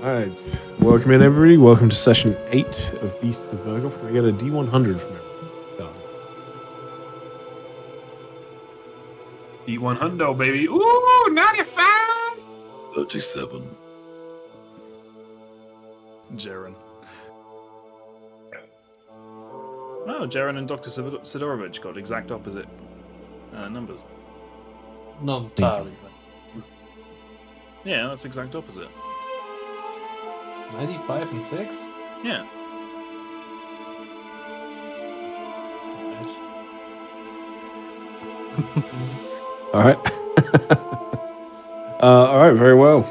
Alright, welcome in everybody. Welcome to session 8 of Beasts of Berghof. Can I get a D100 from everyone? D100, baby. Ooh, 95! 37. Jaren. Oh, Jaren and Dr. Sidorovich got exact opposite numbers. Not entirely. Yeah, that's exact opposite. 95 and 6? Yeah. Alright. Alright, very well.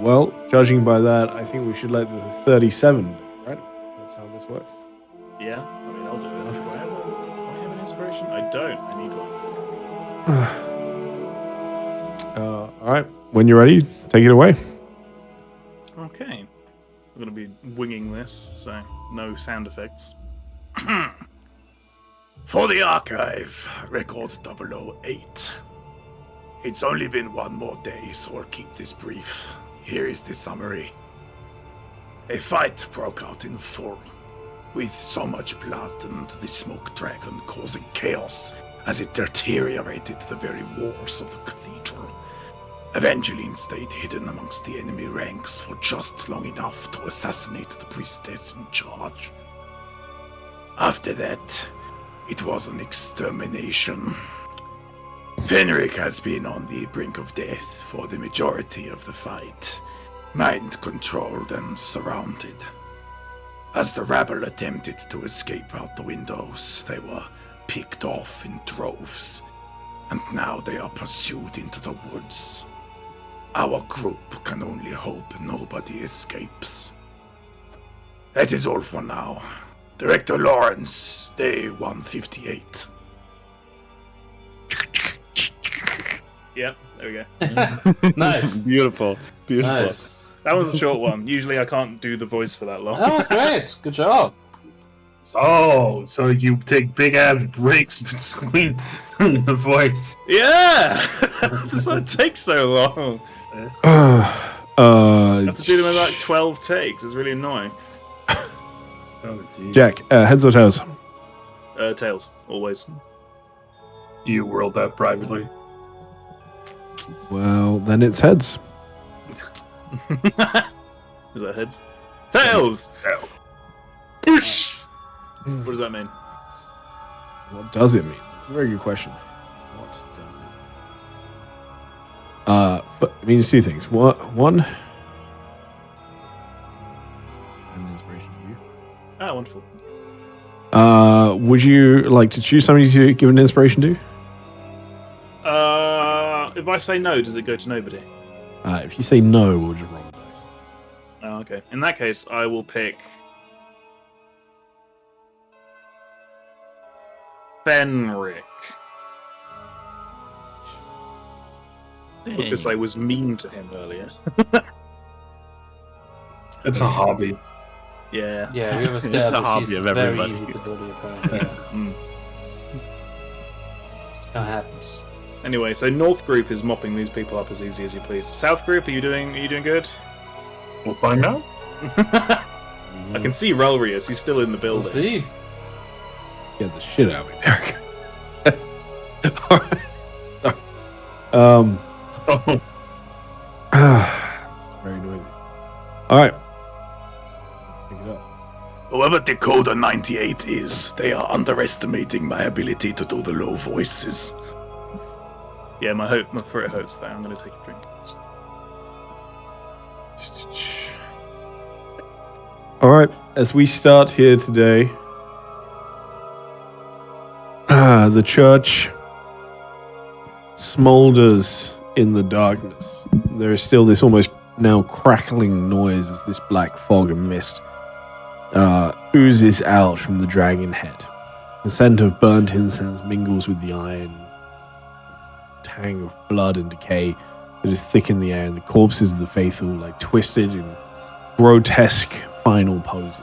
Well, judging by that, I think we should let the 37, right? That's how this works. Yeah, I mean, I'll do it. Do I have an inspiration? I don't. I need one. Alright, when you're ready, take it away. Okay. I'm going to be winging this, so no sound effects. For the archive, record 008. It's only been one more day, so I'll keep this brief. Here is the summary. A fight broke out in full, with so much blood and the smoke dragon causing chaos as it deteriorated the very walls of the cathedral. Evangeline stayed hidden amongst the enemy ranks for just long enough to assassinate the priestess in charge. After that, it was an extermination. Fenric has been on the brink of death for the majority of the fight, mind-controlled and surrounded. As the rabble attempted to escape out the windows, they were picked off in droves, and now they are pursued into the woods. Our group can only hope nobody escapes. That is all for now. Director Lawrence, day 158. Yep, there we go. Nice. Beautiful. Nice. That was a short one. Usually I can't do the voice for that long. That was great. Good job. Oh, so you take big ass breaks between the voice. Yeah! So it takes so long. I have to do them in like 12 takes. It's really annoying. Oh, geez. Jack, heads or tails? Tails, always. You rolled that privately. Well, then it's heads. Is that heads? Tails! Push! What does that mean? What does it mean? It's a very good question. What does it? But it means two things. One, an inspiration to you. Ah, wonderful. Would you like to choose somebody to give an inspiration to? If I say no, does it go to nobody? If you say no, we'll just roll the dice. Oh, okay. In that case, I will pick Fenric. Because I was mean to him earlier. It's a hobby. Yeah. Yeah, we have It's a established hobby he's of very everybody. easy to bully, apparently. Mm. Just kind of happens. Anyway, so North Group is mopping these people up as easy as you please. South Group, are you doing good? We'll find out. I can see Relrius, he's still in the We'll building. see. Get the shit out of me, Derek. Alright. Sorry. It's very noisy. Alright. Pick it up. Whoever Decoder 98 is, they are underestimating my ability to do the low voices. Yeah, my throat hurts there. I'm going to take a drink. Alright, as we start here today, the church smolders in the darkness. There is still this almost now crackling noise as this black fog and mist oozes out from the dragon head. The scent of burnt incense mingles with the iron tang of blood and decay that is thick in the air, and the corpses of the faithful lie twisted in grotesque final poses.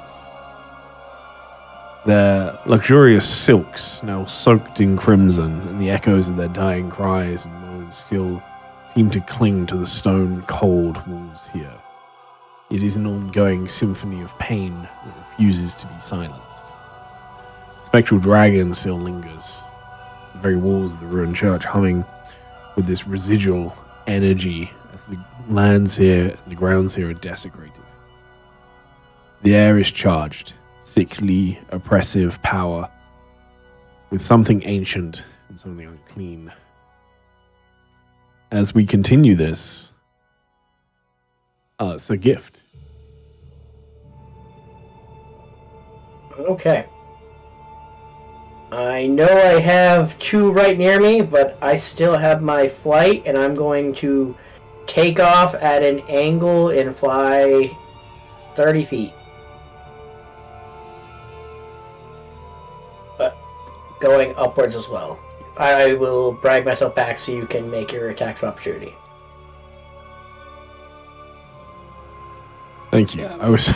Their luxurious silks now soaked in crimson, and the echoes of their dying cries and moans still seem to cling to the stone cold walls here. It is an ongoing symphony of pain that refuses to be silenced. The spectral dragon still lingers, the very walls of the ruined church humming with this residual energy as the lands here, the grounds here are desecrated. The air is charged, sickly, oppressive power with something ancient and something unclean. As we continue this, it's a gift. Okay. I know I have two right near me, but I still have my flight, and I'm going to take off at an angle and fly 30 feet. But going upwards as well. I will brag myself back so you can make your attacks of opportunity. Thank you. Yeah. I was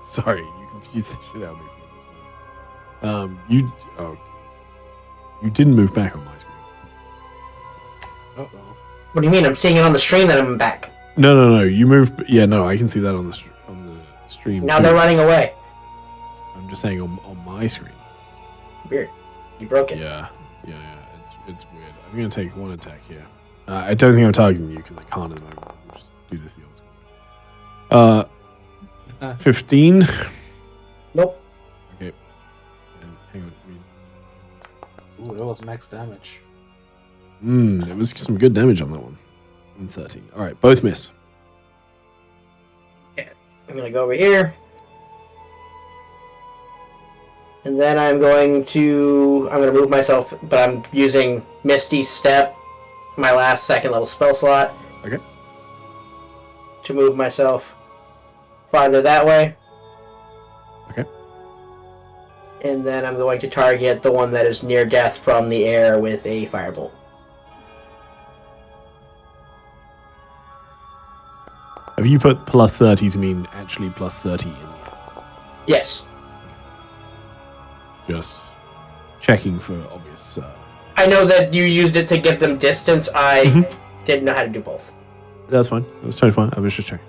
sorry, you confused the shit out of me for this. You didn't move back on my screen. Uh-oh. What do you mean? I'm seeing it on the stream that I'm back. No. You moved. Yeah, no, I can see that on the stream. Now too. they're running away. I'm just saying on my screen. Weird. You broke it. Yeah. It's weird. I'm gonna take one attack here. I don't think I'm targeting you because I can't at the moment. We'll just do this the old school. 15. Nope. Okay. Hang on. Ooh, that was max damage. There was some good damage on that one. 13. All right, both miss. I'm gonna go over here. And then I'm gonna move myself, but I'm using Misty Step, my last second level spell slot. Okay. To move myself farther that way. Okay. And then I'm going to target the one that is near death from the air with a firebolt. Have you put plus 30 to mean actually plus 30 in the air? Yes. Just checking for obvious. I know that you used it to give them distance. I didn't know how to do both. That's fine. That's totally fine. I was just checking.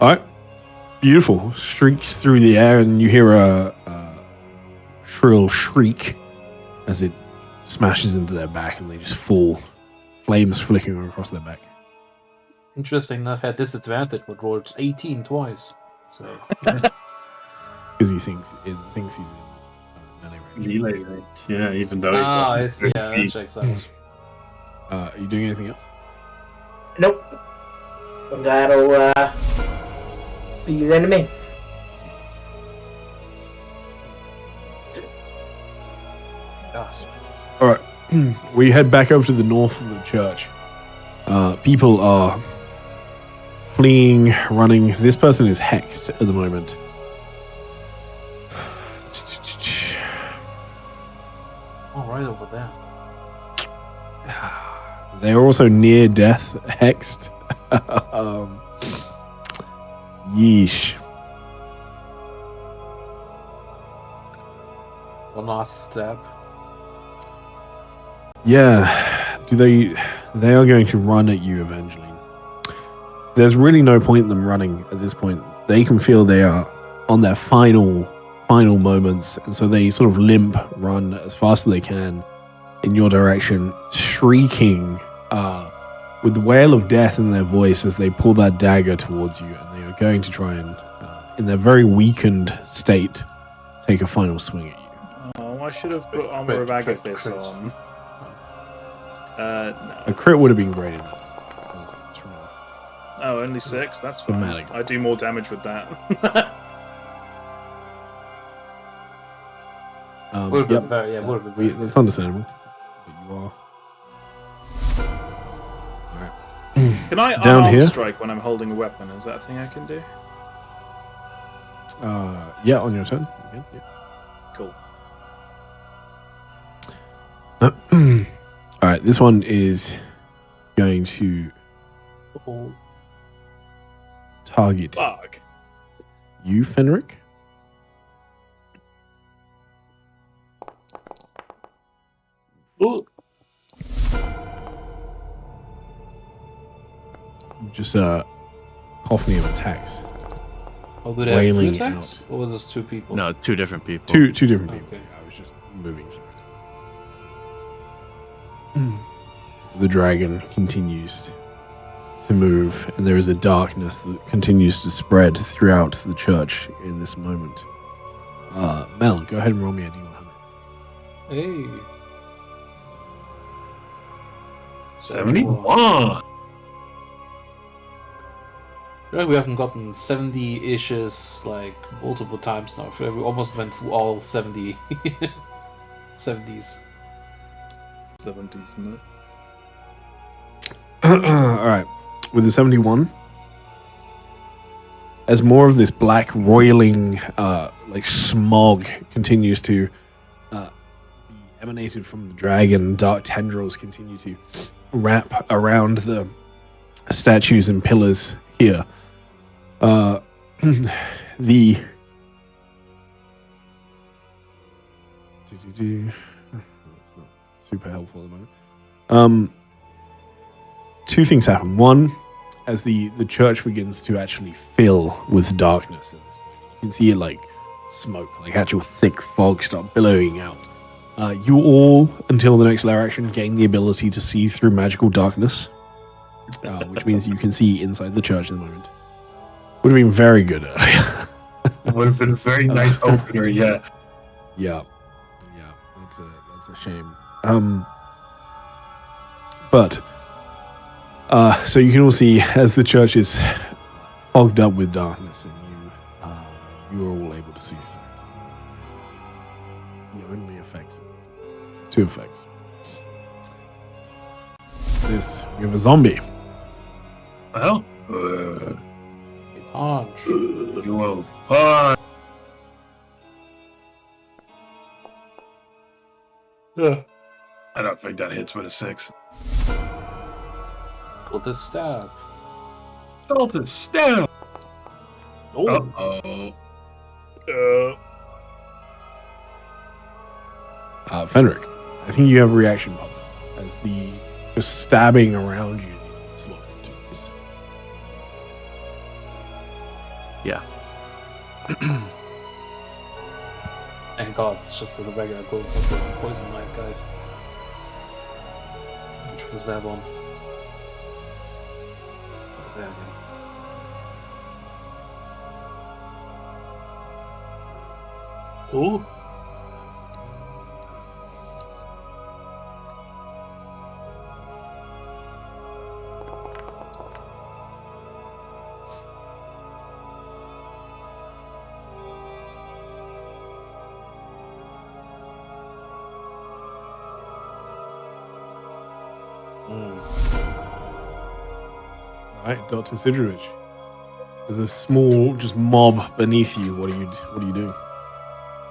All right. Beautiful. Streaks through the air, and you hear a shrill shriek as it smashes into their back, and they just fall. Flames flickering across their back. Interesting enough, had disadvantage, but rolled 18 twice. So Because he thinks he's in melee range. Melee range. Yeah, even though he's I not see. Yeah, that 30 feet. checks out. Are you doing anything else? Nope. That'll be the end of me. Gasp. All right, we head back over to the north of the church. People are fleeing, running. This person is hexed at the moment. Oh, right over there. They are also near death hexed. Yeesh. One last stab. Yeah. They are going to run at you eventually. There's really no point in them running at this point. They can feel they are on their final moments, and so they sort of limp run as fast as they can in your direction, shrieking with the wail of death in their voice as they pull that dagger towards you, and they are going to try and, in their very weakened state, take a final swing at you. Oh, I should have put Armor of Agathis on. No. A crit would have been great enough. Oh, only 6? That's fine. Dramatic. I do more damage with that. Would have been Yep. very, yeah, would have been very That's understandable. But you are. Can I Down arm here? strike when I'm holding a weapon? Is that a thing I can do? Yeah, on your turn. Again, Cool. yeah. All right, this one is going to Oh, Ah. target Fuck. you, Fenric. ooh. Just coughing of attacks. Oh, do they have two Wailing attacks? Or was this two people? No, two different people. Two different people. Okay. I was just moving through it. The dragon continues to move, and there is a darkness that continues to spread throughout the church in this moment. Mel, go ahead and roll me a D100. Hey. 71. Yeah, we haven't gotten 70-ishes like multiple times now. We almost went through all 70 70s. 70s, isn't it? All right, with the 71, as more of this black roiling, like smog continues to be emanated from the dragon, dark tendrils continue to wrap around the statues and pillars here. The that's not super helpful at the moment. Two things happen. One, as the church begins to actually fill with darkness at this point, you can see it like smoke, like actual thick fog start billowing out. You all, until the next layer action, gain the ability to see through magical darkness, which means you can see inside the church at the moment. Would have been very good earlier. Would have been a very nice opener, yeah. Yeah, that's a shame. But so you can all see as the church is fogged up with darkness, and you are all able to see through it. The only effects, two effects. This we have a zombie. Well, Punch. you will. Yeah. I don't think that hits with a 6. With the stab. Golden stab. Oh. Uh-oh. Fenric, I think you have a reaction pop as the just stabbing around you slowly continues. Yeah. Thank God, it's just a regular gold poison knife, guys. Which was that one? Apparently. Who? Right, Dr. Sidrovich. There's a small just mob beneath you. What do you do?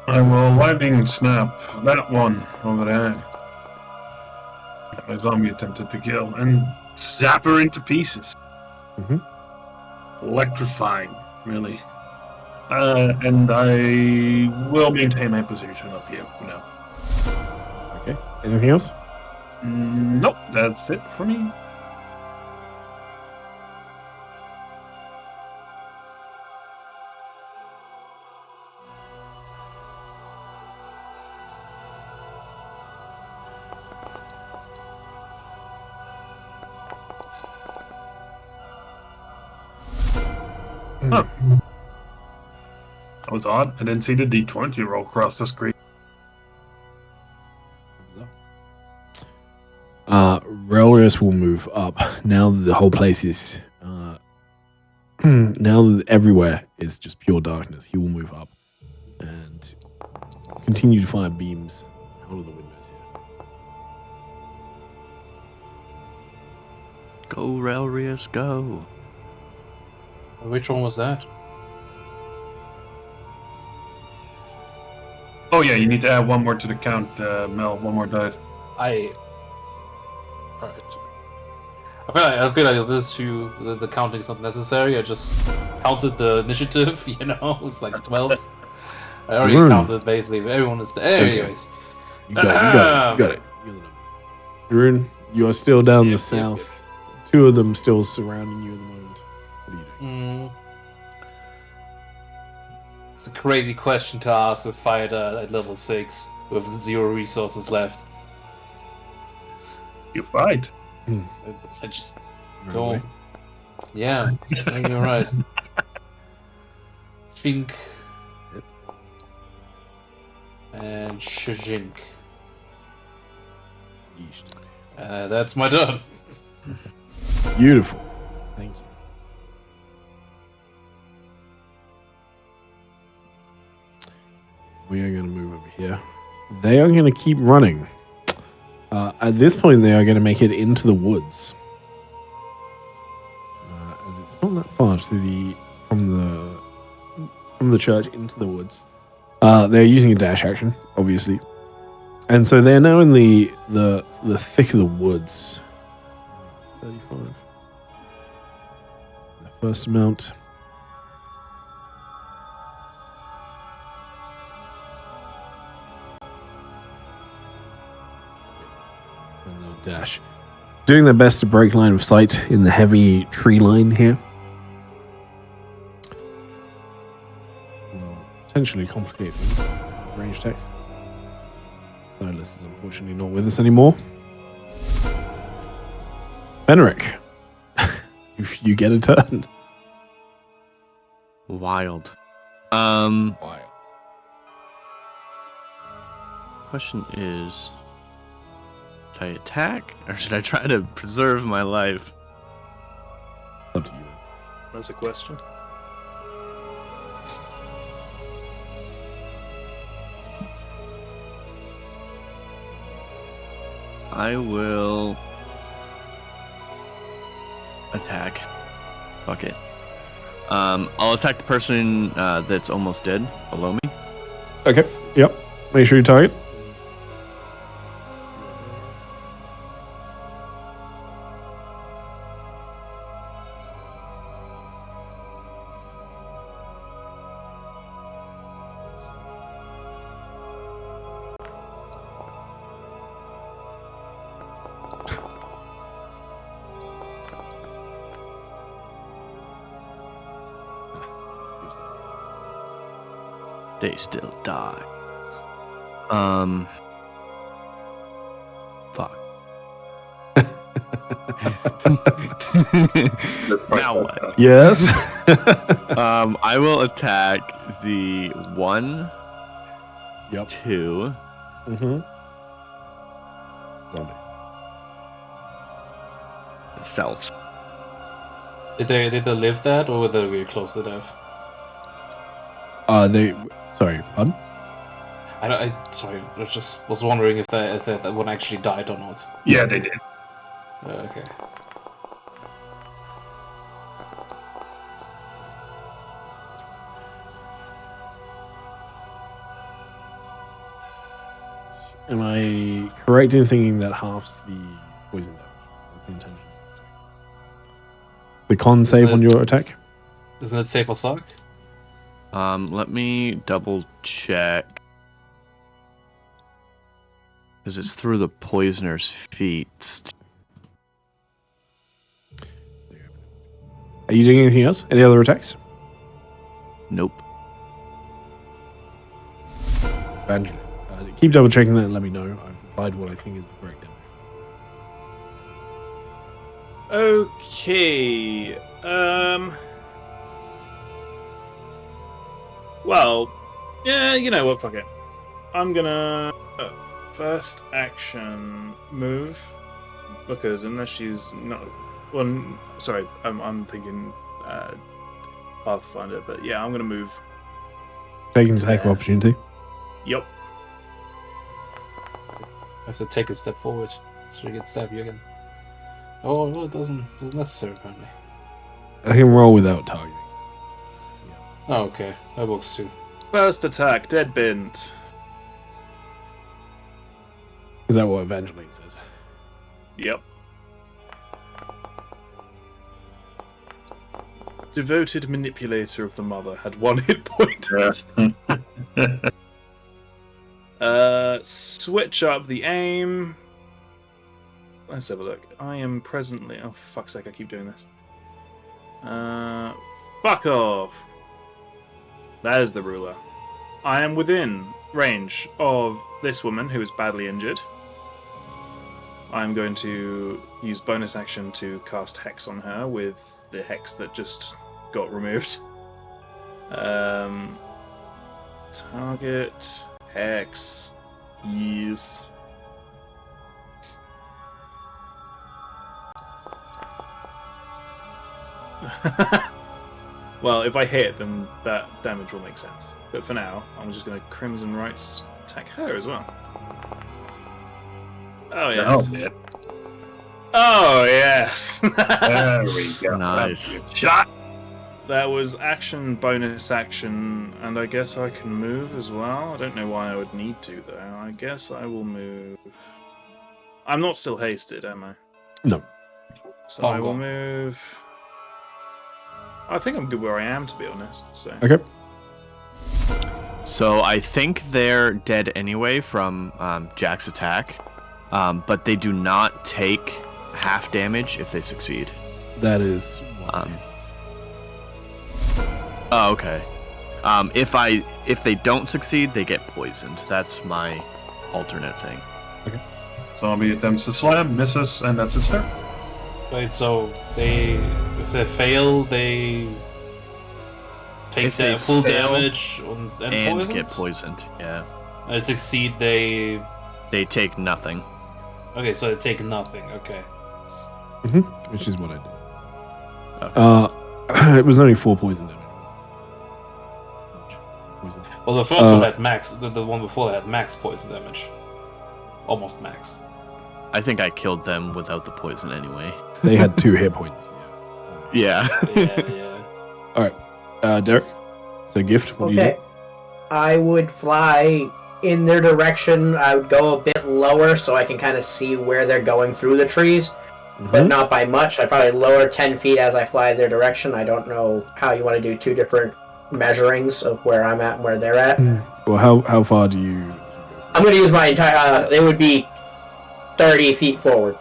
I will lightning snap that one over there that my zombie attempted to kill and zap her into pieces. Mhm. Electrifying, really. And I will maintain my position up here for now. Okay. Anything else? Nope, that's it for me. Huh. That was odd. I didn't see the D20 roll across the screen. Relius will move up now that the whole place is now that everywhere is just pure darkness. He will move up and continue to fire beams out of the windows here. Go, Relrius, go. Which one was that? Oh yeah, you need to add one more to the count, Mel. One more died. Alright. I feel like this to the counting is not necessary. I just counted the initiative, you know, it's like 12. I already counted basically, but everyone is there. Okay. Anyways. You got it. You're the numbers. Rune, you are still down the south. Two of them still surrounding you at the moment. What are you doing? It's a crazy question to ask a fighter at level 6 with 0 resources left. You fight. I just Run go. away. Yeah, I think you're right. Fink. And Shijink. Yeesh. That's my turn. Beautiful. Thank you. We are going to move over here. They are going to keep running. At this point, they are going to make it into the woods. As it's not that far to from the church into the woods. They're using a dash action, obviously, and so they're now in the thick of the woods. 35. The first amount. And they'll dash. Doing their best to break line of sight in the heavy tree line here. Will potentially complicate things. Range text. Silas is unfortunately not with us anymore. Benric, if you get a turn. Wild. Wild. Question is, should I attack or should I try to preserve my life? Up to you. That's a question. I will attack. Fuck it. I'll attack the person that's almost dead below me. Okay. Yep. Make sure you target. They still die. Fuck. Now what? Yes. I will attack the 1, Yep. 2. Mm-hmm. Zombie. Self. Did they live that, or were they really close to death? Sorry, pardon? Sorry, I just was wondering if that one actually died or not. Yeah, they did. Okay. Am I correct in thinking that halves the poison damage? That's the intention. The con save on your attack? Isn't it safe for Sark? Let me double check. Because it's through the poisoner's feet. Are you doing anything else? Any other attacks? Nope. Evangeline. Keep double checking that and let me know. I've applied what I think is the correct damage. Okay. Well, yeah, you know what? Fuck it. I'm gonna first action move because unless she's not. Well, sorry, I'm thinking Pathfinder, but yeah, I'm gonna move. Taking attack of opportunity. Yep. I have to take a step forward so we can stab you again. Oh, well, it doesn't necessary apparently. I can roll without targeting. Oh, okay, that works too. First attack, dead bint. Is that what Evangeline says? Yep. Devoted manipulator of the mother had 1 hit point. Switch up the aim. Let's have a look. I am presently. Oh, for fuck's sake! I keep doing this. Fuck off. That is the ruler. I am within range of this woman who is badly injured. I'm going to use bonus action to cast Hex on her with the Hex that just got removed. Target Hex. Yes. Well, if I hit, then that damage will make sense. But for now, I'm just going to Crimson Rights attack her as well. Oh, yes. Oh, yes. There we go. Nice. Shot. That was action, bonus action, and I guess I can move as well. I don't know why I would need to, though. I guess I will move. I'm not still hasted, am I? No. So I will move. I think I'm good where I am, to be honest. So. Okay. So I think they're dead anyway from Jack's attack, but they do not take half damage if they succeed. That is. Oh, okay. If they don't succeed, they get poisoned. That's my alternate thing. Okay. Zombie attempts to slam, misses, and that's its turn. Wait, so if they fail, they take If they the full fail damage and poisoned? get poisoned. Yeah. And succeed, they take nothing. Okay, so they take nothing. Okay. Which is what I did. Okay. It was only 4 poison damage. Poison. Well, the first one had max. The one before that had max poison damage. Almost max. I think I killed them without the poison anyway. They had 2 hit points. Yeah. Yeah. All right. Derek. So gift. What do you do? I would fly in their direction. I would go a bit lower so I can kind of see where they're going through the trees, but not by much. I'd probably lower 10 feet as I fly their direction. I don't know how you want to do 2 different measurings of where I'm at and where they're at. Well, how far do you? I'm going to use my entire. They would be 30 feet forward,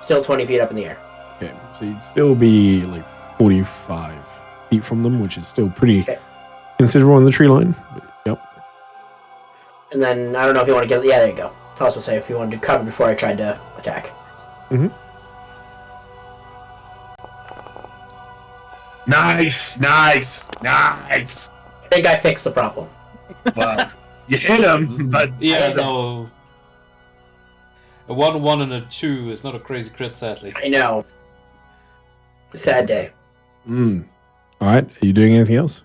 still 20 feet up in the air. Okay, so you'd still be like 45 feet from them, which is still pretty considerable on the tree line. But, yep. And then I don't know if you want to get. Yeah, there you go. I was going to say if you want to do cover before I tried to attack. Nice, nice, nice. I think I fixed the problem. Well, you hit him, but Yeah, no. A 1-1 and a 2 is not a crazy crit, sadly. I know. Sad day. All right. Are you doing anything else?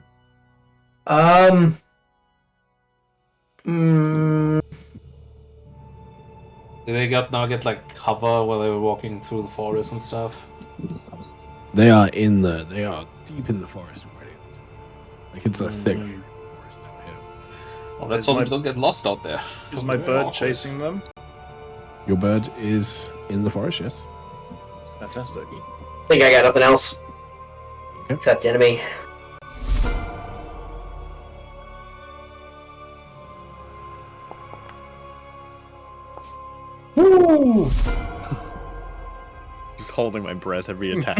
Mm, Did they get like cover while they were walking through the forest and stuff? They are deep in the forest already. Like it's a thick forest out here. Oh, let's hope we don't get lost out there. Is my bird chasing them? Your bird is in the forest, yes. Fantastic. I think I got nothing else. Okay. That's the enemy. woo! Just holding my breath every attack.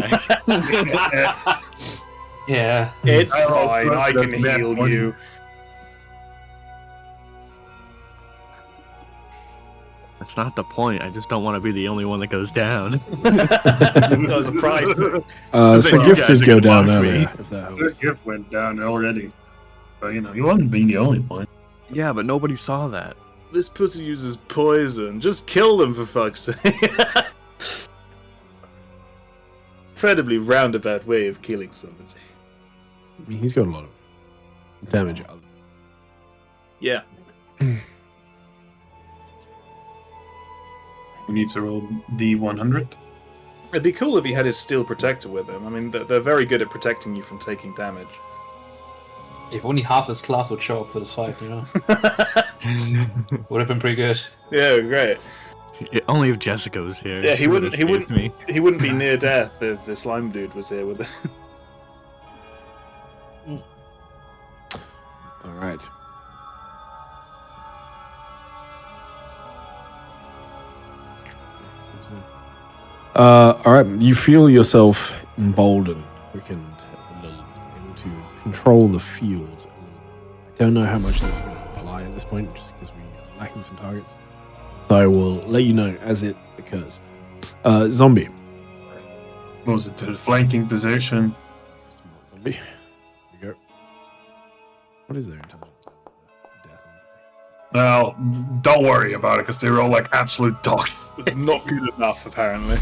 Yeah. It's I rolled fine. I good, can that's heal bad you. That's not the point. I just don't want to be the only one that goes down. That was a pride thing. So then you gift guys did are go gonna down mock me. earlier, if that helps. Their gift went down already. But you know, you wouldn't be the only one. Yeah, but nobody saw that. This pussy uses poison. Just kill them for fuck's sake. Incredibly roundabout way of killing somebody. I mean, he's got a lot of damage. Yeah. We need to roll D100. It'd be cool if he had his steel protector with him. I mean, they're very good at protecting you from taking damage. If only half his class would show up for this fight, you know? Would have been pretty good. Yeah, great. Only if Jessica was here. Yeah, she he would've wouldn't. saved me. He wouldn't be near death if the slime dude was here with him. All right. All right. You feel yourself emboldened, quickened a little bit, able to control the field. I don't know how much this is going to apply at this point, just because we're lacking some targets. So I will let you know as it occurs. Zombie. Moves it to the flanking position. Smart zombie. Here we go. What is there in terms of death? Well, don't worry about it, because they roll like absolute dogs. Not good enough, apparently.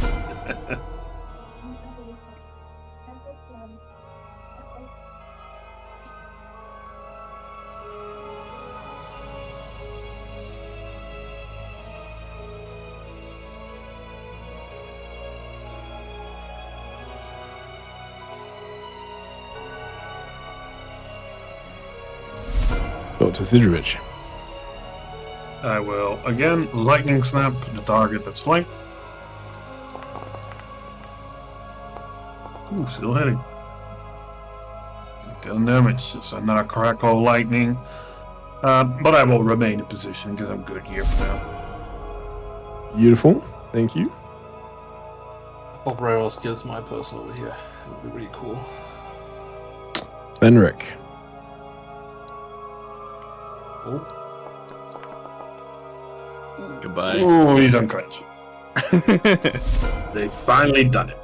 Dr. Sidrovich. I will again lightning snap the target that's flanked. Ooh, still hitting. 10 damage, so another crackle lightning. But I will remain in position because I'm good here for now. Beautiful. Thank you. Pop rare skills my person over here. It would be really cool. Fenric. Oh. Goodbye. Ooh, he's uncrunch. They've finally done it.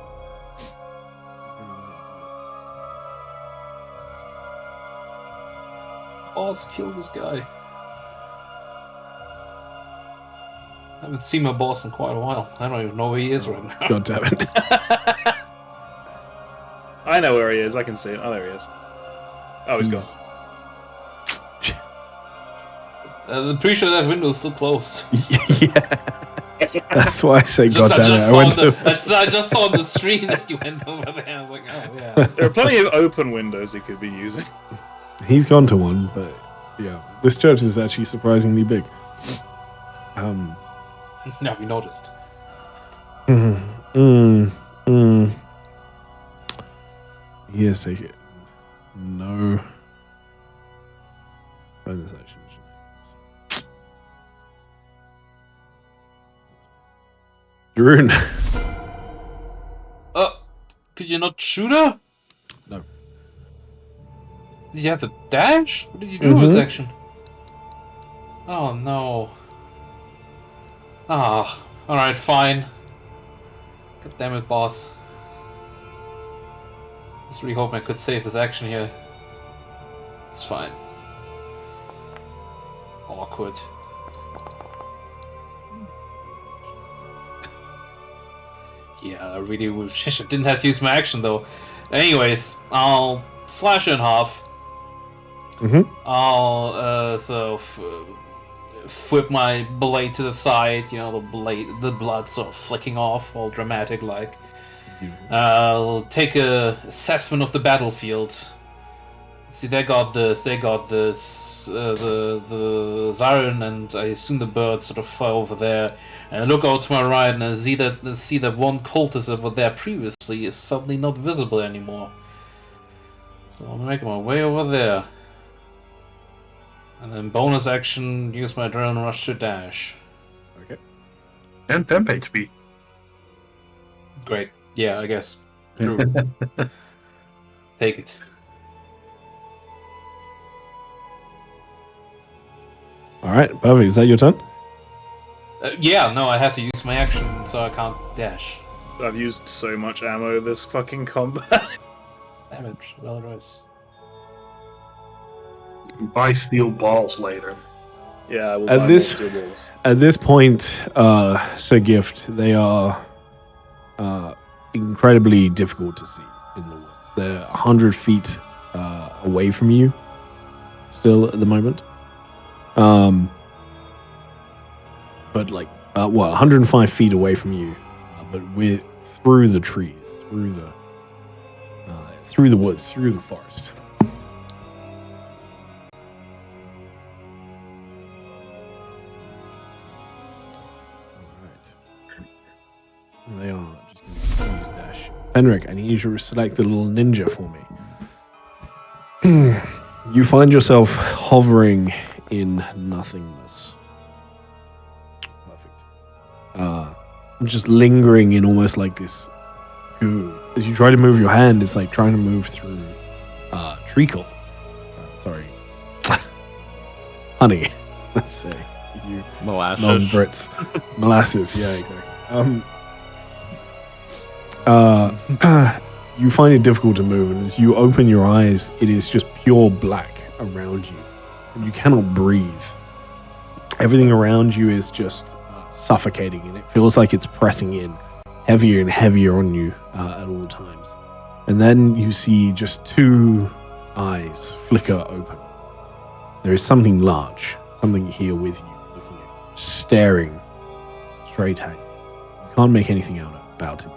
Boss, kill this guy. I haven't seen my boss in quite a while. I don't even know where he is right now. God damn it. I know where he is. I can see him. Oh, there he is. Oh, he's gone. I'm pretty sure that window is still closed. Yeah. That's why I say Just, God I, damn it. just I saw went the, to. I just saw on the stream that you went over there. I was like, oh yeah. There are plenty of open windows he could be using. He's gone to one, but yeah, this church is actually surprisingly big. Now we noticed. He has taken no bonus action. Jeroen. Could you not shoot her? No. Did you have to dash? What did you do with this action? Oh no. Ah, alright, fine. God damn it, boss. Just really hoping I could save this action here. It's fine. Awkward. Yeah, I really wish I didn't have to use my action though. Anyways, I'll slash it in half. I'll flip my blade to the side. You know, the blood sort of flicking off, all dramatic like. I'll take a assessment of the battlefield. See, they got this. The Zarin and I assume the birds sort of fly over there. And I look out to my right and I see that one cultist that was there previously is suddenly not visible anymore. So I'm making my way over there. And then bonus action, use my adrenaline rush to dash. Okay. And temp HP. Great. Yeah, I guess. True. Take it. All right, perfect. Is that your turn? Yeah, no, I had to use my action, so I can't dash. I've used so much ammo this fucking combat. Damage, well dice. You can buy steel balls later. Yeah, I will At buy this- more steel balls. At this point, Sir Gift, they are incredibly difficult to see in the woods. They're 100 feet away from you still at the moment. But like, 105 feet away from you, but through the trees, through the woods, through the forest. They are just going to dash. Fenric, I need you to select the little ninja for me. You find yourself hovering in nothingness. Perfect. Just lingering in almost like this goo. As you try to move your hand, it's like trying to move through treacle. Sorry. Honey. Let's say. You Molasses. non-Brits. Molasses, yeah, exactly. You find it difficult to move, and as you open your eyes, it is just pure black around you, and you cannot breathe. Everything around you is just suffocating, and it feels like it's pressing in heavier and heavier on you at all times. And then you see just two eyes flicker open. There is something large, something here with you, looking at you, staring straight at you. You can't make anything out about it.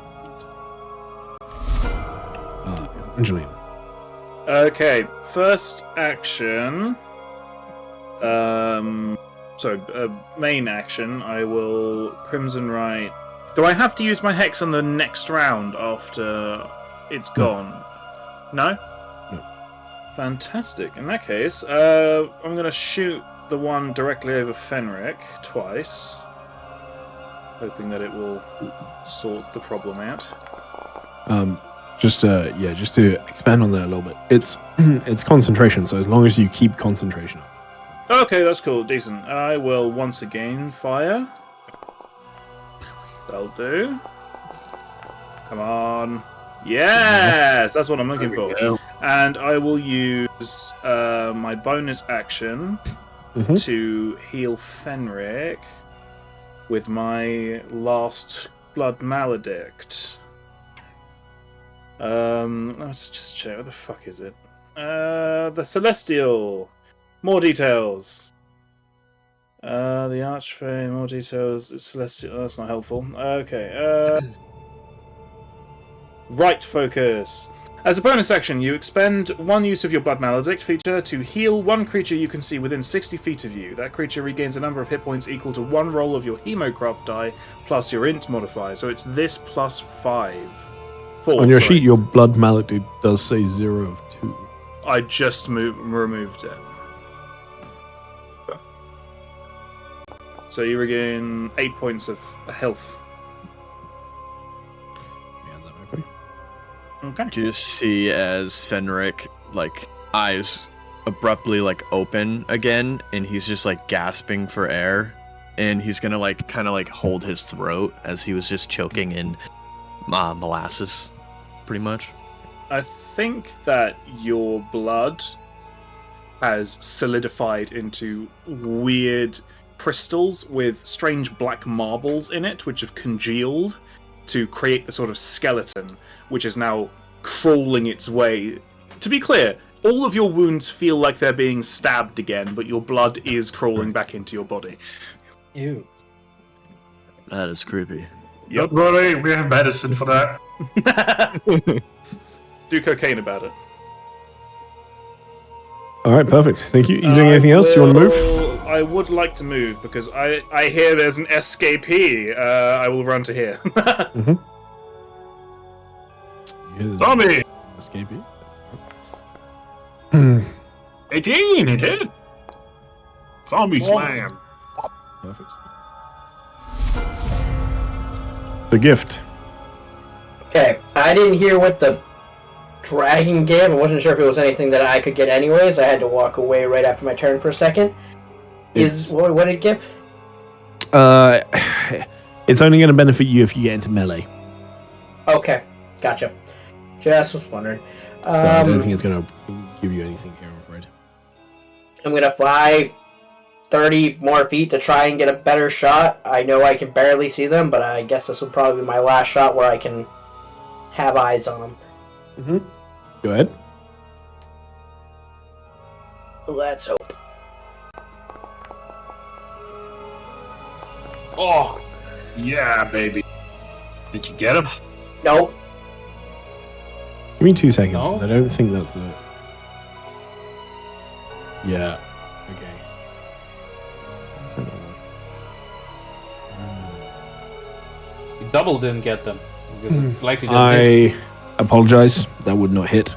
Angelina. Okay, first action. Main action. I will Crimson Right. Do I have to use my hex on the next round after it's gone? No? No. Fantastic. In that case, I'm going to shoot the one directly over Fenric twice, hoping that it will sort the problem out. Just to expand on that a little bit. It's concentration, so as long as you keep concentration up. Okay, that's cool. Decent. I will once again fire. That'll do. Come on. Yes! That's what I'm looking for. Go. And I will use my bonus action to heal Fenric with my last blood maledict. Let's just check. What the fuck is it? The Celestial. More details. The Archfey. More details. Celestial. That's not helpful. Okay. Right focus. As a bonus action, you expend one use of your Blood Maledict feature to heal one creature you can see within 60 feet of you. That creature regains a number of hit points equal to one roll of your Hemocraft die plus your Int modifier. So it's this plus 5. 4, On your sorry. sheet, your blood mallet does say 0 of 2. I just removed it. So you regain 8 points of health. Okay. You just see as Fenric, like, eyes abruptly, like, open again, and he's just, like, gasping for air, and he's gonna, like, kind of, like, hold his throat as he was just choking in molasses, pretty much. I think that your blood has solidified into weird crystals with strange black marbles in it, which have congealed to create the sort of skeleton, which is now crawling its way. To be clear, all of your wounds feel like they're being stabbed again, but your blood is crawling back into your body. Ew. That is creepy. Don't worry, we have medicine for that. Do cocaine about it. All right, perfect. Thank you. You doing anything else? Do you want to move? I would like to move because I hear there's an escapee. I will run to here. Zombie! Escapee. 18, it hit! Zombie slam. Perfect. The gift. Okay, I didn't hear what the dragon gave. I wasn't sure if it was anything that I could get anyways. I had to walk away right after my turn for a second. What did it give? It's only going to benefit you if you get into melee. Okay, gotcha. Just was wondering. So I don't think it's going to give you anything here, I'm afraid. I'm going to fly 30 more feet to try and get a better shot. I know I can barely see them, but I guess this will probably be my last shot where I can have eyes on them. Go ahead. Let's hope. Oh, yeah, baby. Did you get him? Nope. Give me 2 seconds. No? 'Cause I don't think that's it. Yeah. Okay. You double didn't get them. Because likely didn't hit. I apologize. That would not hit.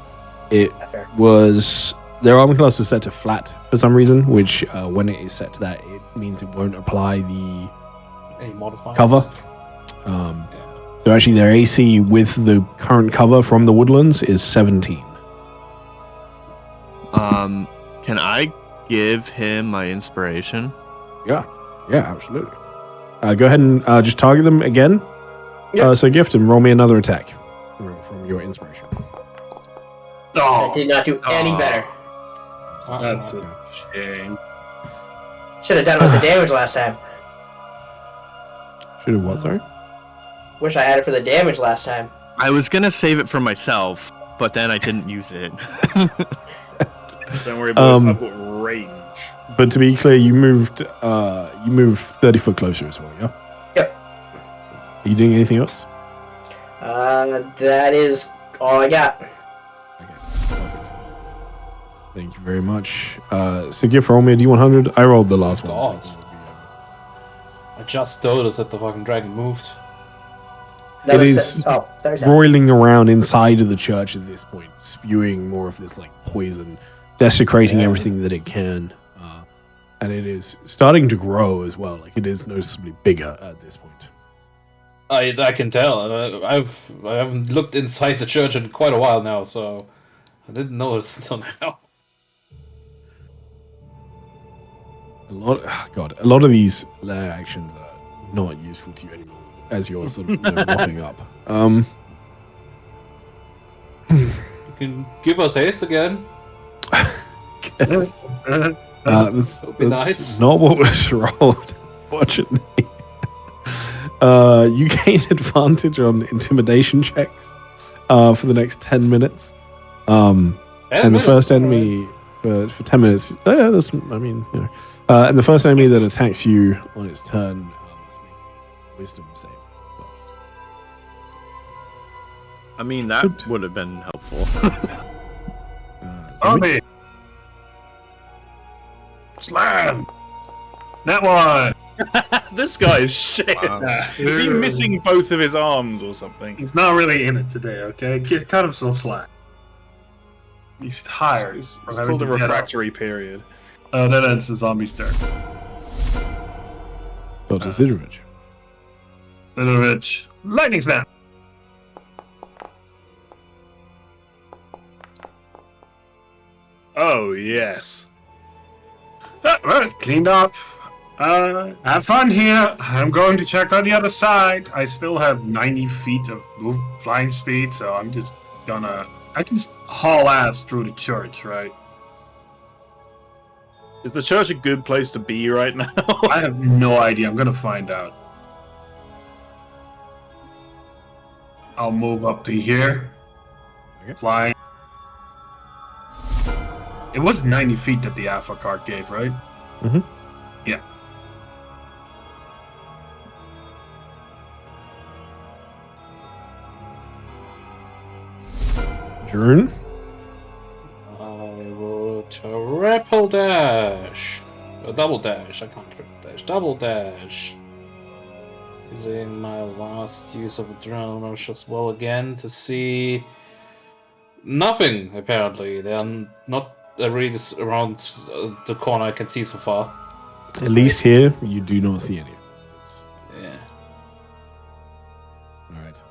It That's fair. was... Their armor class was set to flat for some reason, which when it is set to that, it means it won't apply the Any modifiers? cover. So actually their AC with the current cover from the woodlands is 17. Can I give him my inspiration? Yeah, absolutely. Go ahead and just target them again. Yep. So gift and roll me another attack from your inspiration. I did not do any better. That's a shame. Should have done it with the damage last time. Should have what, sorry? Wish I had it for the damage last time. I was gonna save it for myself, but then I didn't use it. Don't worry, boys. I've got range. But to be clear, you moved 30 foot closer as well, yeah? Yep. Are you doing anything else? That is all I got. Okay, perfect. Thank you very much. So gift, roll me a D100. I rolled the last one. God. I just noticed that the fucking dragon moved. It is there's that. roiling around inside of the church at this point, spewing more of this like poison, desecrating everything that it can, and it is starting to grow as well. Like it is noticeably bigger at this point. I can tell. I haven't looked inside the church in quite a while now, so I didn't notice until now. A lot of these lair actions are not useful to you anymore as you're sort of mopping up. You can give us haste again. That's That'd be nice. not what was rolled, fortunately. You gain advantage on intimidation checks for the next 10 minutes. And the first enemy for 10 minutes. Yeah, that's, I mean, you know. And the first enemy that attacks you on its turn must make a wisdom save first. I mean, that would have been helpful. Zombie! Slam! That one! This guy's shit. Wow. Is he missing both of his arms or something? He's not really in it today, okay? Cut him some slack. He's tired. It's from having called a to get up. refractory period. That ends the zombie's turn. Dr. Sidrovich. Sidrovich. Lightning snap! Oh, yes. Well, cleaned up. Have fun here. I'm going to check on the other side. I still have 90 feet of flying speed, so I'm just gonna I can haul ass through the church, right? Is the church a good place to be right now? I have no idea. I'm gonna find out. I'll move up to here. Okay. Flying. It was 90 feet that the Alpha card gave, right? Mhm. Yeah. June? I will triple dash. A double dash. I can't triple dash. Double dash. Using my last use of adrenaline as well again to see nothing. Apparently, they are not really around the corner I can see so far. At least here, you do not see any. Yeah. Alright.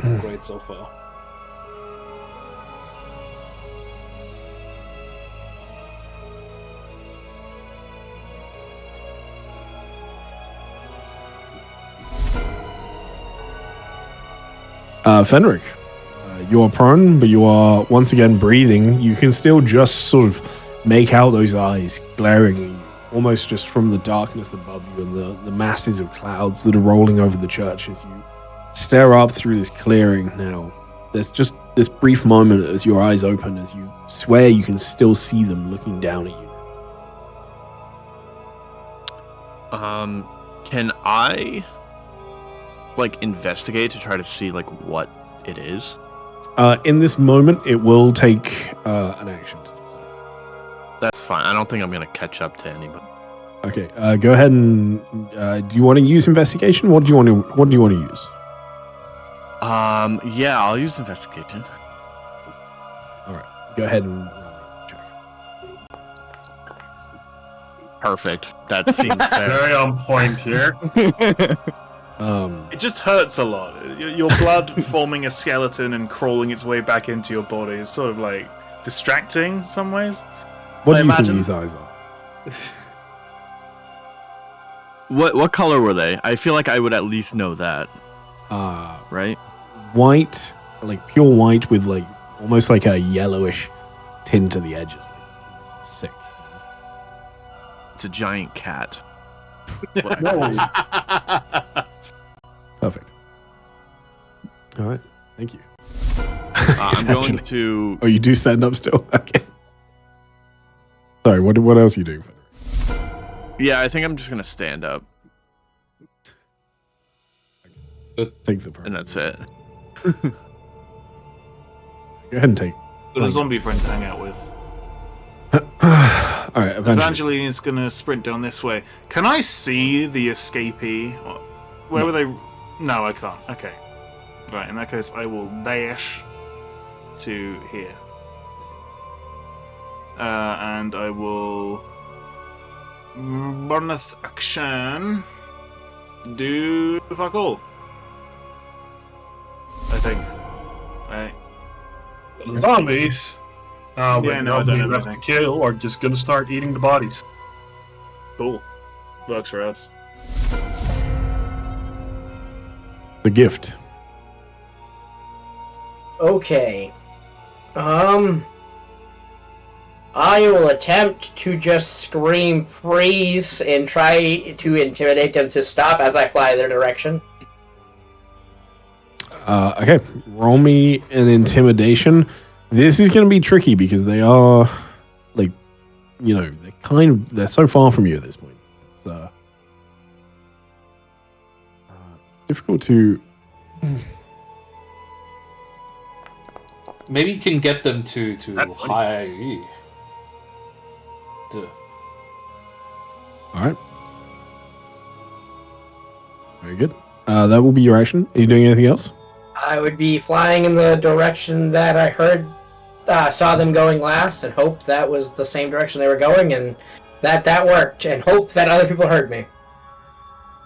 Yeah. Great so far. Fenric, you are prone, but you are once again breathing. You can still just sort of make out those eyes glaring at you, almost just from the darkness above you and the masses of clouds that are rolling over the church as you stare up through this clearing now. There's just this brief moment as your eyes open, as you swear you can still see them looking down at you. Can I investigate to try to see what it is? In this moment, it will take an action to do so. That's fine. I don't think I'm gonna catch up to anybody. Okay, go ahead and do you want to use investigation? What do you want to use? Yeah, I'll use investigation. All right, go ahead and check. Perfect. That seems fair. Very on point here. It just hurts a lot. Your blood forming a skeleton and crawling its way back into your body is sort of distracting in some ways. What I do you imagine- think these eyes are? What color were they? I feel like I would at least know that, right? White, pure white with almost like a yellowish tint to the edges. Sick. It's a giant cat. Perfect. All right, thank you. I'm going to. Oh, you do stand up still? Okay. Sorry, what else are you doing? Yeah, I think I'm just gonna stand up, Take the part. and that's it. Go ahead and take. Got a zombie friend to hang out with. All right, Evangeline is gonna sprint down this way. Can I see the escapee? Where were they? No, I can't. Okay. Right, in that case, I will dash to here. And I will bonus action do fuck all. I think. Right. Zombies. Yeah, With no, I don't nobody know left to anything. kill, are just gonna start eating the bodies. Cool. Works for us. The gift. Okay. I will attempt to just scream freeze and try to intimidate them to stop as I fly their direction. Okay, roll me an intimidation. This is going to be tricky because they are, they're so far from you at this point. It's difficult to. Maybe you can get them to high. All right. Very good. That will be your action. Are you doing anything else? I would be flying in the direction that I saw them going last, and hope that was the same direction they were going, and that worked, and hope that other people heard me.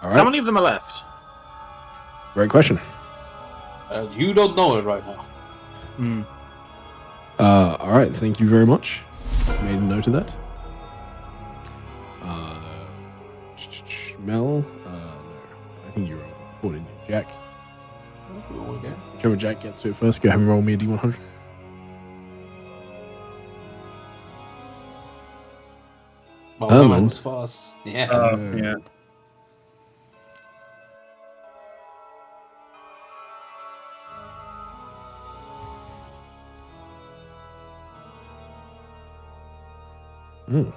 All How right. many of them are left? Great question. You don't know it right now. All right. Thank you very much. Made a note of that. Mel. No. I think you're on. Jack. Okay. Whichever Jack gets to it first, go ahead and roll me a D100. Well, that one man. was fast. Yeah. Yeah. Mm.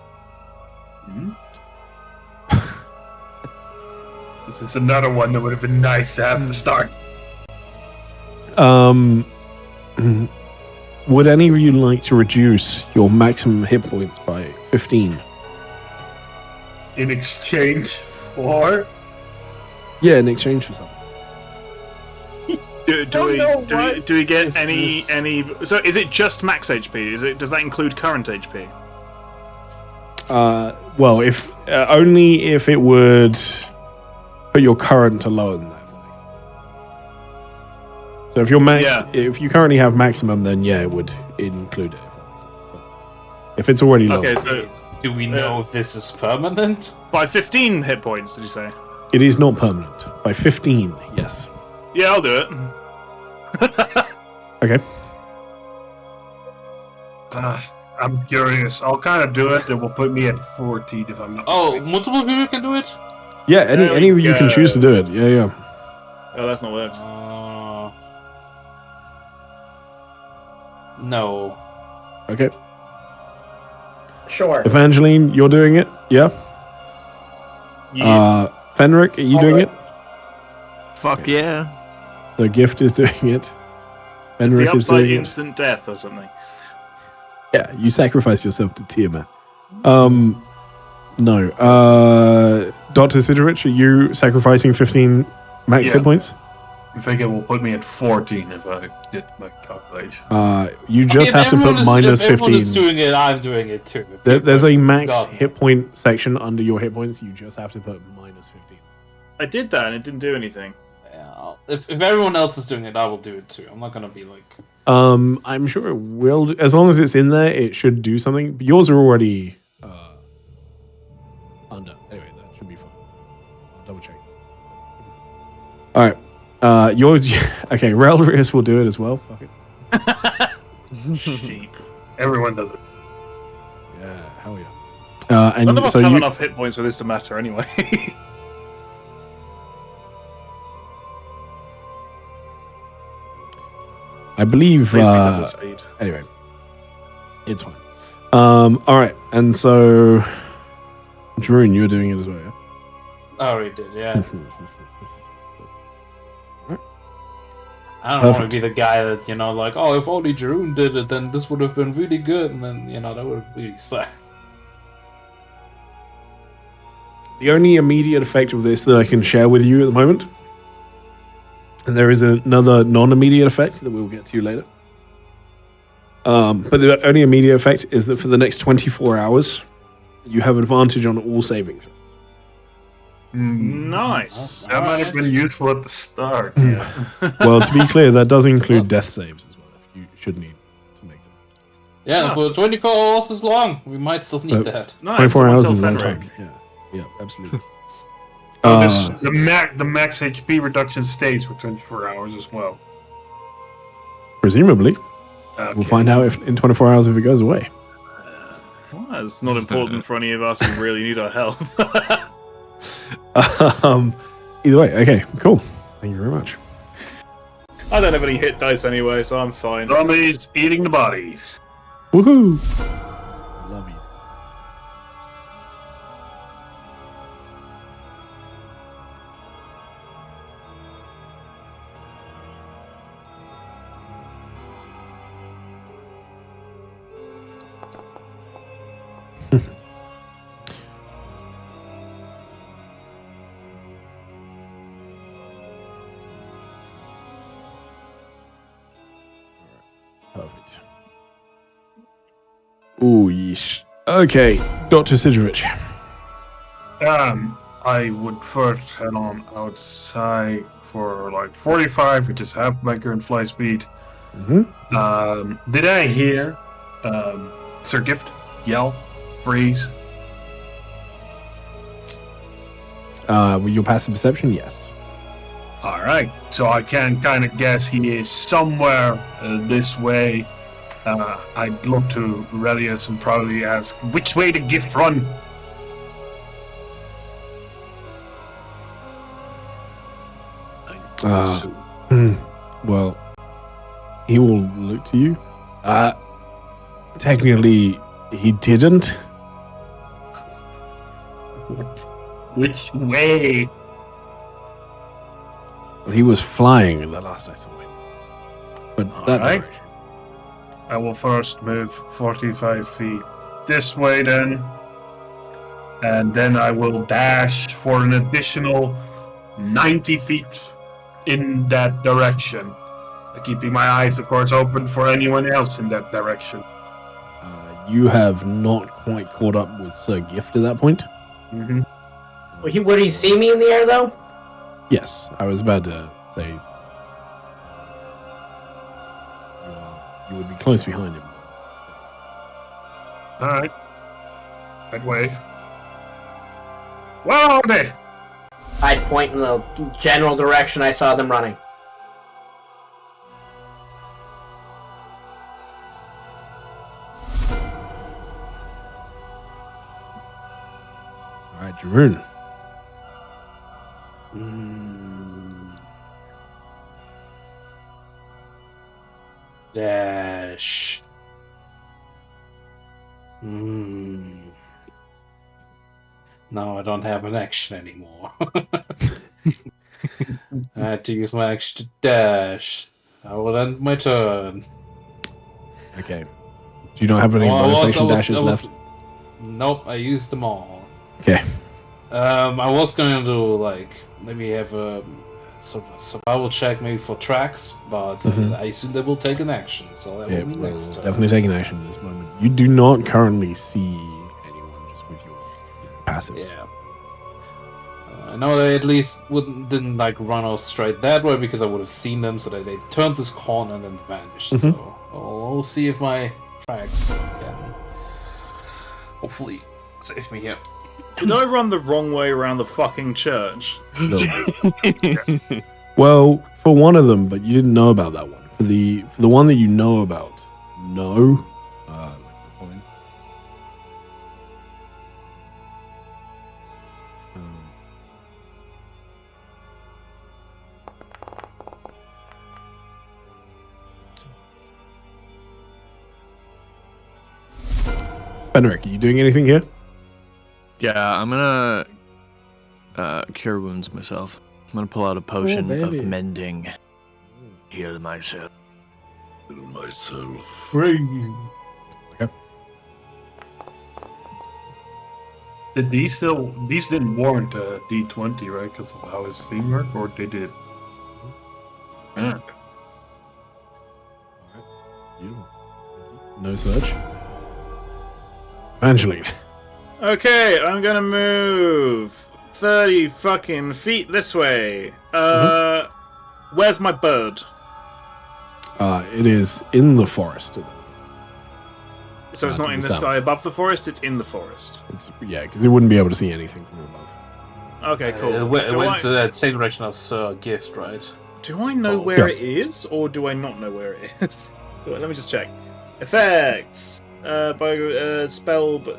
This is another one that would have been nice to have at the start. Would any of you like to reduce your maximum hit points by 15? In exchange for... Yeah, in exchange for something. Do we get This any is- any? So is it just max HP? Does that include current HP? Well, if only if it would put your current to lower than that. If that makes sense. So if you're if you currently have maximum, then yeah, it would include it. If that makes sense. But if it's already low, Okay, so Do we know if this is permanent? by 15 hit points, did you say? it is not permanent. By 15, yes. Yeah, I'll do it. Okay. I'm curious. I'll kind of do it. It will put me at 14 if I'm not Oh, mistaken. multiple people can do it? Yeah, There we any of you can go. choose to do it. Yeah, yeah. Oh, that's not worked. No. Okay. Sure. Evangeline, you're doing it. Yeah. Yeah. Fenric, are you I'll doing do it? Fuck yeah. The gift is doing it. Is Fenric the is upside doing it. instant death or something? Yeah, you sacrifice yourself to Tiamat. No. Dr. Sidorich, are you sacrificing 15 max Yeah. hit points? I think it will put me at 14 if I did my calculation. You just If have to everyone put is- minus if everyone 15. is doing it, I'm doing it too. There's a max God. hit point section under your hit points. You just have to put minus 15. I did that and it didn't do anything. Yeah, if everyone else is doing it, I will do it too. I'm not gonna be like... I'm sure it will. As long as it's in there, it should do something. But yours are already under. Anyway, that should be fine. I'll double check. All right. Your okay. Relrius will do it as well. Fuck it. Sheep. Everyone does it. Yeah. Hell yeah. And None of us so have you, enough hit points for this to matter anyway. I believe. Please be double speed. Anyway, it's fine. All right. And so, Drew, you're doing it as well. Yeah. I already did, yeah. Alright. I don't want Perfect. to be the guy that, you know, like, oh, if only Jeroen did it, then this would have been really good, and then, you know, that would have really sucked. The only immediate effect of this that I can share with you at the moment, and there is another non-immediate effect that we'll get to later. But the only immediate effect is that for the next 24 hours, you have advantage on all saving throws. Nice. That might have been useful at the start. Hmm. Yeah. Well, to be clear, that does include death saves as well, if you should need to make them. Yeah, Nice. for 24 hours is long. We might still need that. Nice. 24 someone hours tell is a long Fenric. time. Yeah, absolutely. Oh, the max HP reduction stays for 24 hours as well. Presumably. Okay. We'll find out if in 24 hours if it goes away. Well, it's not important for any of us who really need our help. Either way, okay, cool. Thank you very much. I don't have any hit dice anyway, so I'm fine. Zombies eating the bodies. Woohoo! Love you. Perfect. Ooh, yeesh. Okay, Dr. Sidrovich. I would first head on outside for like 45, which is half my current fly speed. Mm-hmm. Did I hear Sir Gift yell, freeze? With your passive perception, yes. Alright, so I can kind of guess he is somewhere this way. I'd look to Relius and probably ask, which way the gift run? Well, he will look to you. Technically, he didn't. Which way? Well, he was flying the last I saw him. But that Alright. direction. I will first move 45 feet this way then. And then I will dash for an additional 90 feet in that direction. Keeping my eyes, of course, open for anyone else in that direction. You have not quite caught up with Sir Gift at that point. Mm-hmm. Would he see me in the air, though? Yes, I was about to say you would be close behind him. Alright. I'd wave. Where are they? I'd point in the general direction I saw them running. All right, Jeroen. Dash. No, I don't have an action anymore. I had to use my action to dash. I will end my turn. Okay. Do you not have any bonus action dashes left? Nope, I used them all. Okay. I was going to like maybe have a sort of survival check maybe for tracks, but I assume they will take an action, so that will be we'll next turn. definitely take an action at this moment. You do not currently see anyone just with your passives. Yeah. I know they at least didn't like run off straight that way because I would have seen them, so that they turned this corner and then vanished. So I'll see if my tracks can hopefully save me here. Did I run the wrong way around the fucking church? No. Well, for one of them, but you didn't know about that one. For the one that you know about, no. Fine. Fenric, are you doing anything here? Yeah, I'm gonna cure wounds myself. I'm gonna pull out a potion baby. of mending. Heal myself. Did these didn't warrant a D20, right? Because of how his thing worked, or they did? Yeah. Beautiful. No search. Evangeline. Okay, I'm gonna move 30 fucking feet this way. Where's my bird? It is in the forest. So it's to not in the the south. sky above the forest, it's in the forest. Yeah, because it wouldn't be able to see anything from above. Okay, cool. It went do, I, to that same direction as Gift, right? do I know Oh. where Yeah. it is, or do I not know where it is? Let me just check. Effects. Spell, but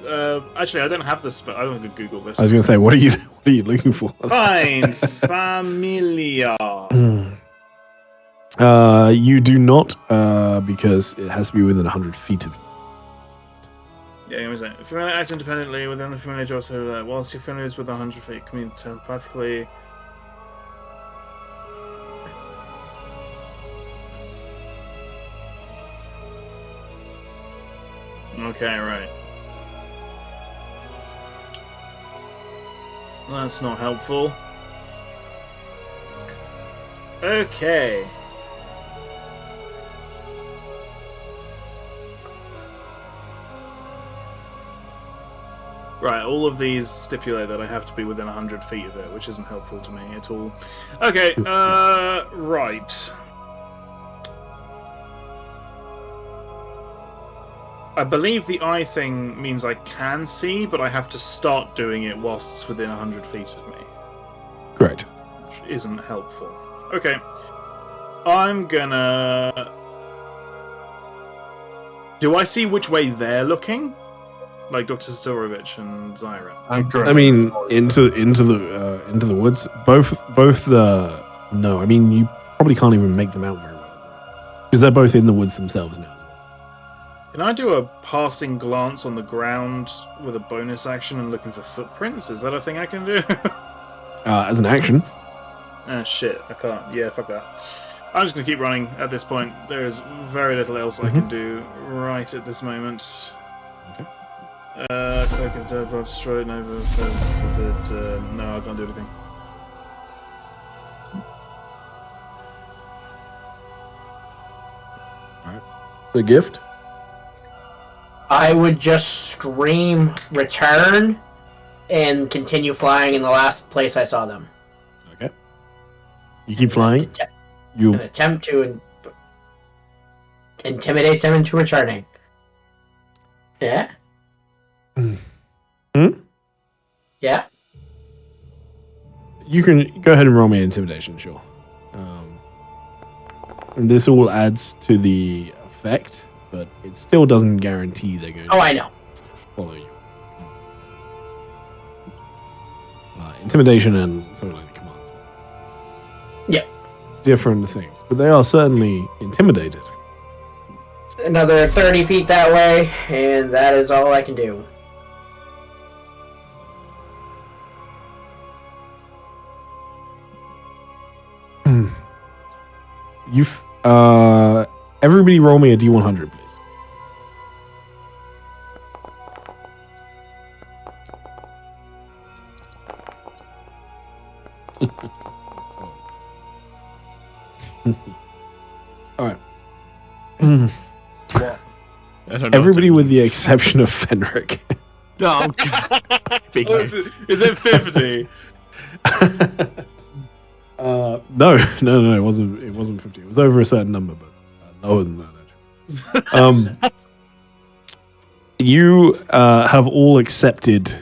actually, I don't have the spell. I don't have to Google this. I was going to say, what are you looking for? Find familiar. You do not, because it has to be within 100 feet of you. Yeah, give me a second. Familiar acts independently within the familiar draw, so that whilst your familiar is within 100 feet, communicates telepathically. Okay, right. That's not helpful. Okay. Right, all of these stipulate that I have to be within 100 feet of it, which isn't helpful to me at all. Okay, right. I believe the eye thing means I can see, but I have to start doing it whilst it's within 100 feet of me, Correct. which isn't helpful. Okay. I'm gonna... Do I see which way they're looking? Like Dr. Storovich and Zyra. I'm currently. I mean, into the woods. Both the no. I mean, you probably can't even make them out very well because they're both in the woods themselves now. As well. Can I do a passing glance on the ground with a bonus action and looking for footprints? Is that a thing I can do? As an action, Ah, shit. I can't. Yeah, fuck that. I'm just gonna keep running at this point. There is very little else I can do right at this moment. Cloak of Dead, Blood Destroyed, no, no, I can't do anything. the gift. I would just scream return and continue flying in the last place I saw them. Okay. You keep flying. You An attempt to intimidate them into returning. Yeah? Yeah? You can go ahead and roll me intimidation, sure. And this all adds to the effect, but it still doesn't guarantee they're going Oh, to I know. follow you. Intimidation and something like the commands. Yep. Different things, but they are certainly intimidated. Another 30 feet that way, and that is all I can do. Everybody roll me a D100, please. All right. I don't know Everybody what with the that means. exception of Fenric. Oh, God. Big Oh, heads. is it 50? No, it wasn't. It wasn't 50. It was over a certain number, but lower than that. Actually. You have all accepted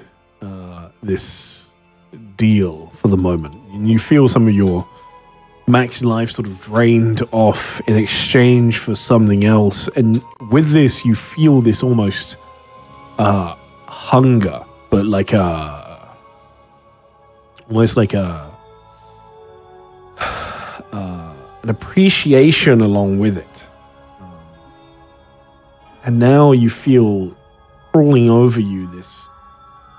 this deal for the moment, and you feel some of your max life sort of drained off in exchange for something else. And with this, you feel this almost hunger, but like almost like an appreciation along with it. And now you feel crawling over you this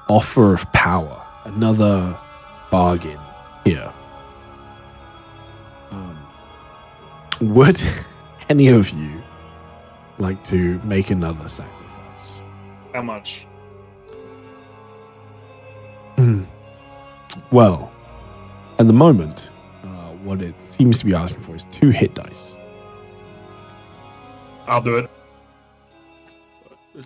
offer of power, another bargain here. Would any of you like to make another sacrifice? How much? Well, at the moment, what it seems to be asking for is 2 hit dice. I'll do it.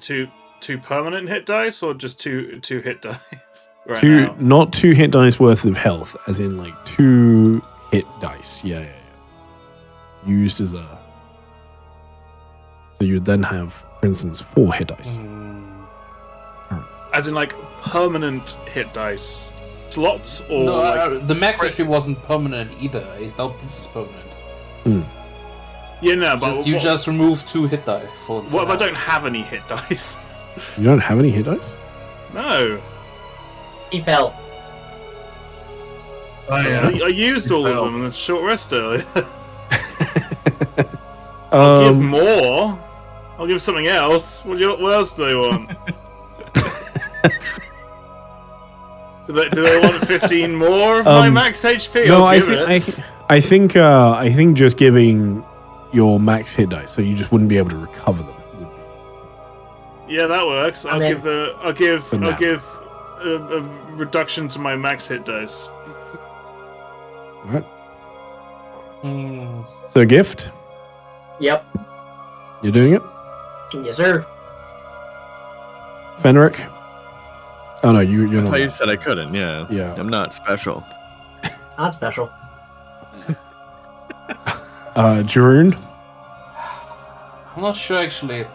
Two permanent hit dice, or just two hit dice? Right Two, now. not 2 hit dice worth of health, as in like 2 hit dice. Yeah. Used as a. So you would then have, for instance, 4 hit dice. As in, like, permanent hit dice slots, or No, like... the max actually wasn't permanent either. I thought this is permanent. Yeah, no, but You just remove 2 hit die for. what if I don't have any hit dice? You don't have any hit dice? No. He fell. Oh, yeah. I used all of Well. them in a short rest earlier. I'll give more. I'll give something else. What else do they want? do they want 15 more of my max HP? No, I'll give it. I think just giving your max hit dice, so you just wouldn't be able to recover them. Yeah, that works. I'll then- give For now. a reduction to my max hit dice. Alright. So a gift? Yep. You're doing it? Yes, sir. Fenric? Oh no, you're I not. thought you that. said I couldn't, yeah. Yeah. I'm not special. Not special. Jaroon? I'm not sure actually.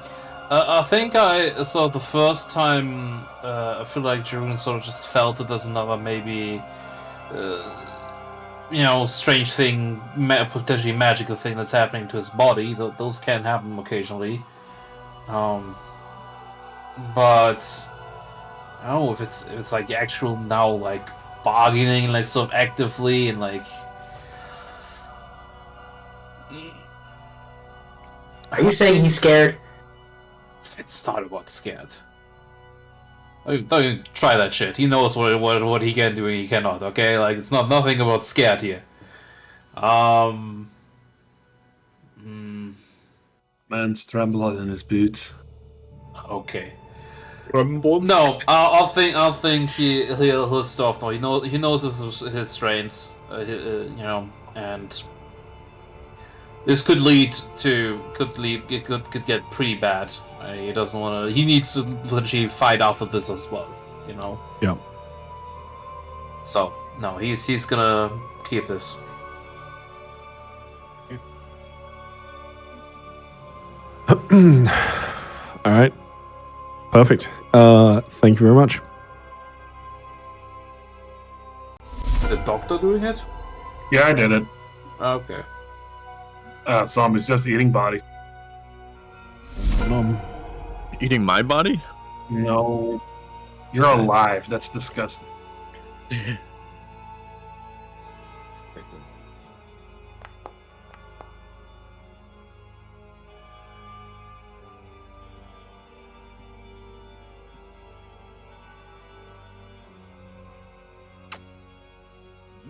I think I saw the first time. I feel like Jerome sort of just felt it as another maybe strange thing, potentially magical thing that's happening to his body. Those can happen occasionally. But I don't know if it's like actual now, like bargaining, like sort of actively and like. Are you saying he's scared? It's not about scared. Don't even try that shit. He knows what he can do and he cannot. Okay, like it's nothing about scared here. Man's trembling in his boots. Okay. Rumble. No, I'll think he'll stuff. No, he knows his strengths. And this could get pretty bad. He doesn't want to. He needs to literally fight after this as well. Yeah. So no, he's gonna keep this. All right. Perfect. Thank you very much. The doctor doing it? Yeah, I did it. Okay. Zombies just eating body. Eating my body? No. You're alive. That's disgusting.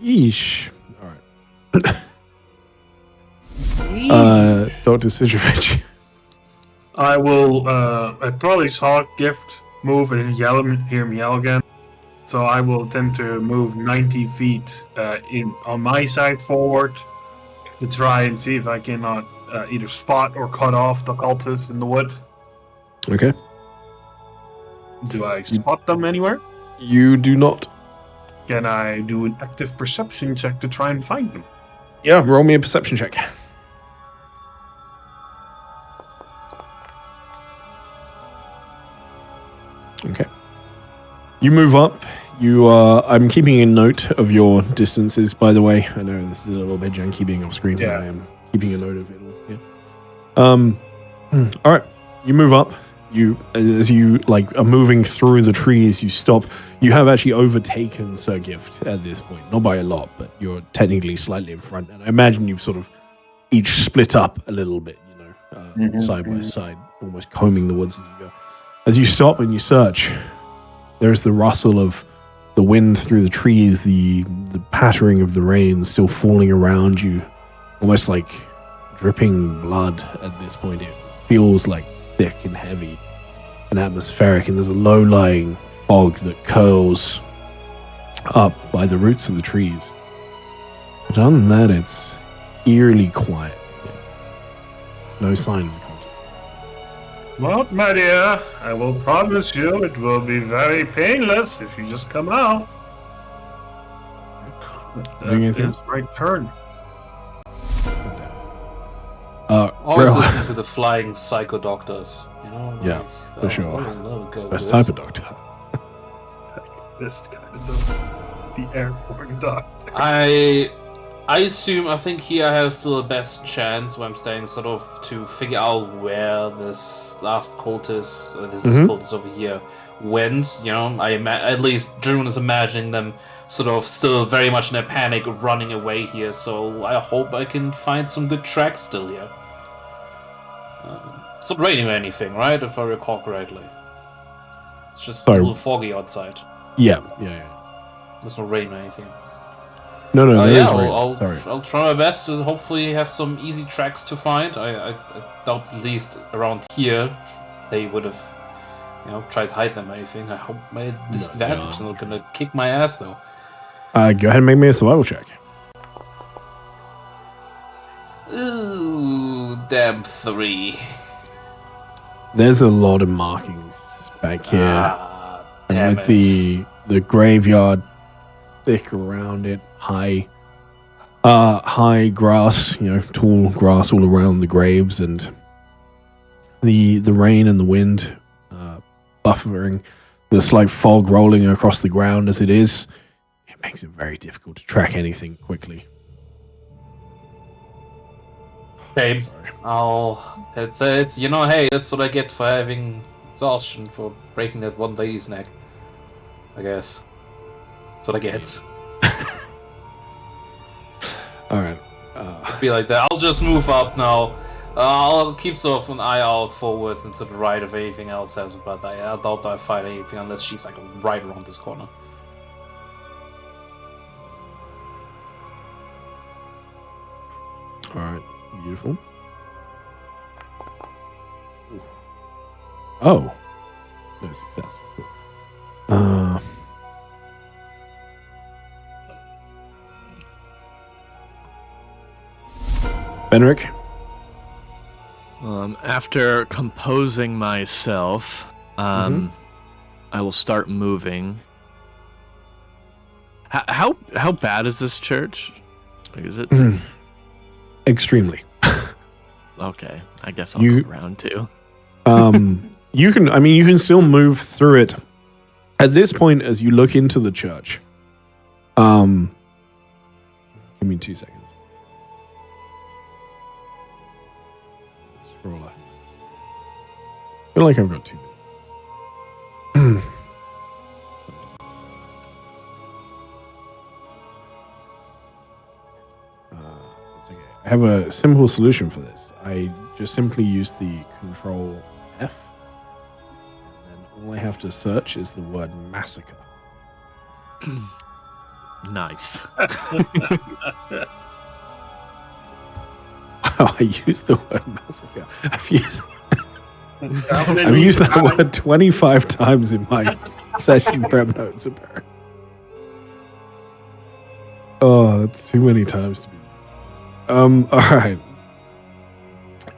Yeesh. All right. Dr. Sidrovich. I will, I probably saw Gift move and hear him yell again. So I will attempt to move 90 feet on my side forward to try and see if I cannot either spot or cut off the cultists in the wood. Okay. Do I spot them anywhere? You do not. Can I do an active perception check to try and find them? Yeah, roll me a perception check. Okay. You move up. I'm keeping a note of your distances, by the way. I know this is a little bit janky being off screen, Yeah. but I am keeping a note of it all. Yeah. All right. You move up. As you are moving through the trees, you stop. You have actually overtaken Sir Gift at this point, not by a lot, but you're technically slightly in front. And I imagine you've sort of each split up a little bit, side by side, almost combing the woods as you go. As you stop and you search, there's the rustle of the wind through the trees, the pattering of the rain still falling around you, almost like dripping blood at this point. It feels like thick and heavy and atmospheric, and there's a low-lying fog that curls up by the roots of the trees. But other than that, it's eerily quiet. No sign of the cultists. Well, my dear, I will promise you it will be very painless if you just come out. Doing anything? It's my turn. Always Greyhawk. listen to the flying psycho doctors. Yeah, for sure. Go Best with type it. of doctor. This kind of the airborne doctor. I think here I have still the best chance when I'm staying sort of to figure out where this last cultist, cultist over here, went. At least Drune is imagining them sort of still very much in a panic, running away here. So I hope I can find some good tracks still here. It's not raining or anything, right? If I recall correctly. It's just a little foggy outside. Yeah. There's no rain or anything. No, there is rain. I'll try my best to hopefully have some easy tracks to find. I doubt at least around here they would have, tried to hide them or anything. I hope my disadvantage is not gonna kick my ass though. Go ahead and make me a survival check. Ooh, damn 3. There's a lot of markings back here. And Damn with it. the graveyard thick around it, high grass, tall grass all around the graves, and the rain and the wind buffering, the slight fog rolling across the ground as it is. It makes it very difficult to track anything quickly. Okay, Sorry. it's hey, that's what I get for having exhaustion for breaking that one lady's neck. I guess that's what I get. All right. It'd be like that. I'll just move up now. I'll keep sort of an eye out forwards and to the right if anything else has, but I doubt I find anything unless she's like right around this corner. All right. Beautiful. Oh. No success. Cool. Benric? After composing myself, I will start moving. How bad is this church? Like, is it? Extremely. Okay, I guess I'll go around too. You can still move through it. At this point, as you look into the church, give me 2 seconds. Scroll up. I feel like I've got 2 minutes. It's okay. I have a simple solution for this. I just simply use the Control F, and then all I have to search is the word massacre. Nice. Wow, I used the word massacre. I've used that word 25 times in my session prep notes, apparently. Oh, that's too many times to be. Alright.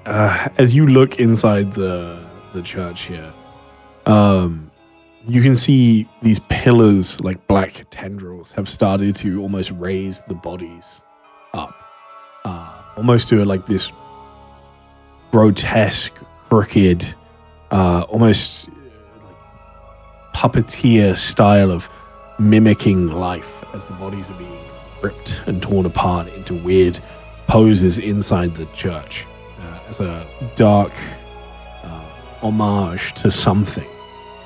As you look inside the church here, you can see these pillars, like black tendrils, have started to almost raise the bodies up. Almost to like this grotesque, crooked, almost puppeteer style of mimicking life as the bodies are being ripped and torn apart into weird poses inside the church as a dark homage to something.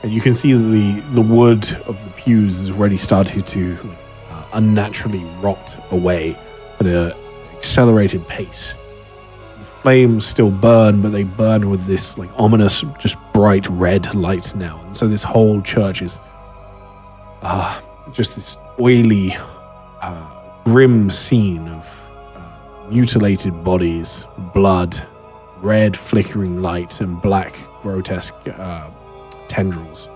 And you can see the wood of the pews has already started to unnaturally rot away at an accelerated pace. The flames still burn, but they burn with this like ominous, just bright red light now. And so this whole church is just this oily, grim scene of mutilated bodies, blood, red flickering light, and black grotesque tendrils,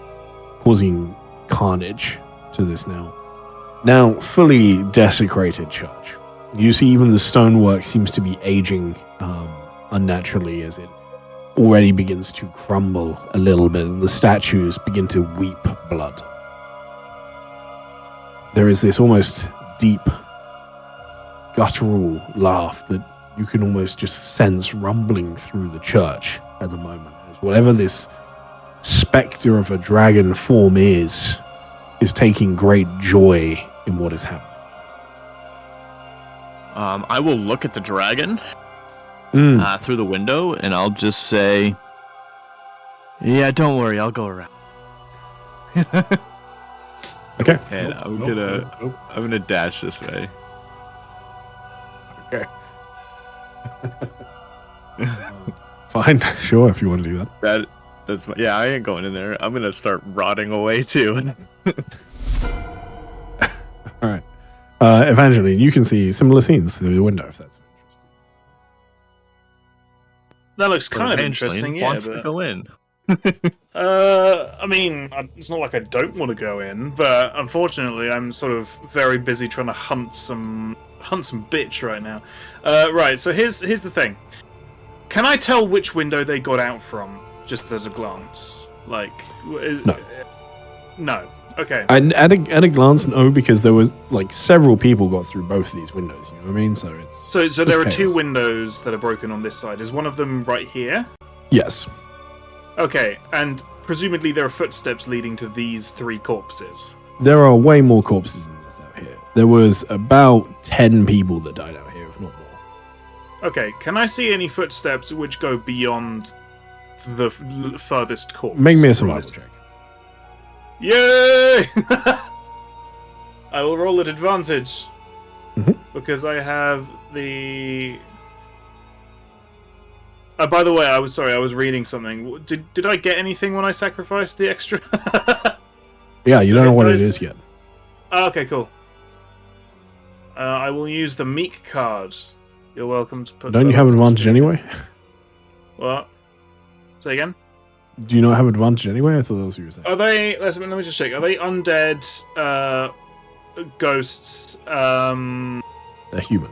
causing carnage to this now fully desecrated church. You see even the stonework seems to be aging unnaturally as it already begins to crumble a little bit, and the statues begin to weep blood. There is this almost deep, guttural laugh that you can almost just sense rumbling through the church at the moment, as whatever this spectre of a dragon form is taking great joy in what is happening. I will look at the dragon through the window, and I'll just say, "Yeah, don't worry, I'll go around." Okay. And I'm gonna dash this way. Okay. Fine, sure, if you want to do that. That's yeah. I ain't going in there. I'm gonna start rotting away too. All right. Evangeline, you can see similar scenes through the window if that's interesting. That looks kind of Evangeline interesting, yeah. wants to go in. I mean, it's not like I don't want to go in, but unfortunately, I'm sort of very busy trying to hunt some bitch right now. Right. So here's the thing. Can I tell which window they got out from just at a glance? Like, no. Okay. At a glance, no, because there was like several people got through both of these windows. You know what I mean? So it's so there are chaos. 2 windows that are broken on this side. Is one of them right here? Yes. Okay, and presumably there are footsteps leading to these 3 corpses. There are way more corpses than this out here. There was about 10 people that died out here, if not more. Okay, can I see any footsteps which go beyond the furthest corpse? Make me a survival check. Yay! I will roll at advantage. Mhm. Because I have the... by the way, I was reading something. Did I get anything when I sacrificed the extra? Yeah, you don't know what it dice. is yet. Oh, okay, cool. I will use the Meek card. You're welcome to put... Don't you that have on the advantage screen. anyway? What? Say again? Do you not have advantage anyway? I thought that was what you were saying. Are they... Let me just check. Are they undead ghosts? They're human.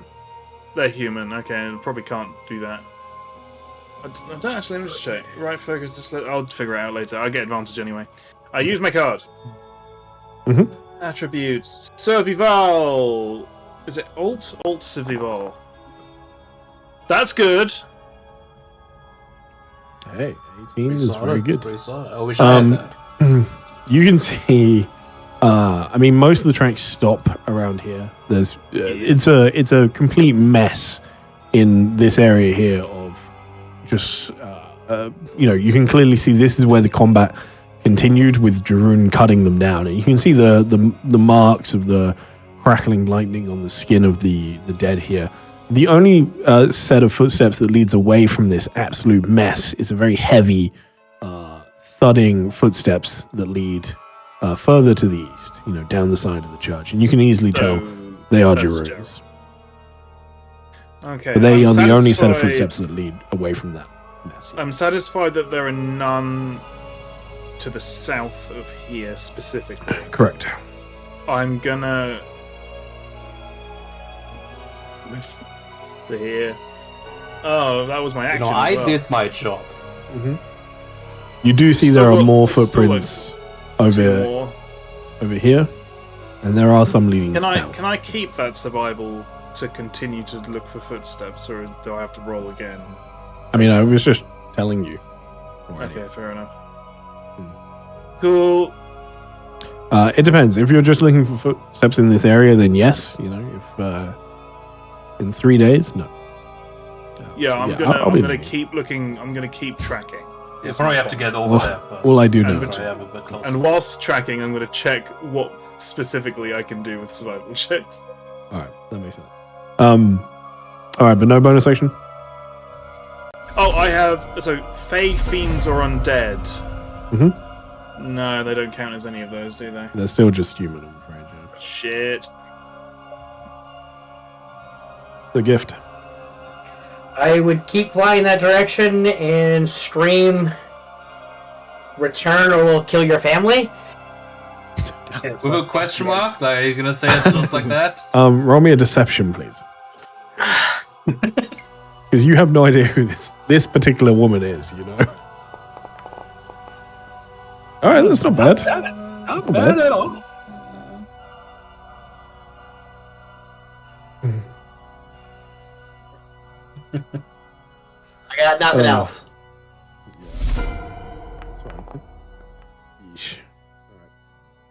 They're human. Okay, I probably can't do that. I don't actually. Let me just check. Right focus. I'll figure it out later. I get advantage anyway. I use my card. Mhm. Attributes. Survival. Is it alt? Alt survival. That's good. Hey, 18 is very good. I wish I had that. You can see. I mean, most of the tracks stop around here. There's, it's a complete mess in this area here of just, you can clearly see this is where the combat continued with Jarun cutting them down, and you can see the marks of the crackling lightning on the skin of the dead here. The only set of footsteps that leads away from this absolute mess is a very heavy, thudding footsteps that lead further to the east, down the side of the church. And you can easily tell they are that's Jarun's. Okay. But they I'm are the only set of satisfied- footsteps that lead away from that mess. I'm satisfied that there are none to the south of here specifically. Correct. I'm gonna to here. Oh, that was my action. I as well. did my job. You do see Still there are got- more still footprints Two over more. here, and there are some leading Can I south. keep that survival to continue to look for footsteps, or do I have to roll again? I mean, I was just telling you. Okay, fair enough. Hmm. Cool. It depends. If you're just looking for footsteps in this area, then yes. If in 3 days, no. Yeah, I'm I'll be gonna there. keep looking. I'm gonna keep tracking. You Is probably my have to plan. get over there first. All I do And know. bet- I have a bit closer. And whilst tracking, I'm gonna check what specifically I can do with survival checks. All right, that makes sense. All right, but no bonus action. Oh, I have. So, Fey Fiends or Undead. Mhm. No, they don't count as any of those, do they? They're still just human, I'm afraid. Yeah. Shit. The gift. I would keep flying that direction and scream, "Return or we'll kill your family." With a question mark? Like, are you gonna say it just like that? Roll me a deception, please. Because you have no idea who this particular woman is. All right, that's not bad. Not bad at all. I got nothing Oh. else. That's fine. Yeesh.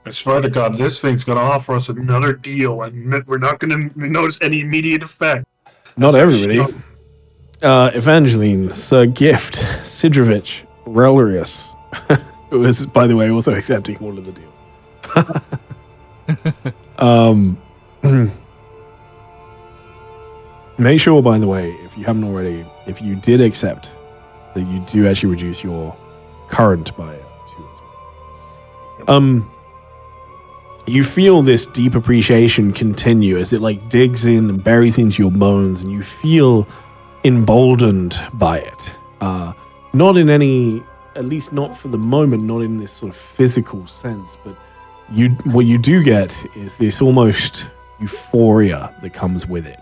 I swear to God, this thing's gonna offer us another deal, and we're not gonna notice any immediate effect. Not That's everybody. shocking. Evangeline, Sir Gift, Sidrovich, Relrius, who is, by the way, also accepting all of the deals. Make sure, by the way, if you haven't already, if you did accept, that you do actually reduce your current by 2 as well. You feel this deep appreciation continue as it digs in and buries into your bones, and you feel emboldened by it. Not in any, at least not for the moment, not in this sort of physical sense, but what you do get is this almost euphoria that comes with it.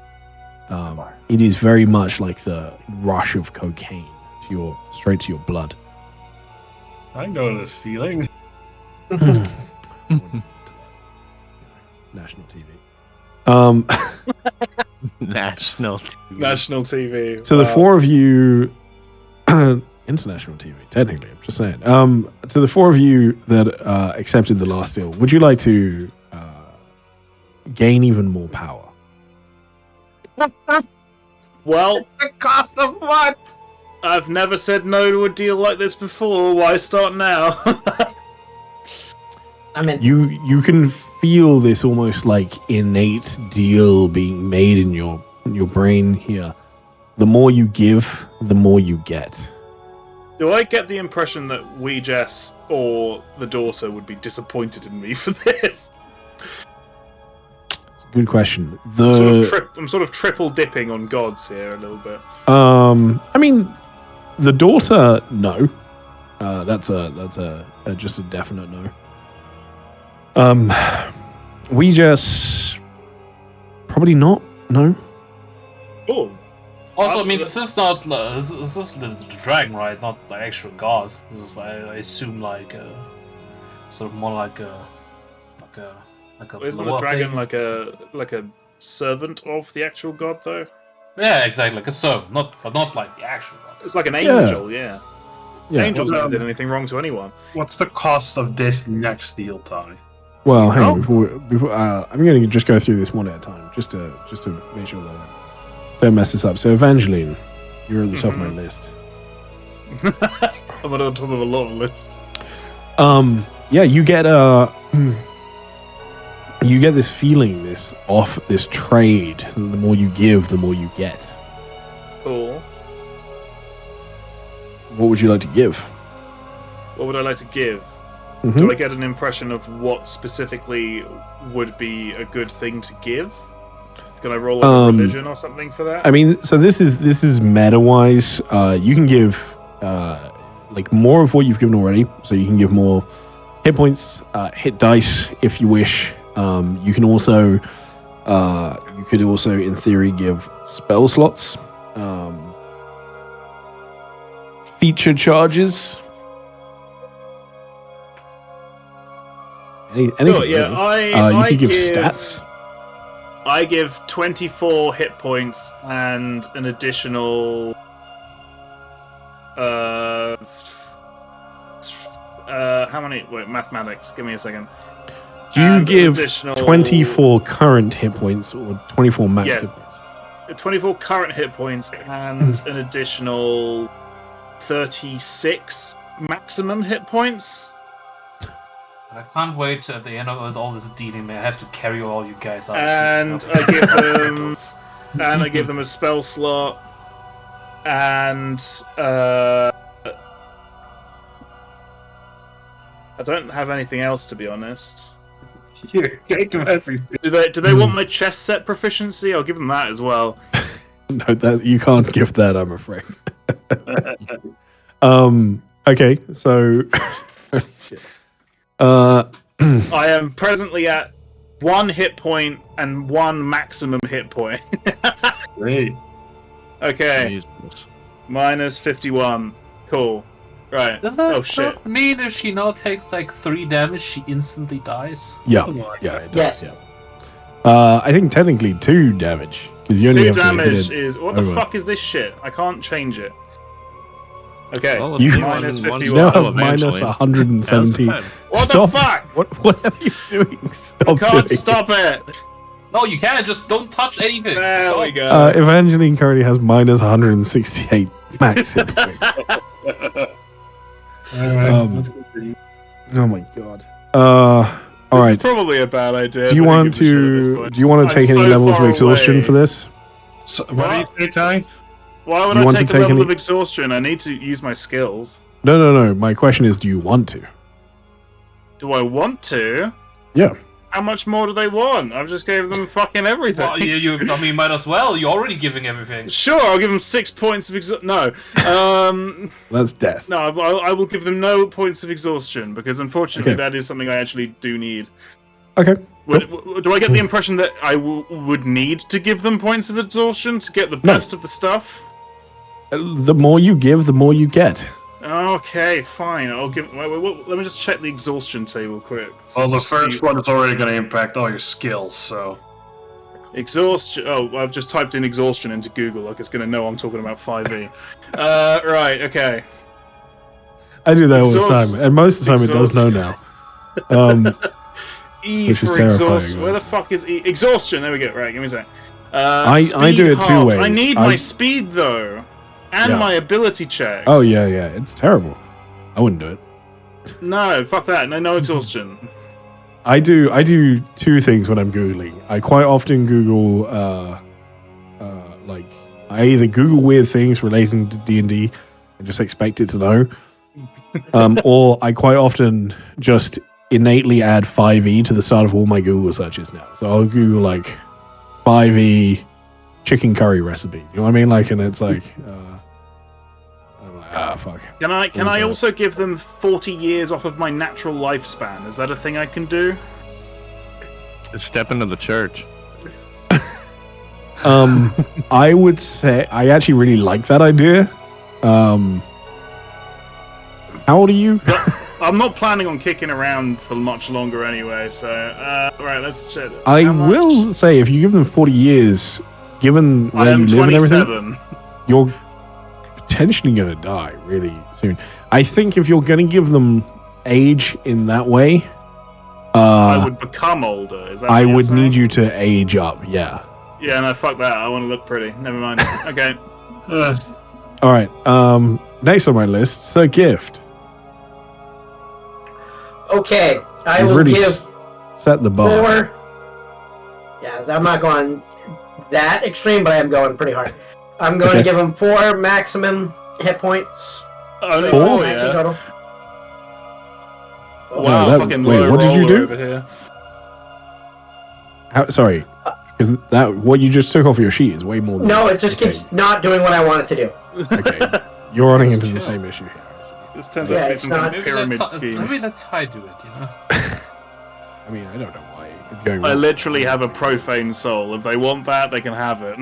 It is very much like the rush of cocaine straight to your blood. I know this feeling. National TV. National. National TV. To the Wow. four of you, international TV, technically, I'm just saying. To the four of you that accepted the last deal, would you like to gain even more power. Well, The cost of what? I've never said no to a deal like this before. Why start now? I mean, You can feel this almost like innate deal being made in your brain here. The more you give, the more you get. Do I get the impression that Jess or the daughter would be disappointed in me for this? Good question. I'm sort of triple dipping on gods here a little bit. I mean, the daughter, no. That's just a definite no. We just probably not. No. Oh, Also, I mean, this is not this is the dragon, right? Not the actual god. This is, I assume, like sort of more like a isn't the lower dragon thing. like a servant of the actual god though? Yeah, exactly, like a servant, but not like the actual god. It's like an Yeah. angel, yeah. Yeah. Angels Well, never did anything wrong to anyone. What's the cost of this next deal, Ty? Well, hang on. No. Before I'm going to just go through this one at a time, just to make sure that I don't mess this up. So, Evangeline, you're at the top of my list. I'm on top of a lot of lists. Yeah, you get this feeling, this trade. The more you give, the more you get. Cool. What would you like to give? What would I like to give? Mhm. Do I get an impression of what specifically would be a good thing to give? Can I roll a religion or something for that? I mean, so this is meta wise. You can give like more of what you've given already. So you can give more hit points, hit dice if you wish. You can also, you could also, in theory, give spell slots, feature charges. Anything. Sure, yeah, really. I you could give give stats. I give 24 hit points and an additional how many? Wait, mathematics. Give me a second. Do you And an give additional 24 current hit points or 24 max Yeah. hit points? 24 current hit points and an additional 36 maximum hit points. And I can't wait at the end of all this dealing. I have to carry all you guys out. And I give them and I give them a spell slot and I don't have anything else, to be honest. You take them everything. Do they want my chess set proficiency? I'll give them that as well. No, that you can't give that, I'm afraid. Okay, so holy shit. I am presently at 1 hit point and 1 maximum hit point. Great. Okay, Jesus. minus 51. Cool. Right. Does that Oh shit. mean if she now takes like 3 damage, she instantly dies? Yeah, it does. Yeah. I think technically 2 damage because you only 2 have to hit damage it is what the over. fuck is this shit? I can't change it. Okay. Well, You- minus one 51. now spell have minus eventually. 170. That's What Stop. the fuck? What are you doing? Stop I can't doing stop it. No, you can't. Just don't touch anything. There Stop. we go. Evangeline currently has minus 168 max hit points. Alright, Um, let's continue. Oh my god. All This right. is probably a bad idea. Do you but I want give a shit at this to? point. Do you want to I'm take any so levels of far exhaustion away. for this? So, what do you say, Ty? Why would You I want to take a take level any- of exhaustion? I need to use my skills. No. My question is, do you want to? Do I want to? Yeah. How much more do they want? I've just gave them fucking everything. Well, I mean, might as well. You're already giving everything. Sure, I'll give them 6 points of No. That's death. No, I will give them no points of exhaustion because unfortunately Okay. that is something I actually do need. Okay. Do I get the impression that I would need to give them points of exhaustion to get the best of the stuff? The more you give, the more you get. Okay, fine. I'll give. Wait, let me just check the exhaustion table quick. Well, the Just first see- one is already going to impact all your skills, so. Exhaustion. Oh, I've just typed in exhaustion into Google. Like it's going to know I'm talking about 5e. Right. Okay. I do that all the time, and most of the time it does know now. E Which is for terrifying, exhaustion. Where the honestly. fuck is E? Exhaustion. There we go. Right, give me a sec. I Speed do it two halved. I ways. need my speed though, and Yeah. my ability checks. Oh yeah, it's terrible. I wouldn't do it. No, fuck that. No exhaustion. I do two things when I'm googling. I quite often Google like I either Google weird things relating to D&D and just expect it to know, or I quite often just innately add 5e to the start of all my Google searches now. So I'll Google like 5e chicken curry recipe. You know what I mean? Like, and it's like, I'm like, fuck. Can I also give them 40 years off of my natural lifespan? Is that a thing I can do? Step into the church. I would say I actually really like that idea. How old are you? I'm not planning on kicking around for much longer anyway, so right, let's check. I How much? will say if you give them 40 years, given I where am you live and everything, 27. you're potentially going to die really soon. I think if you're going to give them age in that way, I would become older. Is that I what you're would saying? need you to age up. Yeah. Yeah, no, fuck that. I want to look pretty. Never mind. Okay. All right. Next on my list, Sir Gift. Okay, I You've will really give set the bar. 4. Yeah, I'm not going that extreme, but I am going pretty hard. I'm going to give him 4 maximum hit points. Only Four? 4, 19 yeah. total. Wow, that- fucking wait, low what did you roller do? over here. Sorry, because that what you just took off your sheet is way more than No, it just keeps not doing what I want it to do. Okay, you're running into the same issue here. I see. This turns Yeah, out to be it's some kind not- of pyramid scheme. Maybe let Ty do it, you know? I mean, I don't know why it's going I wrong. literally have a profane soul. If they want that, they can have it.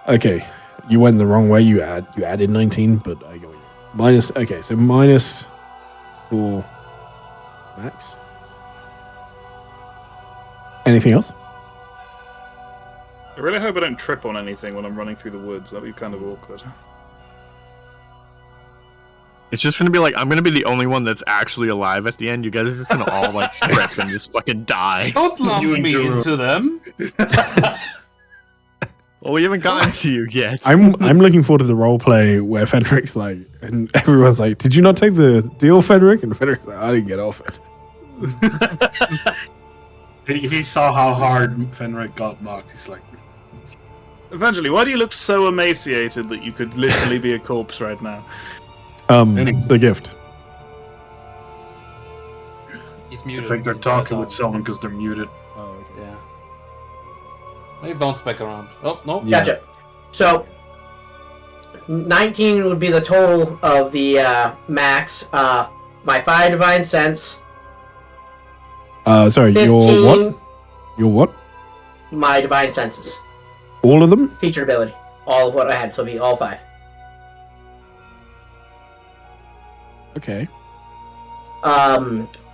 Okay, you went the wrong way. You added 19, but I go minus. Okay, so minus 4 max. Anything else? I really hope I don't trip on anything when I'm running through the woods. That'd be kind of awkward. It's just gonna be like, I'm gonna be the only one that's actually alive at the end. You guys are just gonna all like trip and just fucking die. Don't lump You and me Guru. into them. Well, we haven't gotten to you yet. I'm looking forward to the role play where Fenric's like, and everyone's like, "Did you not take the deal, Fenric?" And Fenric's like, "I didn't get off it." He saw how hard Fenric got knocked. He's like, Eventually, why do you look so emaciated that you could literally be a corpse right now? Anyway. The gift. He's I muted. think they're talking with someone because they're muted. Oh, okay. Yeah. Maybe bounce back around. Oh, no. Yeah. Gotcha. So, 19 would be the total of the max. My 5 Divine Sense. Sorry, 15, your what? Your what? My Divine Senses. All of them? Featured ability. All of what I had, so it'll be all 5. Okay.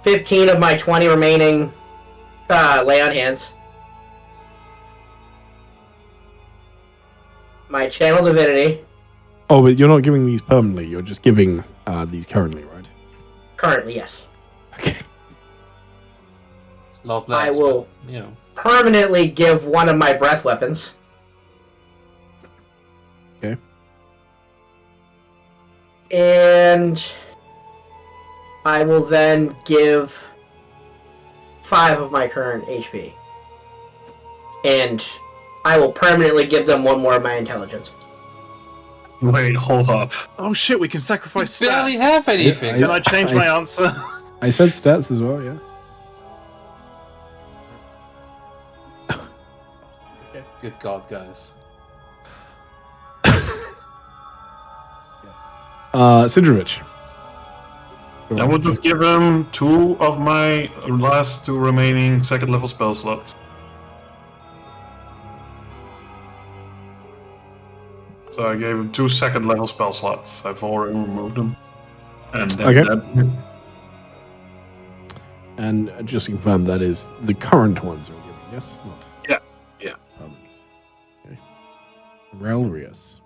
15 of my 20 remaining lay on hands. My Channel Divinity. Oh, but you're not giving these permanently. You're just giving these currently, right? Currently, yes. Okay. It's not I less, will but, you know. permanently give one of my breath weapons. Okay. And I will then give 5 of my current HP. And I will permanently give them 1 more of my intelligence. Wait, hold up. Oh shit, we can sacrifice Barely stats. have anything. Can I change my answer? I said stats as well, yeah. Good God, guys. Sidrovich. I would have given 2 of my last 2 remaining 2nd level spell slots. So I gave him 2 2nd level spell slots. I've already removed them. And then Okay. that, And just to confirm, that is the current ones you're giving, yes? Not Yeah. Okay. Relrius.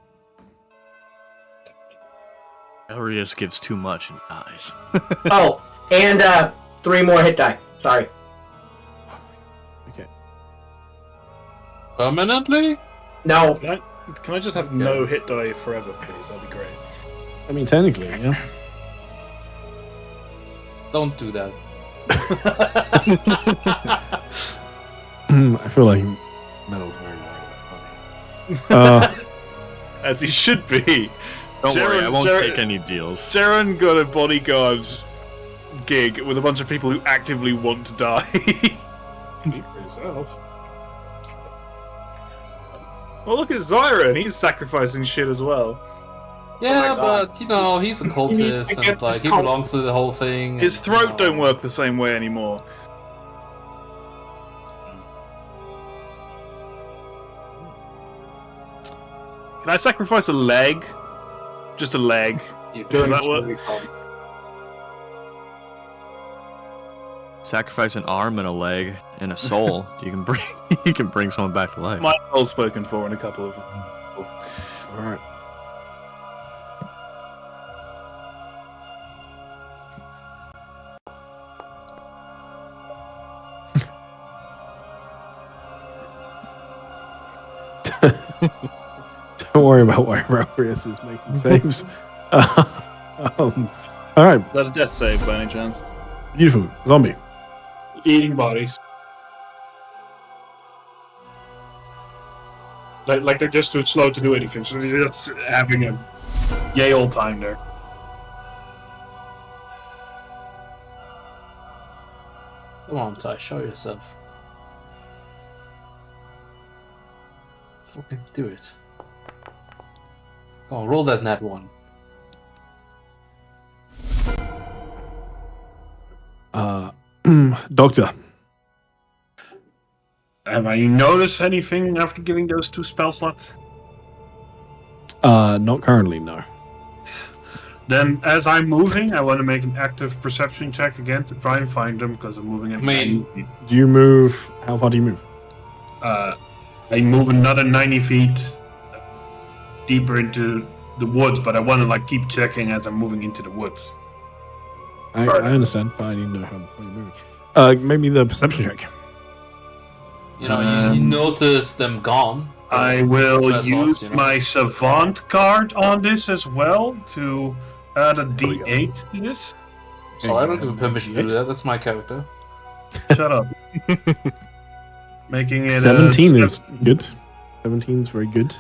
Elrius gives too much and dies. Oh, and 3 more hit die. Sorry. Permanently? No. Can I just have no hit die forever, please? That'd be great. I mean, technically, yeah. Don't do that. I feel like Metal's very worried about money. As he should be. Don't worry, I won't Jaren- take any deals. Jaren got a bodyguard gig with a bunch of people who actively want to die. Speak for yourself. Well, look at Zyron. He's sacrificing shit as well. Yeah, God. but you know, he's a needs cultist to and get like this he belongs to the whole thing. His and, throat you know, don't work the same way anymore. Can I sacrifice a leg? Just a leg. You Does don't that work? really come. Sacrifice an arm and a leg and a soul. You can bring someone back to life. My soul's spoken for in a couple of them. All right. Don't worry about why Rodriguez is making saves. All right, Is that a death save by any chance? beautiful zombie. Eating bodies. Like they're just too slow to do anything, so they're just having a yay old time there. Come on, Ty, show yourself. Fucking do it. Come on, roll that nat one. Doctor. Have I noticed anything after giving those 2 spell slots? Not currently, no. Then, as I'm moving, I want to make an active perception check again to try and find them because I'm moving at 90 feet. Do you move? How far do you move? I move another 90 feet deeper into the woods, but I want to like keep checking as I'm moving into the woods. I understand, but I need to know how far you're moving. Maybe the perception check. You know, you notice them gone. I will First use lots, you know. my savant card on this as well to add a D8 to this. So I don't give permission to do that. That's my character. Shut up. Making it 17 is good. 17 is very good.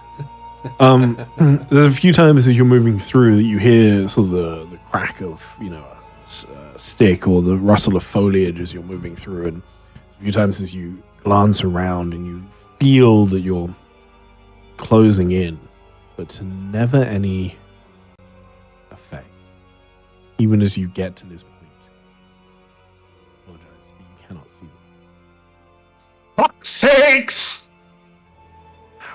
There's a few times as you're moving through that you hear sort of the crack of, you know, a stick or the rustle of foliage as you're moving through, and a few times as you glance around and you feel that you're closing in, but never any effect, even as you get to this point. Apologize, but you cannot see them. Fuck's sakes!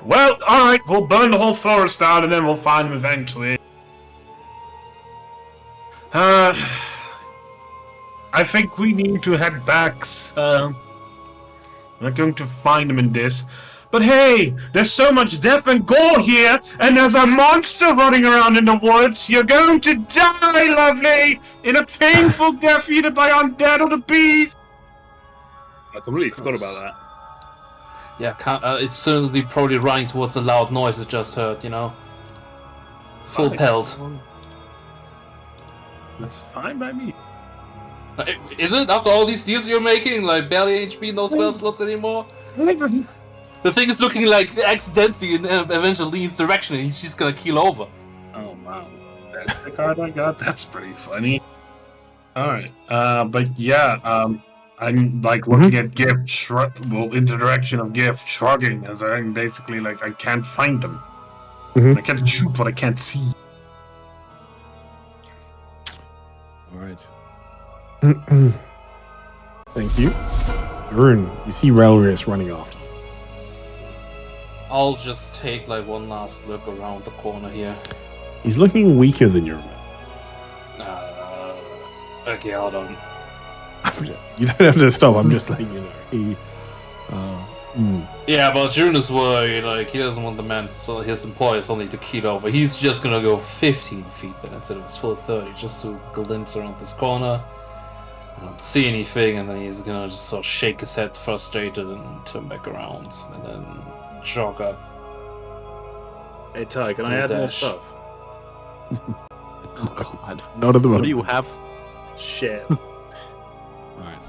Well, alright, we'll burn the whole forest down and then we'll find them eventually. I think we need to head back. We're not going to find them in this. But hey, there's so much death and gore here, and there's a monster running around in the woods. You're going to die, lovely, in a painful death either by undead or the beast. I completely forgot about that. Yeah, it's certainly probably running towards the loud noise it just heard, you know? Full pelt. That's fine by me. Is it? After all these deals you're making? Like, barely HP, no spell slots anymore? The thing is looking like accidentally and eventually leans direction and he's just gonna keel over. Oh wow, that's the card I got. That's pretty funny. All right, but yeah, I'm like looking at Gift, in the direction of Gift, shrugging as I'm basically like I can't find them. Mhm. I can't shoot what I can't see. All right. Thank you. Arun, you see Relrius running after you. I'll just take like one last look around the corner here. He's looking weaker than you remember. Okay, hold on. You don't have to stop. I'm just letting you know. He, Yeah, but June is worried, like, he doesn't want the man, so his employees only to keel over. He's just gonna go 15 feet then instead of his full 30, just to glimpse around this corner. I don't see anything, and then he's gonna just sort of shake his head frustrated and turn back around. And then jogger. Hey Ty, can I And add more dash. stuff? Oh God. Not at the moment. What do you have? Shit. Alright.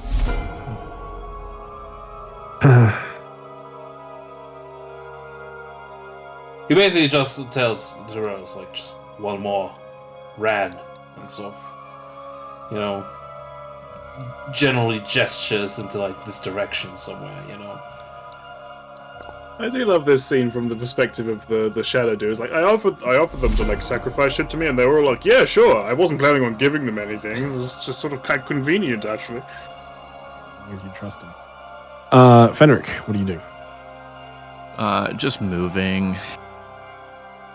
He basically just tells the rose, like, just one more ran, and sort of, you know, generally gestures into, like, this direction somewhere, you know. I do love this scene from the perspective of the Shadow Doers. Like, I offered them to like sacrifice shit to me, and they were all like, "Yeah, sure." I wasn't planning on giving them anything. It was just sort of kind of convenient, actually. If you trust him. Fenric, what are you doing? Just moving,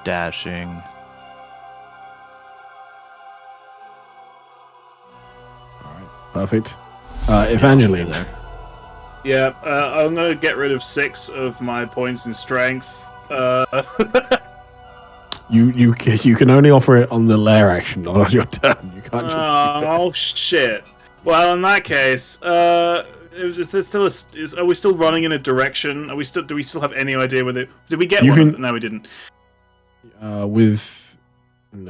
dashing. Alright, perfect. Evangeline. Stay there. Yeah, I'm gonna get rid of 6 of my points in strength. You can only offer it on the lair action, not on your turn. You can't just. Oh shit! Well, in that case, are we still running in a direction? Do we still have any idea whether did we get You one? can- No, we didn't. No,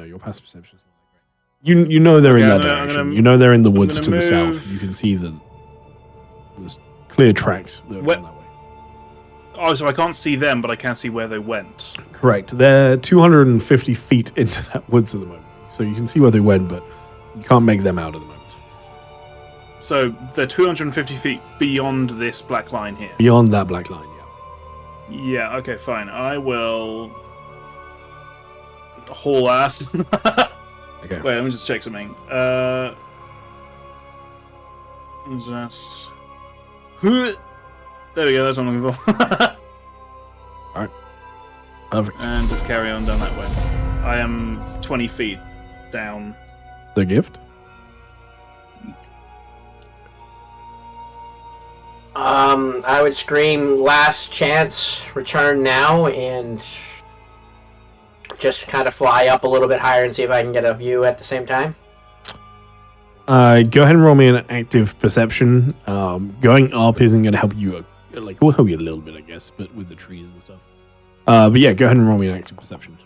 your passive perception is not that great. You know they're in Okay, that I'm direction. gonna- You know they're in the I'm woods gonna to the move- south. You can see there's clear tracks that are What- that way. Oh, so I can't see them, but I can see where they went. Correct. They're 250 feet into that woods at the moment, so you can see where they went, but you can't make them out at the moment. So they're 250 feet beyond this black line here. Beyond that black line, yeah. Yeah. Okay. Fine. I will haul ass. Okay. Wait, let me just check something. Just. There we go, that's what I'm looking for. Perfect. And just carry on down that way. I am 20 feet down. The gift. I would scream last chance, return now, and just kind of fly up a little bit higher and see if I can get a view at the same time. Go ahead and roll me an active perception. Going up isn't going to help you. It will help you a little bit, I guess, but with the trees and stuff. But yeah, go ahead and roll me an active perception.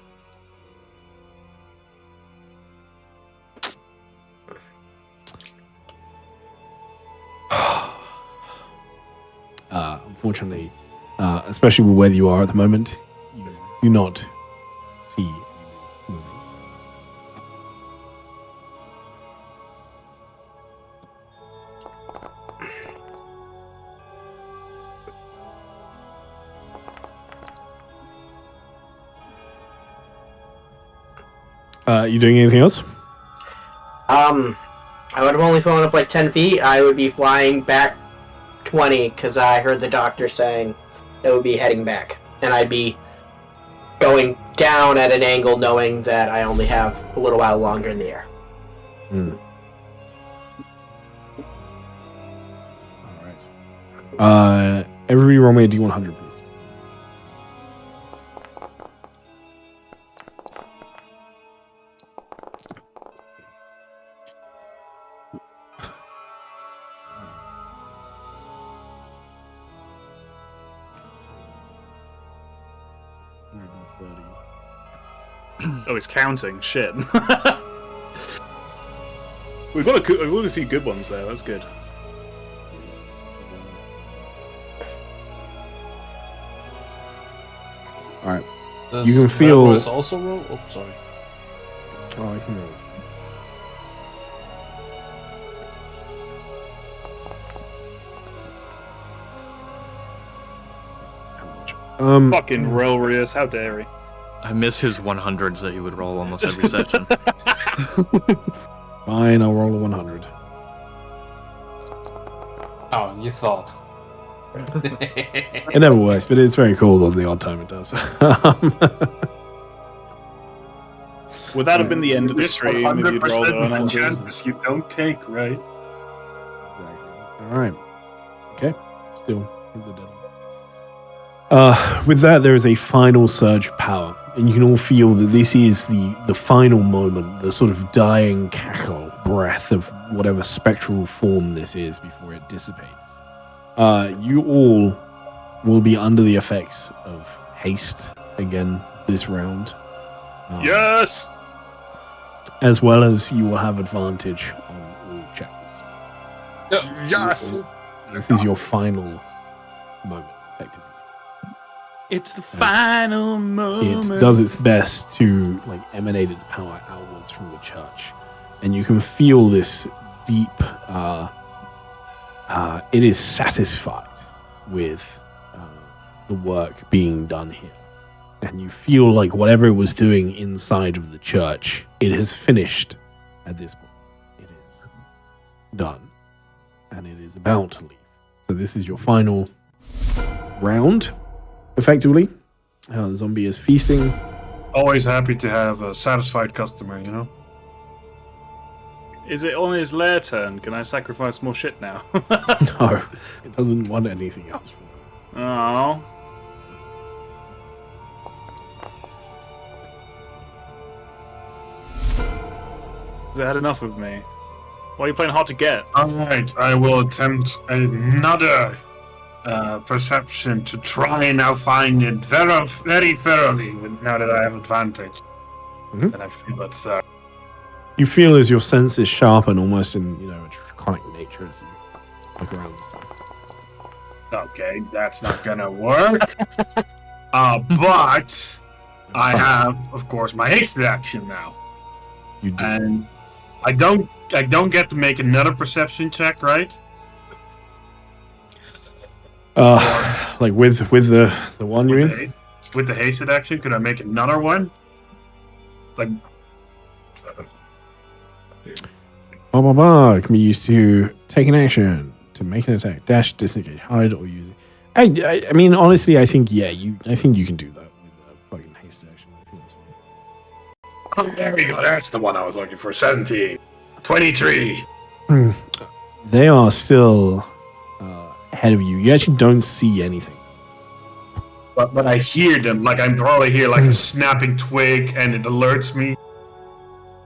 Unfortunately, especially with where you are at the moment, you do not see anything moving. You doing anything else? I would have only flown up like 10 feet. I would be flying back 20 because I heard the doctor saying it would be heading back. And I'd be going down at an angle knowing that I only have a little while longer in the air. Alright. Everybody roll me a D100, please. Oh, he's counting. Shit. We've got a few good ones there. That's good. Alright. Does You can feel- Rose also roll? Oh, sorry. Oh, I can roll. Fucking Relrius, how dare he? I miss his 100s that he would roll almost every session. Fine, I'll roll a 100. Oh, you thought. It never works, but it's very cool on the odd time it does. Would that have been the end of the This stream if you'd rolled a 100% 100? chance you don't take, right? Alright. Okay. Still in the deadline. With that, there is a final surge of power, and you can all feel that this is the final moment, the sort of dying cackle breath of whatever spectral form this is before it dissipates. You all will be under the effects of haste again this round. Yes! As well as you will have advantage on all checks. Yes! This is your final moment, effectively. It's the final moment. It does its best to emanate its power outwards from the church, and you can feel this deep. It is satisfied with the work being done here, and you feel like whatever it was doing inside of the church, it has finished at this point. It is done, and it is about to leave. So this is your final round, effectively. The zombie is feasting. Always happy to have a satisfied customer, you know? Is it on his lair turn? Can I sacrifice more shit now? No, it doesn't want anything else from you. Oh. Has it had enough of me? Why are you playing hard to get? Alright, I will attempt another perception to try and now find it very, very thoroughly now that I have advantage. Mhm. And I feel it's You feel as your senses sharpen almost in, a draconic nature as you look around this time. okay, that's not gonna work. But I have, of course, my hasted action now. You do. And I don't get to make another perception check, right? With the one you're in? With the hasted action, could I make another one? Blah, blah, blah. It can be used to take an action, to make an attack, dash, disengage, hide, or use it. I mean, honestly, I think you can do that with fucking haste action. I think that's fine. Oh, there we go. That's the one I was looking for. 17. 23. They are still ahead of you. You actually don't see anything. But I hear them. I probably hear a snapping twig, and it alerts me.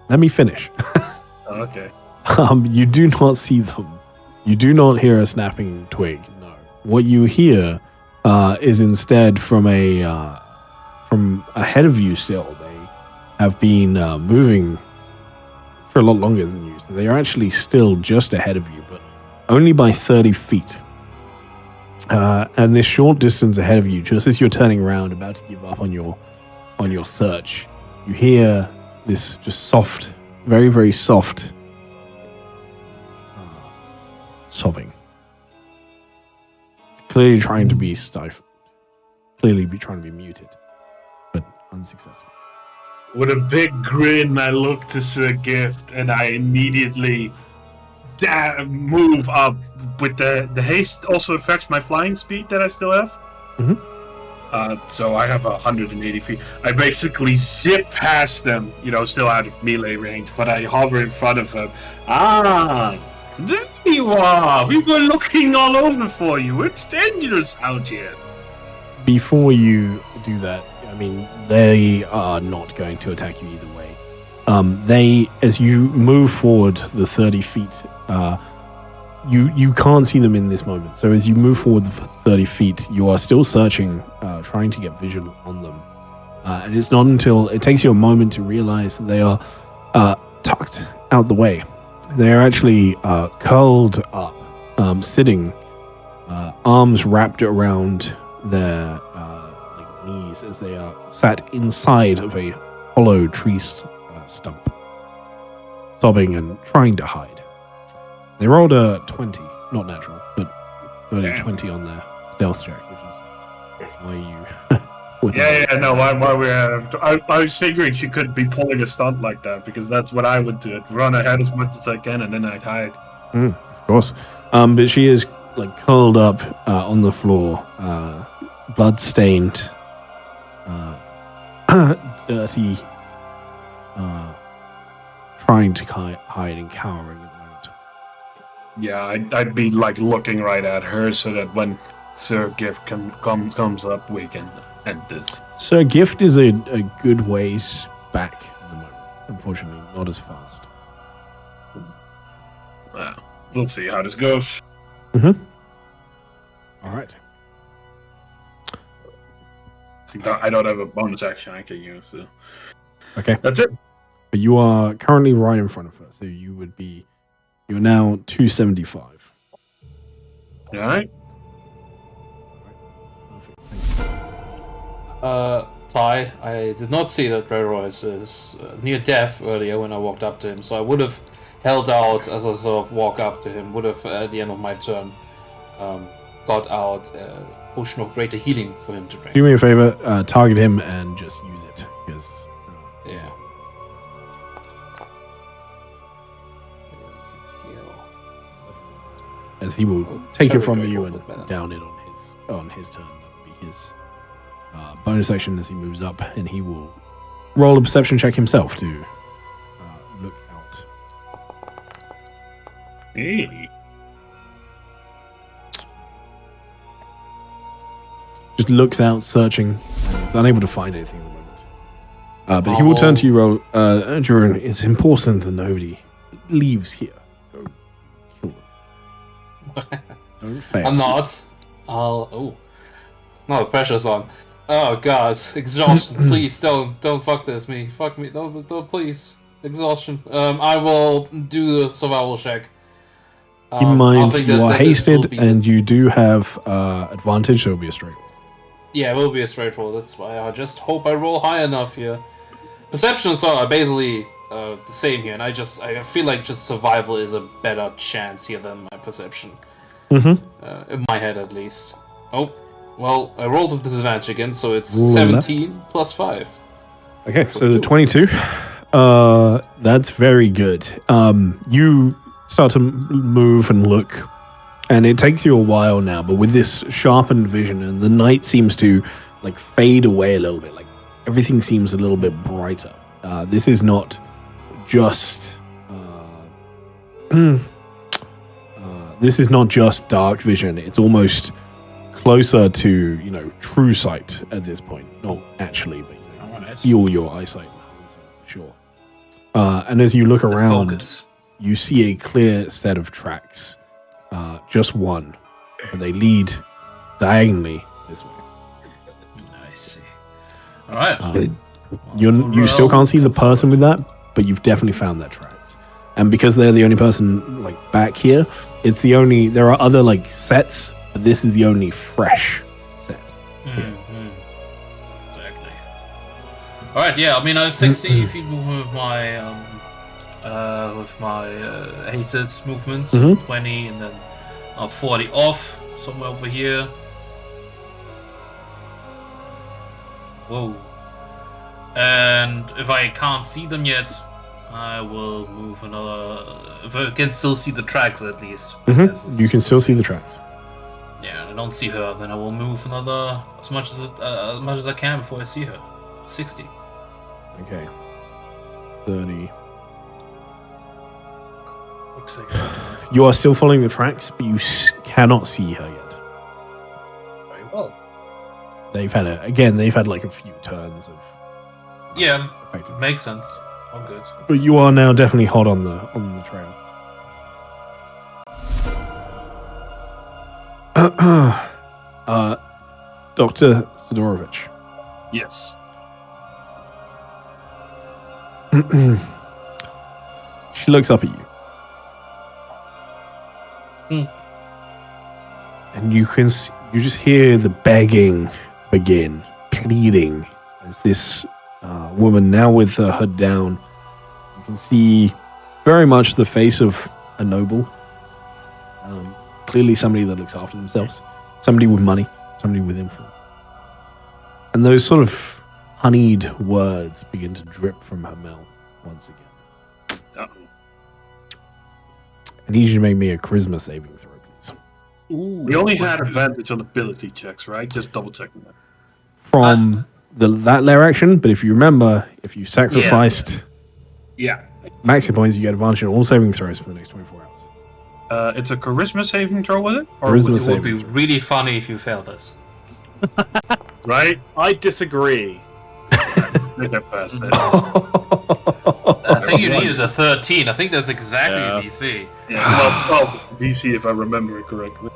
Let me finish. Oh, okay. You do not see them. You do not hear a snapping twig. No. What you hear is instead from ahead of you. Still, they have been moving for a lot longer than you. So they are actually still just ahead of you, but only by 30 feet. And this short distance ahead of you, just as you're turning around, about to give up on your search, you hear this just soft, very, very soft sobbing. It's clearly trying to be stifled. Clearly trying to be muted, but unsuccessful. With a big grin, I look to Sir Gift, and I immediately move up. With the haste also affects my flying speed that I still have. Mm-hmm. So I have 180 feet. I basically zip past them, still out of melee range, but I hover in front of them. There you are! We were looking all over for you. It's dangerous out here. Before you do that, I mean, they are not going to attack you either way. As you move forward the 30 feet, you can't see them in this moment. So as you move forward the 30 feet, you are still searching, trying to get vision on them. And it's not until it takes you a moment to realize that they are tucked out the way. They are actually curled up, sitting, arms wrapped around their knees as they are sat inside of a hollow tree stump, sobbing and trying to hide. They rolled a 20, not natural, but only 20 on their stealth check, which is why you... I was figuring she could be pulling a stunt like that, because that's what I would do. I'd run ahead as much as I can, and then I'd hide. Of course. But she is curled up on the floor, blood-stained, dirty, trying to hide and cowering at the moment. Yeah, I'd be looking right at her so that when Sir Gift comes up, we can end this. Sir Gift is a good ways back at the moment. Unfortunately, not as fast. Well, we'll see how this goes. Mm-hmm. All right. I don't have a bonus action I can use. So. Okay. That's it. But you are currently right in front of her, so you're now 275. All right. Ty, I did not see that Reyroyce is near death earlier when I walked up to him, so I would have held out as I sort of walk up to him, would have at the end of my turn got out a potion of greater healing for him to drink. Do me a favor, target him and just use it, because... Yeah. As he will take it from Cherry you Greyhawk and would better. down it on his turn. That will be his bonus action as he moves up, and he will roll a perception check himself to look out. Hey. Just looks out, searching, and is unable to find anything at the moment. But he will turn to you, Durin. It's important that nobody leaves here. Go kill them. Don't fail. I'm not. No, the pressure's on. Oh god, exhaustion. Please don't fuck this me. Fuck me. Don't please. Exhaustion. I will do the survival check. Keep in mind, you are hasted and you do have advantage, so it'll be a straight roll. Yeah, it will be a straight roll. That's why I just hope I roll high enough here. Perceptions are basically the same here, and I feel like just survival is a better chance here than my perception. Mm-hmm. In my head, at least. Oh, well, I rolled with disadvantage again, so it's Roll 17 plus 5. Okay, so the 22. That's very good. You start to move and look, and it takes you a while now, but with this sharpened vision, and the night seems to like fade away a little bit, like everything seems a little bit brighter. This is not just this is not just dark vision. It's almost closer to true sight at this point. Not actually, but you feel your eyesight. Sure. And as you look around, Focus. you see a clear set of tracks. Just one, but they lead diagonally this way. I see. All right. You still can't see the person with that, but you've definitely found their tracks. And because they're the only person like back here, it's the only. There are other like sets, but this is the only fresh set. Exactly. All right. Yeah. I mean, I have 60 feet movement with my hasted movements, 20, and then 40 off somewhere over here. Whoa. And if I can't see them yet, I will move another. If I can still see the tracks, at least. You can still see the tracks. Yeah, I don't see her. Then I will move another as much as I can before I see her. 60. Okay. 30. Looks like You are still following the tracks, but you cannot see her yet. Very well. They've had like a few turns of. Yeah, effectively. makes sense. I'm good. But you are now definitely hot on the trail. Dr. Sidorovich. Yes. She looks up at you. And you just hear the begging begin, pleading, as this woman, now with her hood down, you can see very much the face of a noble. Clearly somebody that looks after themselves. Somebody with money. Somebody with influence. And those sort of honeyed words begin to drip from her mouth once again. I need you to make me a charisma saving throw, please. We only had advantage on ability checks, right? Just double checking that. From that layer action, but if you remember, if you sacrificed maxi points, you get advantage on all saving throws for the next 24 hours. It's a charisma saving throw, was it? Or Charisma was It would be saving throw. really funny if you failed this. right? I disagree. I think I passed it. I think you needed a 13. I think that's exactly a DC. Yeah, well, DC if I remember it correctly.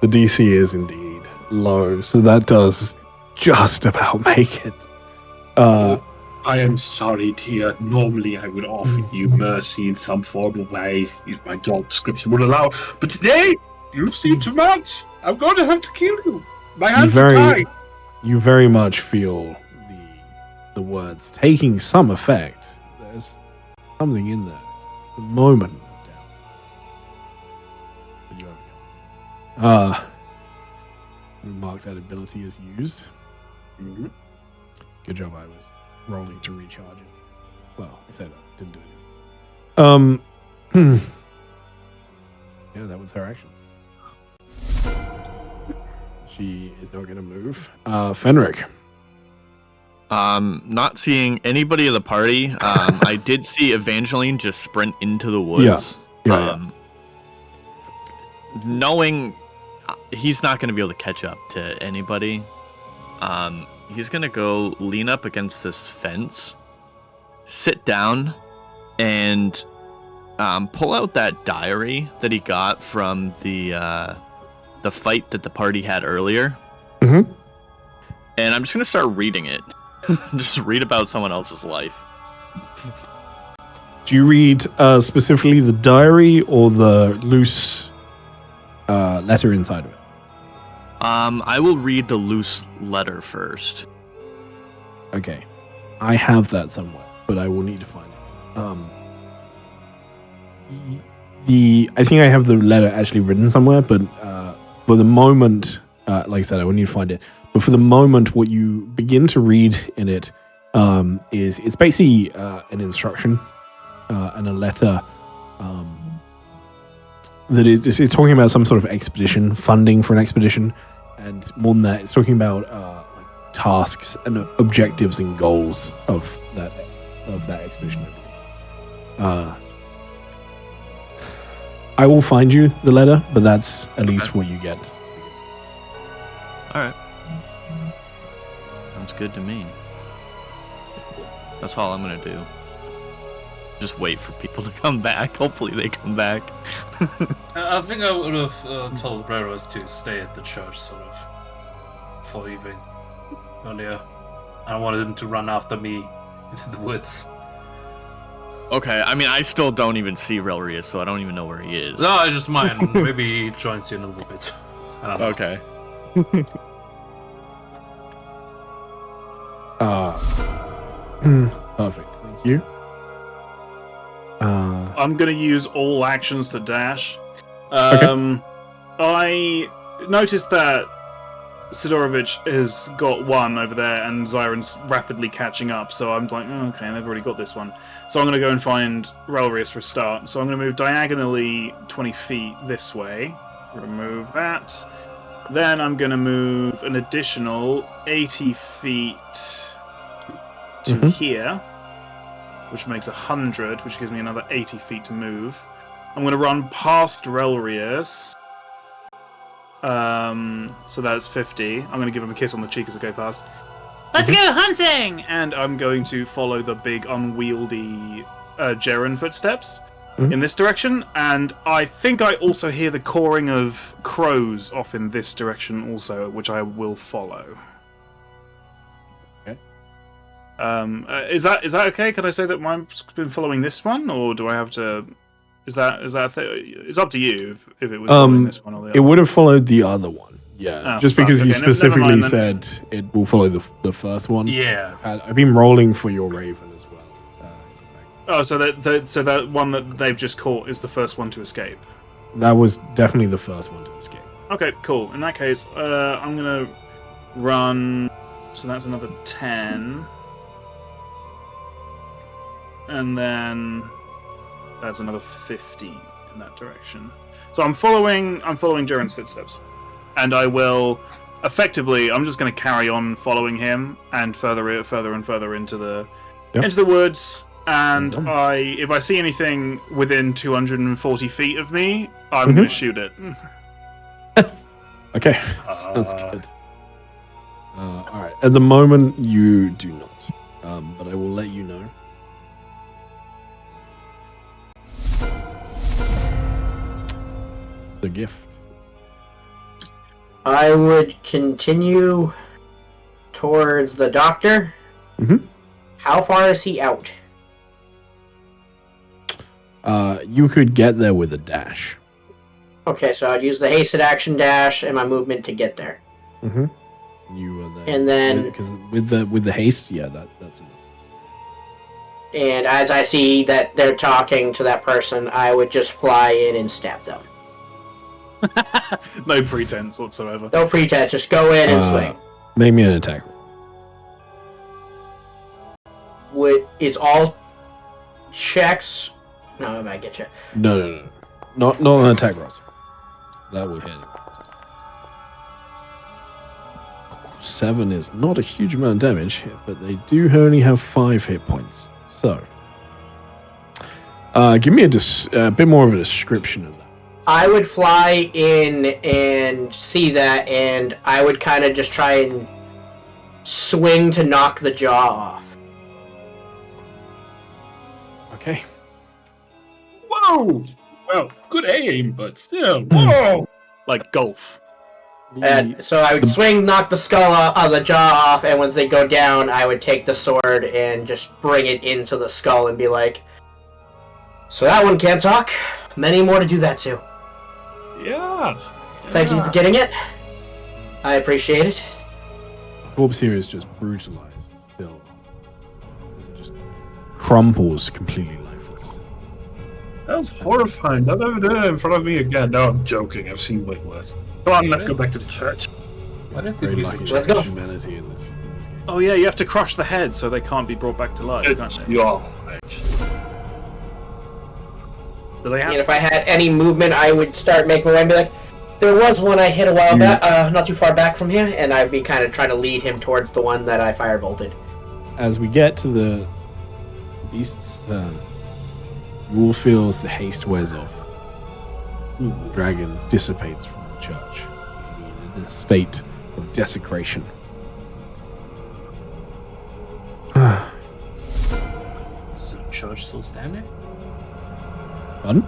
The DC is indeed low, so that does just about make it. I am sorry, dear. Normally I would offer you mercy in some formal way, if my job description would allow. But today, you've seen too much. I'm going to have to kill you. My hands are tied. You very much feel the words taking some effect. There's something in there. The moment of doubt. But you overcome it. Mark that ability as used. Mm-hmm. Good job, I was rolling to recharge it. Well, I said that. Didn't do anything. Yeah, that was her action. She is not going to move. Fenric. Not seeing anybody of the party. I did see Evangeline just sprint into the woods. Yeah. Knowing he's not going to be able to catch up to anybody, he's going to go lean up against this fence, sit down, and pull out that diary that he got from the fight that the party had earlier. Mm-hmm. And I'm just going to start reading it. Just read about someone else's life. Do you read specifically the diary or the loose letter inside of it? I will read the loose letter first. Okay. I have that somewhere, but I will need to find it. I think I have the letter actually written somewhere, but for the moment, like I said, I will need to find it. But for the moment, what you begin to read in it is it's basically an instruction and a letter that it's talking about some sort of expedition, funding for an expedition, and more than that, it's talking about like tasks and objectives and goals of that expedition. I will find you the letter, but that's at least what you get. All right. Sounds good to me. That's all I'm gonna do. Just wait for people to come back. Hopefully they come back. I think I would have told Reros to stay at the church, sort of, for leaving earlier. I wanted him to run after me into the woods. Okay, I mean, I still don't even see Relrius, so I don't even know where he is. No, I just mind. Maybe he joins you in a little bit. I don't know. Okay. Perfect. Thank you. I'm going to use all actions to dash. Okay. I noticed that Sidorovich has got one over there, and Zyron's rapidly catching up. So I'm like, oh, okay, they've already got this one. So I'm going to go and find Relrius for a start. So I'm going to move diagonally 20 feet this way. Remove that. Then I'm going to move an additional 80 feet to here, which makes 100, which gives me another 80 feet to move. I'm going to run past Relrius. So that's 50. I'm going to give him a kiss on the cheek as I go past. Let's go hunting! And I'm going to follow the big, unwieldy Jaren footsteps in this direction. And I think I also hear the cawing of crows off in this direction also, which I will follow. Okay. Is that okay? Can I say that mine's been following this one, or do I have to? Is that it's up to you if it was following this one or the other. It would have followed the other one. Yeah, just because you specifically said it will follow the first one. Yeah. I've been rolling for your Raven as well. So that one that they've just caught is the first one to escape. That was definitely the first one to escape. Okay, cool. In that case, I'm gonna run. So that's another 10, and then that's another 50 in that direction. So I'm following Jaren's footsteps, and I will effectively. I'm just going to carry on following him and further and further into the woods. And if I see anything within 240 feet of me, I'm going to shoot it. Okay, sounds good. All right. At the moment, you do not, but I will let you know. The gift. I would continue towards the doctor. Mm-hmm. How far is he out? You could get there with a dash. Okay, so I'd use the hasted action dash and my movement to get there. Mm-hmm. You are there. And then- because with the haste, yeah, that's enough. And as I see that they're talking to that person, I would just fly in and stab them. No pretense whatsoever. No pretense, just go in and swing. Make me an attack. Is all checks? No, I might get you. No. Not an attack roll. That will hit him. 7 is not a huge amount of damage, but they do only have 5 hit points. So, give me a bit more of a description of that. I would fly in and see that, and I would kind of just try and swing to knock the jaw off. Okay. Whoa! Well, good aim, but still. Whoa! Like golf. And so I would swing, knock the skull off, the jaw off, and once they go down, I would take the sword and just bring it into the skull and be like, "So that one can't talk. Many more to do that too. Yeah. Thank you for getting it. I appreciate it." Corpse here is just brutalized still. It just crumples completely lifeless. That was horrifying. Don't ever do it in front of me again. No, I'm joking. I've seen way worse. Come on, let's go back to the church. Why don't Very we lucky use Let's go. humanity in this game. Oh yeah, you have to crush the head so they can't be brought back to life, It's can't they? y'all, actually. Do they And have? if I had any movement, I would start making my way and be like, "There was one I hit a while back, not too far back from here," and I'd be kind of trying to lead him towards the one that I firebolted. As we get to the beast's turn, you all feel as the haste wears off. The dragon dissipates from the church, in a state of desecration. Is the church still standing? Pardon?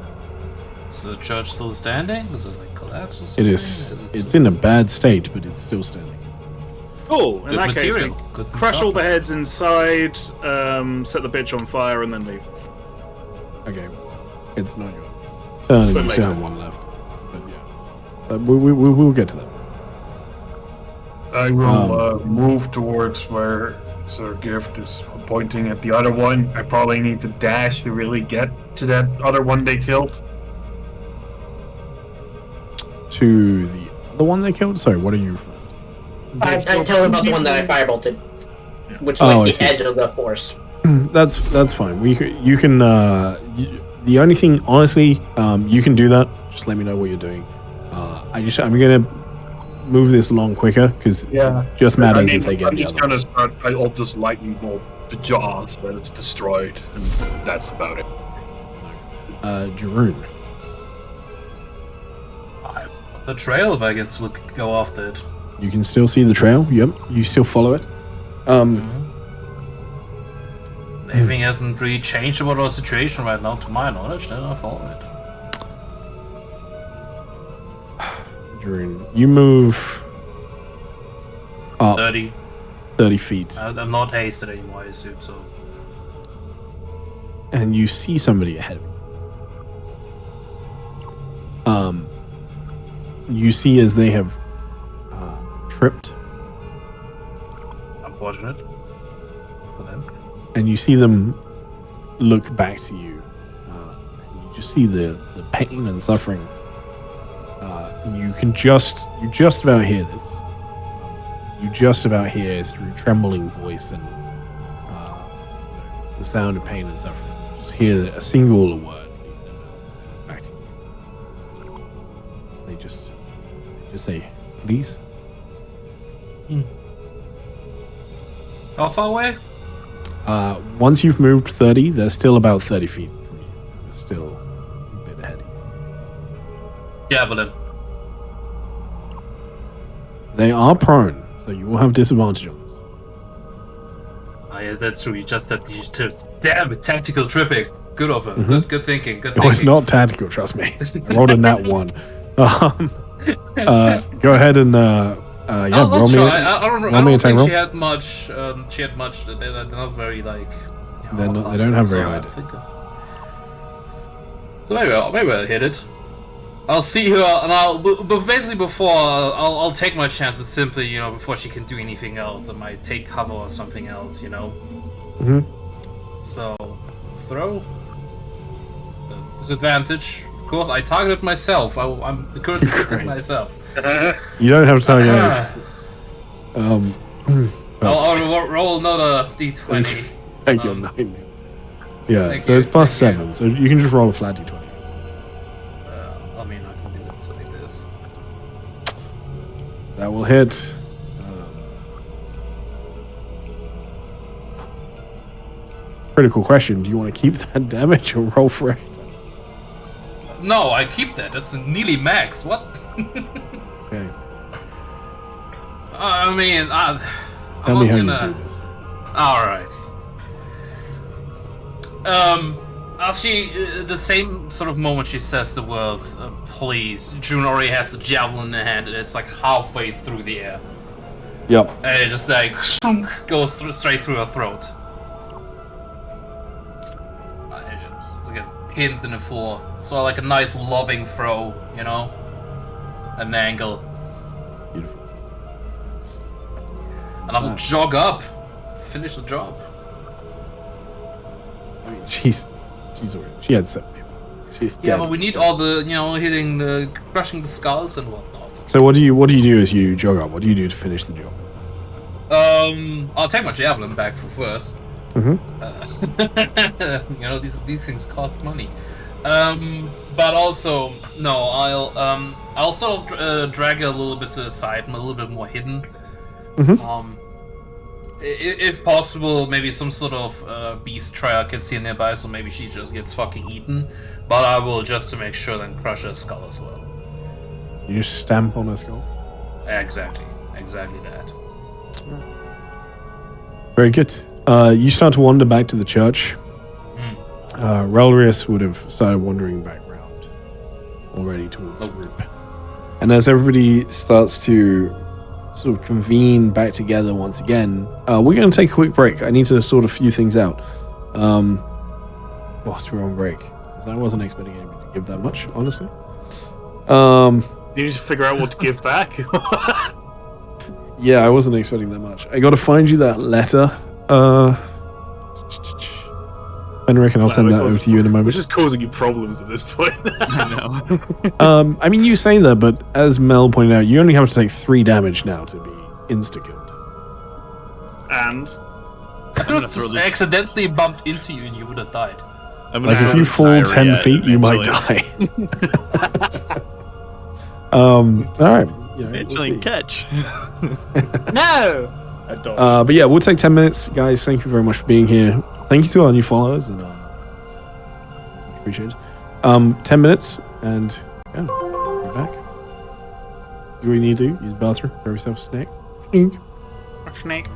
Is the church still standing? Is it like collapse or something? It is. It's in a bad state, but it's still standing. Cool. In Good that material. case, Good we crush all the carpet. heads inside, set the bitch on fire, and then leave. Okay, it's not your turn. But You later. still have one left. But yeah, we'll get to that. I will move towards where Sir Gift is pointing at the other one. I probably need to dash to really get to that other one they killed. To the one they killed. Sorry, what are you? I tell him about the one that I firebolted, which is Oh, I like see. the edge of the forest. That's fine. You can. The only thing, honestly, you can do that. Just let me know what you're doing. I'm gonna move this along quicker because Yeah. it just matters if they get I'm the just other. gonna start. I'll just lightning bolt the jaws when it's destroyed, and that's about it. Jeroen. I've got the trail if I get to go after it. You can still see the trail. Yep. You still follow it. Anything hasn't really changed about our situation right now, to my knowledge, then I'll follow it. Jeroen, you move up 30. 30 feet, I'm not hasted anymore, I assume, so. and you see somebody ahead of you. You see as they have tripped, Unfortunate for them. and you see them look back to you. And you just see the pain and suffering. You just about hear this. You just about hear through trembling voice and the sound of pain and suffering. You just hear a single word back to you. They just say, "Please." How far away? Once you've moved 30, they're still about 30 feet from you. They're still a bit ahead of you. Javelin. They are prone, so you will have disadvantage on this. Oh, yeah, that's true. You just said these tips. Damn it, tactical tripping. Good offer. Mhm. Good thinking. Good It was thinking. not tactical, trust me. I rolled a nat 1. Go ahead and Yeah, roll me. I don't roll me attack think roll. she had much. They're not very like. They're not. They don't have very high. So maybe I'll hit it. I'll see her, and but basically before I'll take my chances. Simply, before she can do anything else, I might take cover or something else. Mm-hmm. So throw. Disadvantage. Of course, I targeted myself. I'm currently hitting myself. You don't have to target. I'll roll another d20. Thank you. 9. Yeah, Thank so you, it's plus thank 7, so you can just roll a flat d20. I mean, I can do it like this. That will hit. Critical question: do you want to keep that damage or roll for it? No, I keep that. That's nearly max. What? Okay. I mean, Tell me how gonna... you do this. All right. As she, the same sort of moment she says the words, please, June already has the javelin in her hand, and it's like halfway through the air. Yep. And it just like goes straight through her throat. It just gets pinned in the floor. So like a nice lobbing throw, an angle. Beautiful. And I will jog up, finish the job. I mean, she's already. She had 7 people. She's dead. Yeah, but we need all the, hitting crushing the skulls and whatnot. So what do you do as you jog up? What do you do to finish the job? I'll take my javelin back for first. Mm-hmm. These things cost money. But also, no, I'll sort of drag her a little bit to the side, a little bit more hidden. Mm-hmm. If possible, maybe some sort of beast try I can see nearby, so maybe she just gets fucking eaten. But I will, just to make sure, then crush her skull as well. You just stamp on her skull. Exactly that. Very good. You start to wander back to the church. Relrius would have started wandering back round already towards the group. And as everybody starts to sort of convene back together once again, we're going to take a quick break. I need to sort a few things out whilst we're on break, because I wasn't expecting anybody to give that much, honestly. You need to figure out what to give back. Yeah, I wasn't expecting that much. I got to find you that letter. Henrik, and I'll send that over to you in a moment. Which is causing you problems at this point. I know. I mean, you say that, but as Mel pointed out, you only have to take 3 damage now to be insta-killed. And I'm gonna throw this. Accidentally bumped into you and you would have died. I'm gonna Like, throw if you this fall diary 10 at feet, you might Evangeline. die. Alright. Evangeline, catch. no. I dodged. But yeah, we'll take 10 minutes. Guys, thank you very much for being here. Thank you to our new followers, and appreciate it. 10 minutes, and yeah, we're back. Do what you need to do. Use the bathroom. Grab yourself a snack. Snake.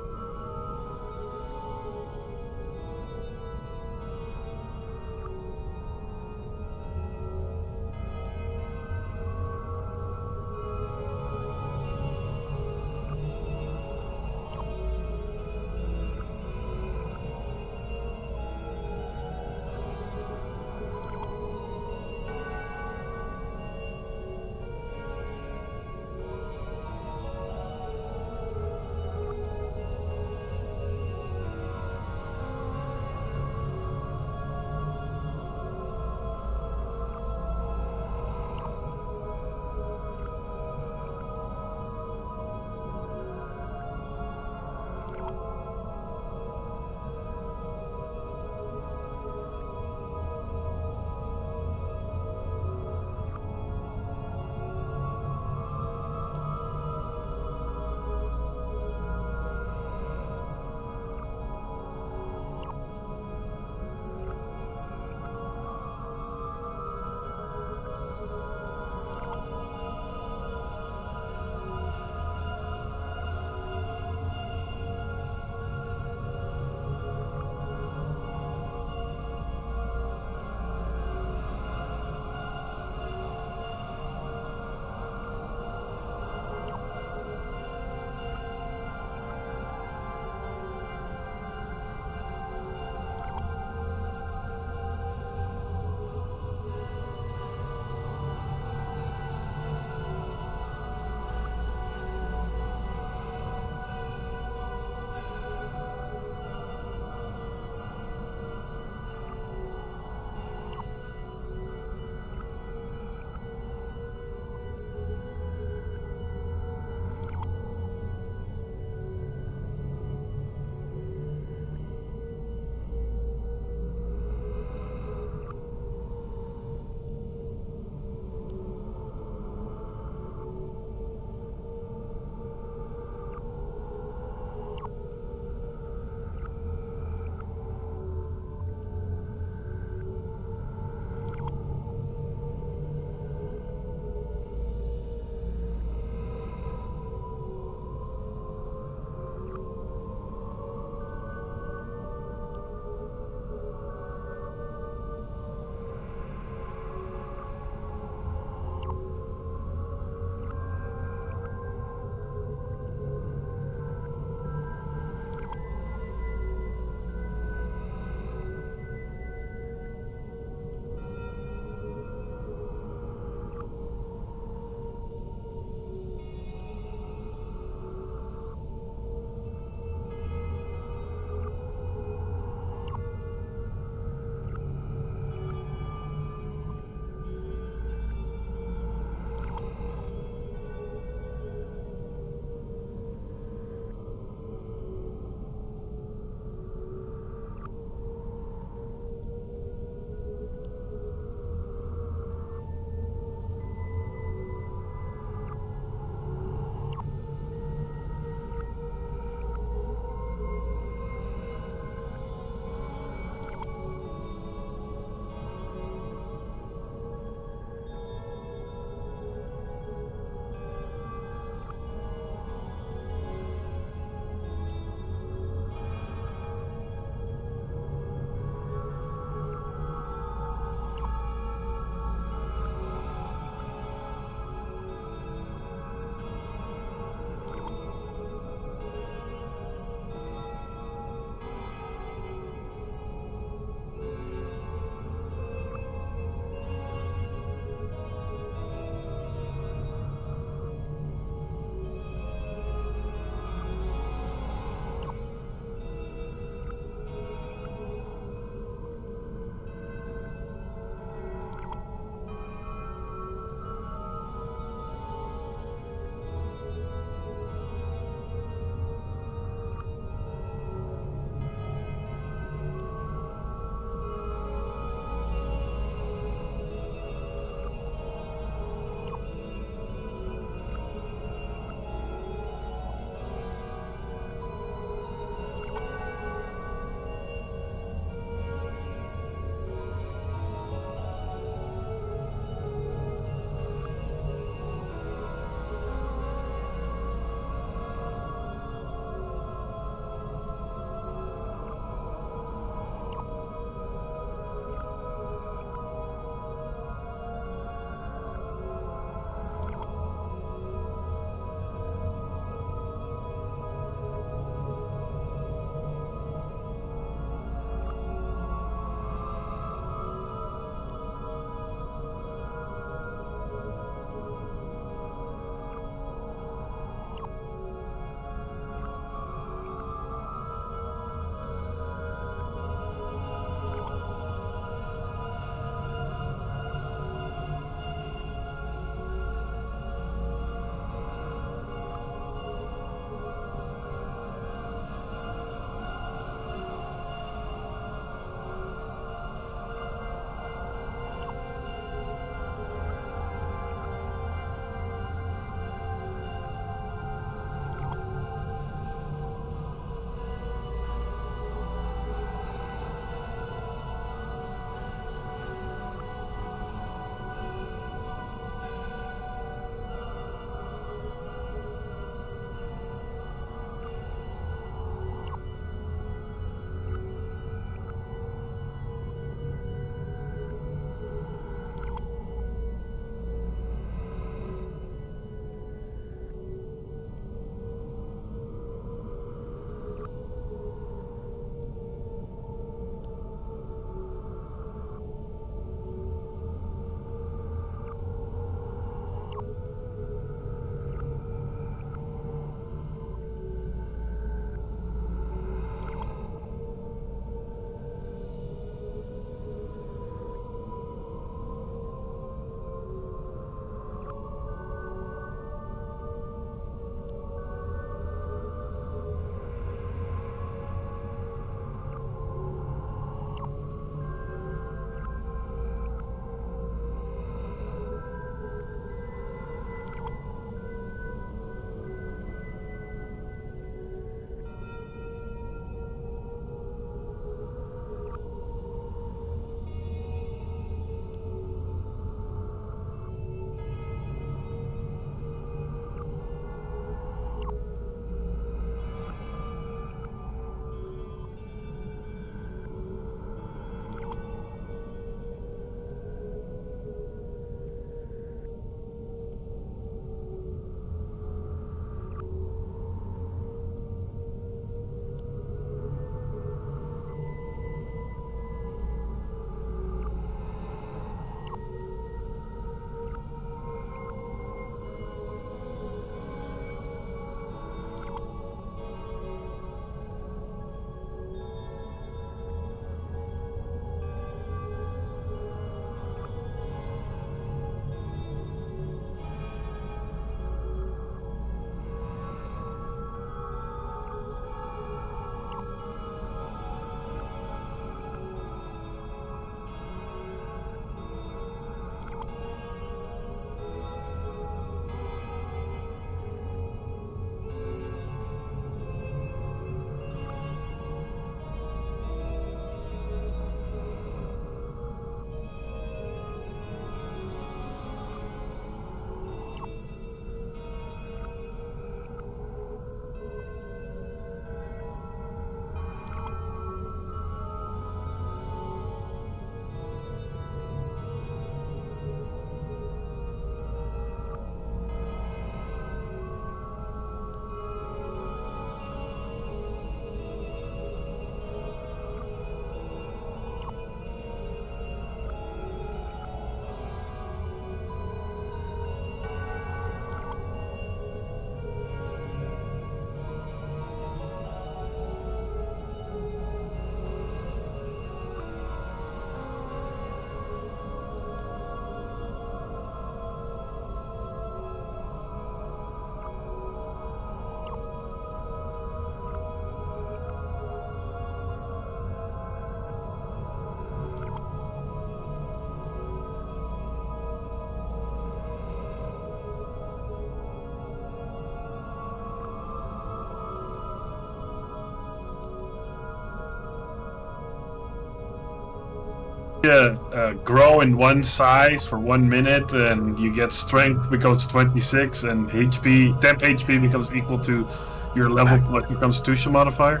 grow in one size for 1 minute, and you get strength becomes 26, and temp HP becomes equal to your level plus your constitution modifier?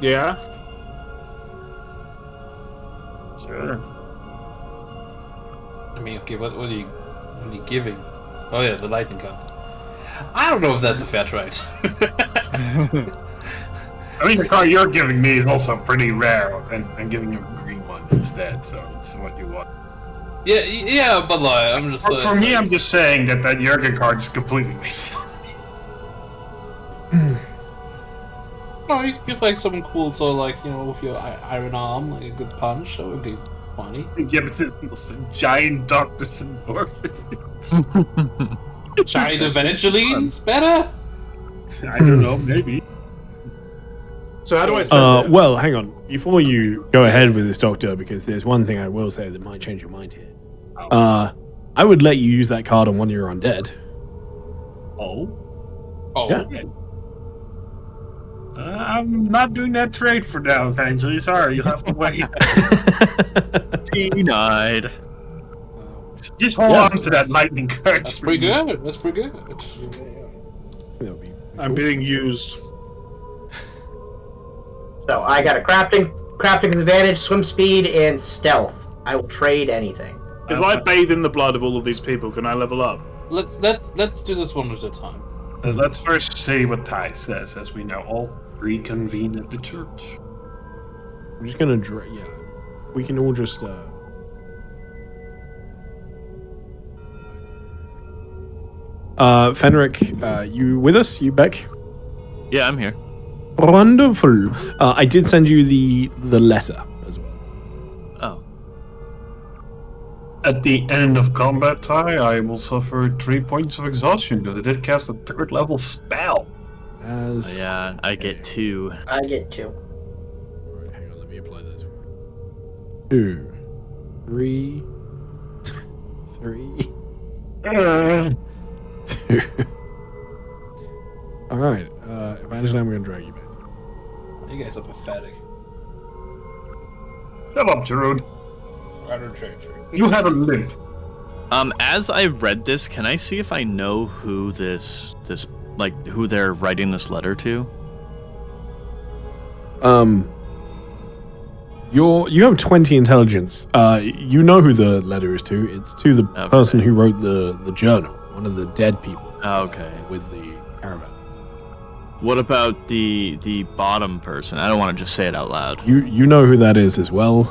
Yeah. Sure. I mean, okay, what are you giving? Oh yeah, the lightning gun. I don't know if that's a fair trade. I mean, the car you're giving me is also pretty rare, and I'm giving you a green one instead, so it's what you want. Yeah, but like, I'm just For me, I'm just saying that Jurgen card is completely wasted. No, you could give like something cool, so like, you know, with your iron arm, like a good punch, that would be funny. Yeah, but it's a giant Dr. Sandorf. Giant Evangeline's better? I don't know, maybe. So how do I send it? Well, hang on. Before you go ahead with this, Doctor, because there's one thing I will say that might change your mind here. I would let you use that card on one of your undead. Oh? Yeah. Okay. I'm not doing that trade for now, Evangeline. Sorry, you'll have to wait. Denied. Just hold on to that lightning card. That's pretty good. That's pretty good. That'll be I'm being used. So I got a crafting advantage, swim speed, and stealth. I will trade anything. If I bathe in the blood of all of these people, can I level up? Let's do this one at a time. Let's first see what Ty says, as we now all reconvene at the church. I'm just gonna we can all just Fenric, you with us? You back? Yeah, I'm here. Wonderful. I did send you the letter as well. Oh. At the end of combat, Ty, I will suffer 3 points of exhaustion because I did cast a 3rd level spell. Yeah, I get 2. I get 2. Alright, hang on, let me apply this. 2, 3, 3, 2. Alright, Evangeline, I'm gonna drag you back. You guys are pathetic. Shut up, Jerome. I don't trade. You have a limp. As I read this, can I see if I know who who they're writing this letter to? You have 20 intelligence. You know who the letter is to. It's to the person who wrote the journal, one of the dead people. Okay. With the caravan. What about the bottom person? I don't want to just say it out loud. You know who that is as well.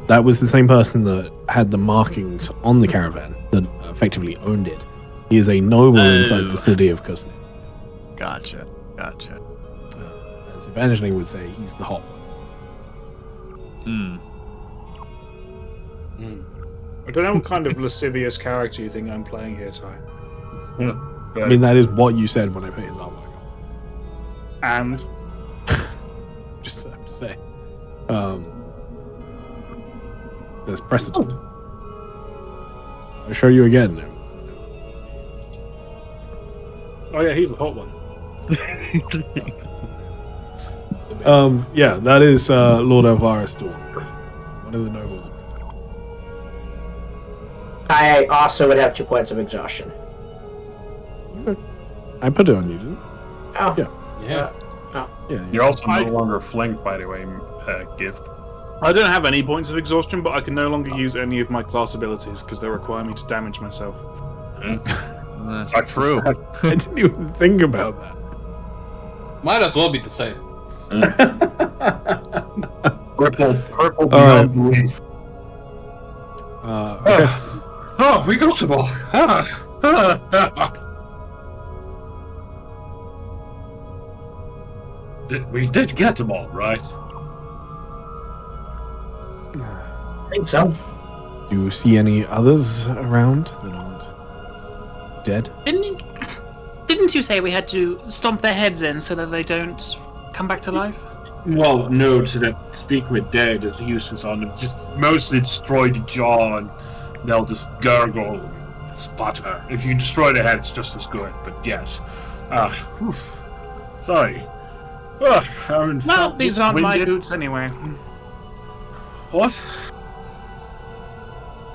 That was the same person that had the markings on the caravan that effectively owned it. He is a noble inside the city of Kusnit. Gotcha. As Evangeline would say, he's the hot one. I don't know what kind of lascivious character you think I'm playing here, Ty. I mean, that is what you said when I put his artwork on. And Just say. There's precedent. I'll show you again. oh yeah, he's the hot one. Yeah, that is Lord Elvira's Dawn. One of the nobles. I also would have 2 points of exhaustion. I put it on you, didn't Oh. Yeah. Yeah. Yeah. You're also no longer flanked, by the way, Gift. I don't have any points of exhaustion, but I can no longer use any of my class abilities because they require me to damage myself. That's true. I didn't even think about that. Might as well be the same. Purple beyond belief. Okay. Oh, we got them all. We did get them all, right? I think so. Do you see any others around that aren't dead? Didn't you say we had to stomp their heads in so that they don't come back to life? Well, no, to speak with dead is useless on them. Just mostly destroy the jaw and they'll just gurgle and sputter. If you destroy the head, it's just as good, but yes. Sorry. Well, these aren't my boots anyway. What?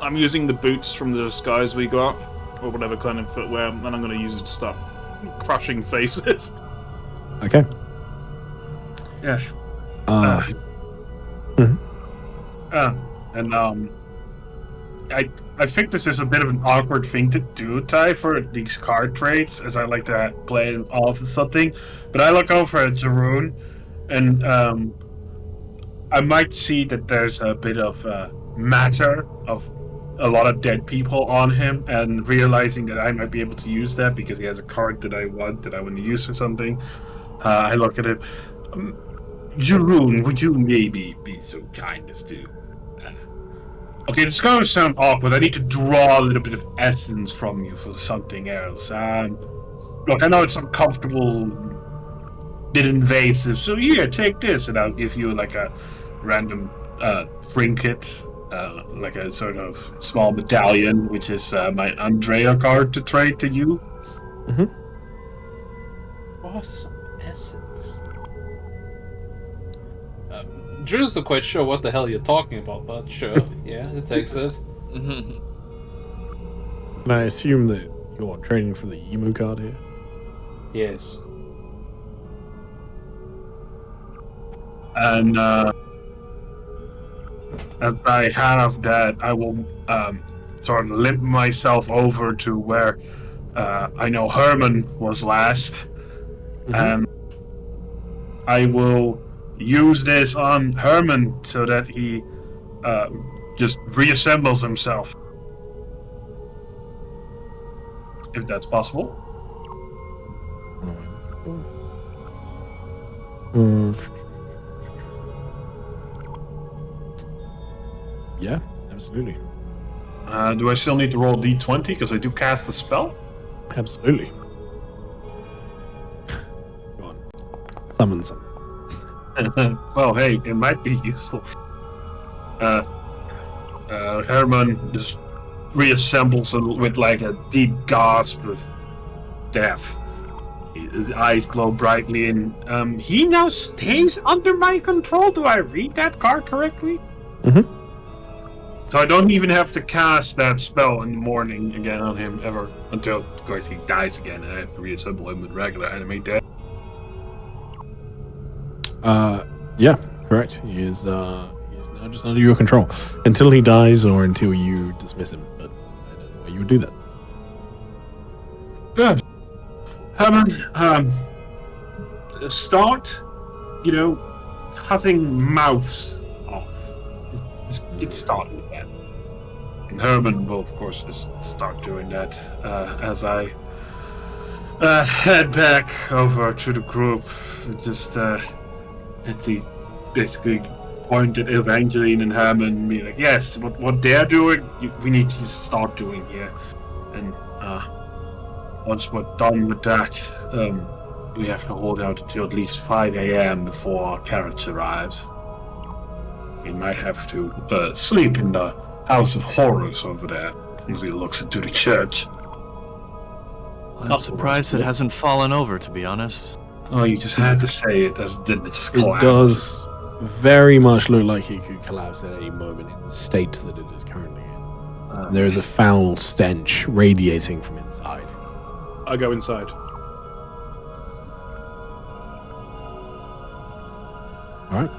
I'm using the boots from the disguise we got, or whatever kind of footwear, and I'm going to use it to start crushing faces. Okay. Yeah. I think this is a bit of an awkward thing to do, Ty, for these card trades, as I like to play it off as something. But I look over at Jeroen, and I might see that there's a bit of matter of a lot of dead people on him, and realizing that I might be able to use that because he has a card that I want to use for something. I look at him. Jeroen, would you maybe be so kind as to... Okay, it's going to sound awkward. I need to draw a little bit of essence from you for something else. Look, I know it's uncomfortable, bit invasive, so here, take this, and I'll give you like a random trinket, like a sort of small medallion, which is my Andrea card to trade to you. Mm-hmm. Awesome essence. Drew's not quite sure what the hell you're talking about, but sure, yeah, it takes it. And I assume that you're trading for the emu card here? Yes. And as I have that, I will sort of limp myself over to where I know Herman was last, and I will use this on Herman so that he just reassembles himself, if that's possible. Yeah, absolutely. Do I still need to roll d20 because I do cast the spell? Absolutely. Go on. Summon something. Well, hey, it might be useful. Herman just reassembles with like a deep gasp of death. His eyes glow brightly, and he now stays under my control. Do I read that card correctly? Mm-hmm. So I don't even have to cast that spell in the morning again on him ever until, of course, he dies again, and I have to reassemble him with regular enemy death. Yeah, correct. He is now just under your control until he dies or until you dismiss him. But I don't know why you would do that. Good. Herman, start, cutting mouths off. Just get started with that. And Herman will, of course, just start doing that as I head back over to the group. Just he basically pointed Evangeline and Herman and be like, yes, what they're doing, we need to start doing here. And once we're done with that, we have to hold out until at least 5 a.m. before our carriage arrives. We might have to sleep in the House of Horrors over there, as he looks into the church. I'm surprised it hasn't fallen over, to be honest. Oh, you just had to say it as it didn't just It collapse. does very much look like it could collapse at any moment in the state that it is currently in. There is a foul stench radiating from inside. I go inside. Alright.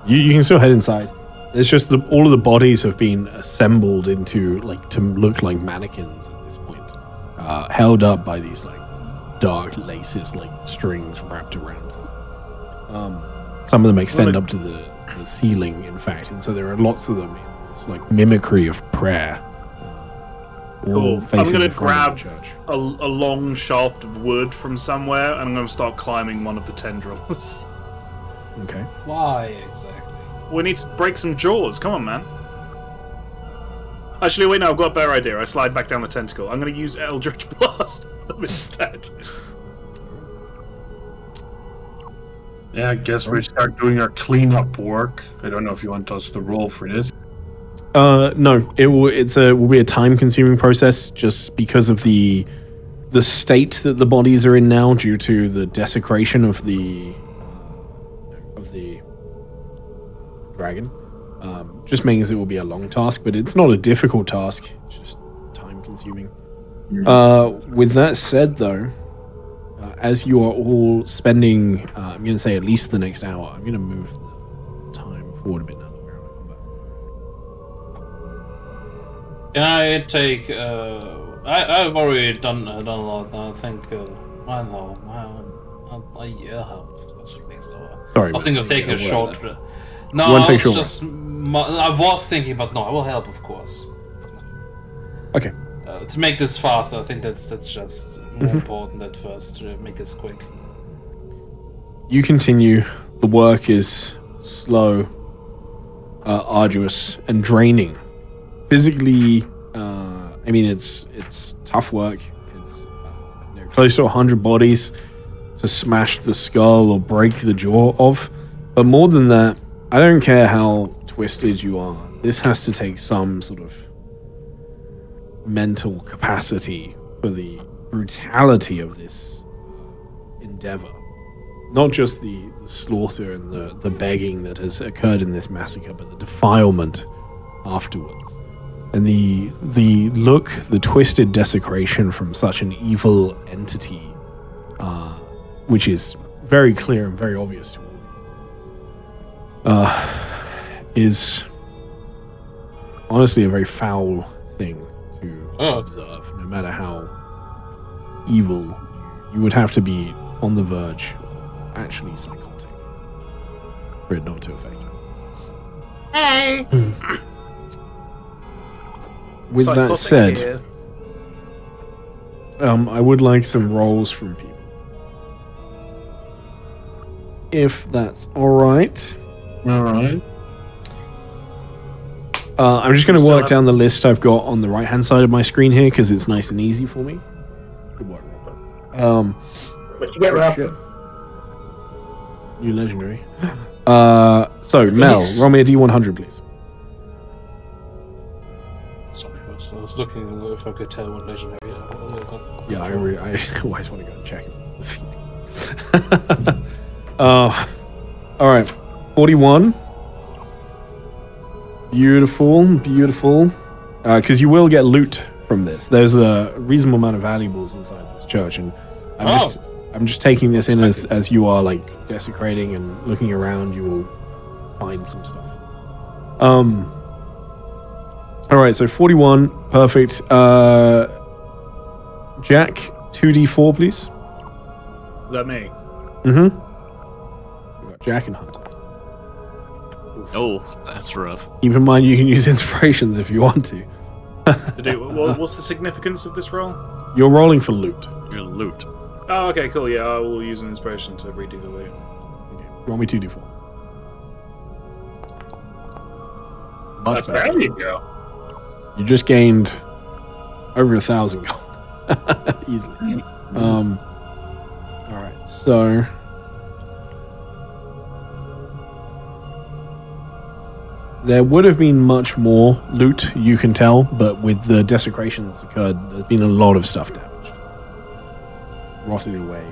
You can still head inside. It's just all of the bodies have been assembled into, to look like mannequins at this point. Held up by these, dark laces, strings wrapped around them. Some of them extend up to the ceiling, in fact, and so there are lots of them in this, mimicry of prayer. Cool. I'm going to grab church. a long shaft of wood from somewhere, and I'm going to start climbing one of the tendrils. Okay. Why exactly? We need to break some jaws. Come on, man. Actually, wait, no, I've got a better idea. I slide back down the tentacle. I'm going to use Eldritch Blast instead. Yeah, I guess we start doing our cleanup work. I don't know if you want us to roll for this. No, it will be a time-consuming process just because of the state that the bodies are in now due to the desecration of the dragon. Just means it will be a long task, but it's not a difficult task. It's just time consuming. With that said, though, as you are all spending, I'm going to say at least the next hour, I'm going to move the time forward a bit now that we're out of combat. Can I take? I've already done a lot. I think. I don't know. Sorry, I was thinking of taking a short. You No, want to I take was short just. I was thinking, but no, I will help, of course. Okay. To make this faster, I think that's just more important at first to make this quick. You continue. The work is slow, arduous, and draining. Physically, I mean, it's tough work. It's close to 100 bodies to smash the skull or break the jaw of. But more than that, I don't care how twisted you are. This has to take some sort of mental capacity for the brutality of this endeavor. Not just the slaughter and the begging that has occurred in this massacre, but the defilement afterwards. And the look, the twisted desecration from such an evil entity, which is very clear and very obvious to all, is honestly a very foul thing to observe, no matter how evil. You would have to be on the verge, actually psychotic, for it not to affect you. Hey! With that said, I would like some rolls from people. If that's alright. Alright. I'm just going to work down the list I've got on the right-hand side of my screen here, because it's nice and easy for me. Good work, Robert. What you get, Rob? New legendary. So, Mel, roll me a D100, please. Sorry, I was looking if I could tell what legendary. Yeah, I always want to go and check it. Alright. 41. Beautiful, beautiful. Because you will get loot from this. There's a reasonable amount of valuables inside this church, and I'm just taking this in as you are like desecrating and looking around. You will find some stuff. All right, so 41, perfect. Jack, 2d4, please. Is that me? Mm-hmm. We got Jack and Hunter. Oh, that's rough. Keep in mind you can use inspirations if you want to. What's the significance of this roll? You're rolling for loot. Your loot. Oh, okay, cool. Yeah, I will use an inspiration to redo the loot. Okay. Roll me 2d4. Much better. There you go. You just gained over 1,000 gold. Easily. Alright, so there would have been much more loot, you can tell, but with the desecration that's occurred, there's been a lot of stuff damaged. Rotted away.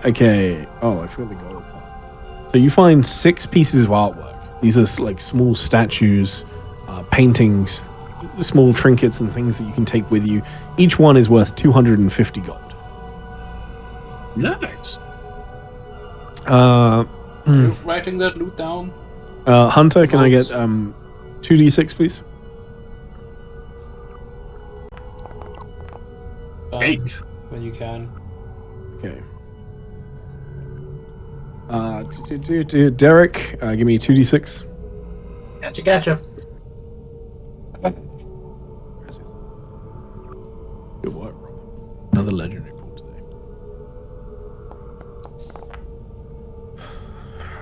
Okay. Oh, I forgot the gold part. So you find 6 pieces of artwork. These are like small statues, paintings, small trinkets and things that you can take with you. Each one is worth 250 gold. Nice. Writing that loot down. Hunter, can I get 2d6, please? 8. When you can. Okay. Derek, give me 2d6. Gotcha. Good work, Rob. Another legendary pool today.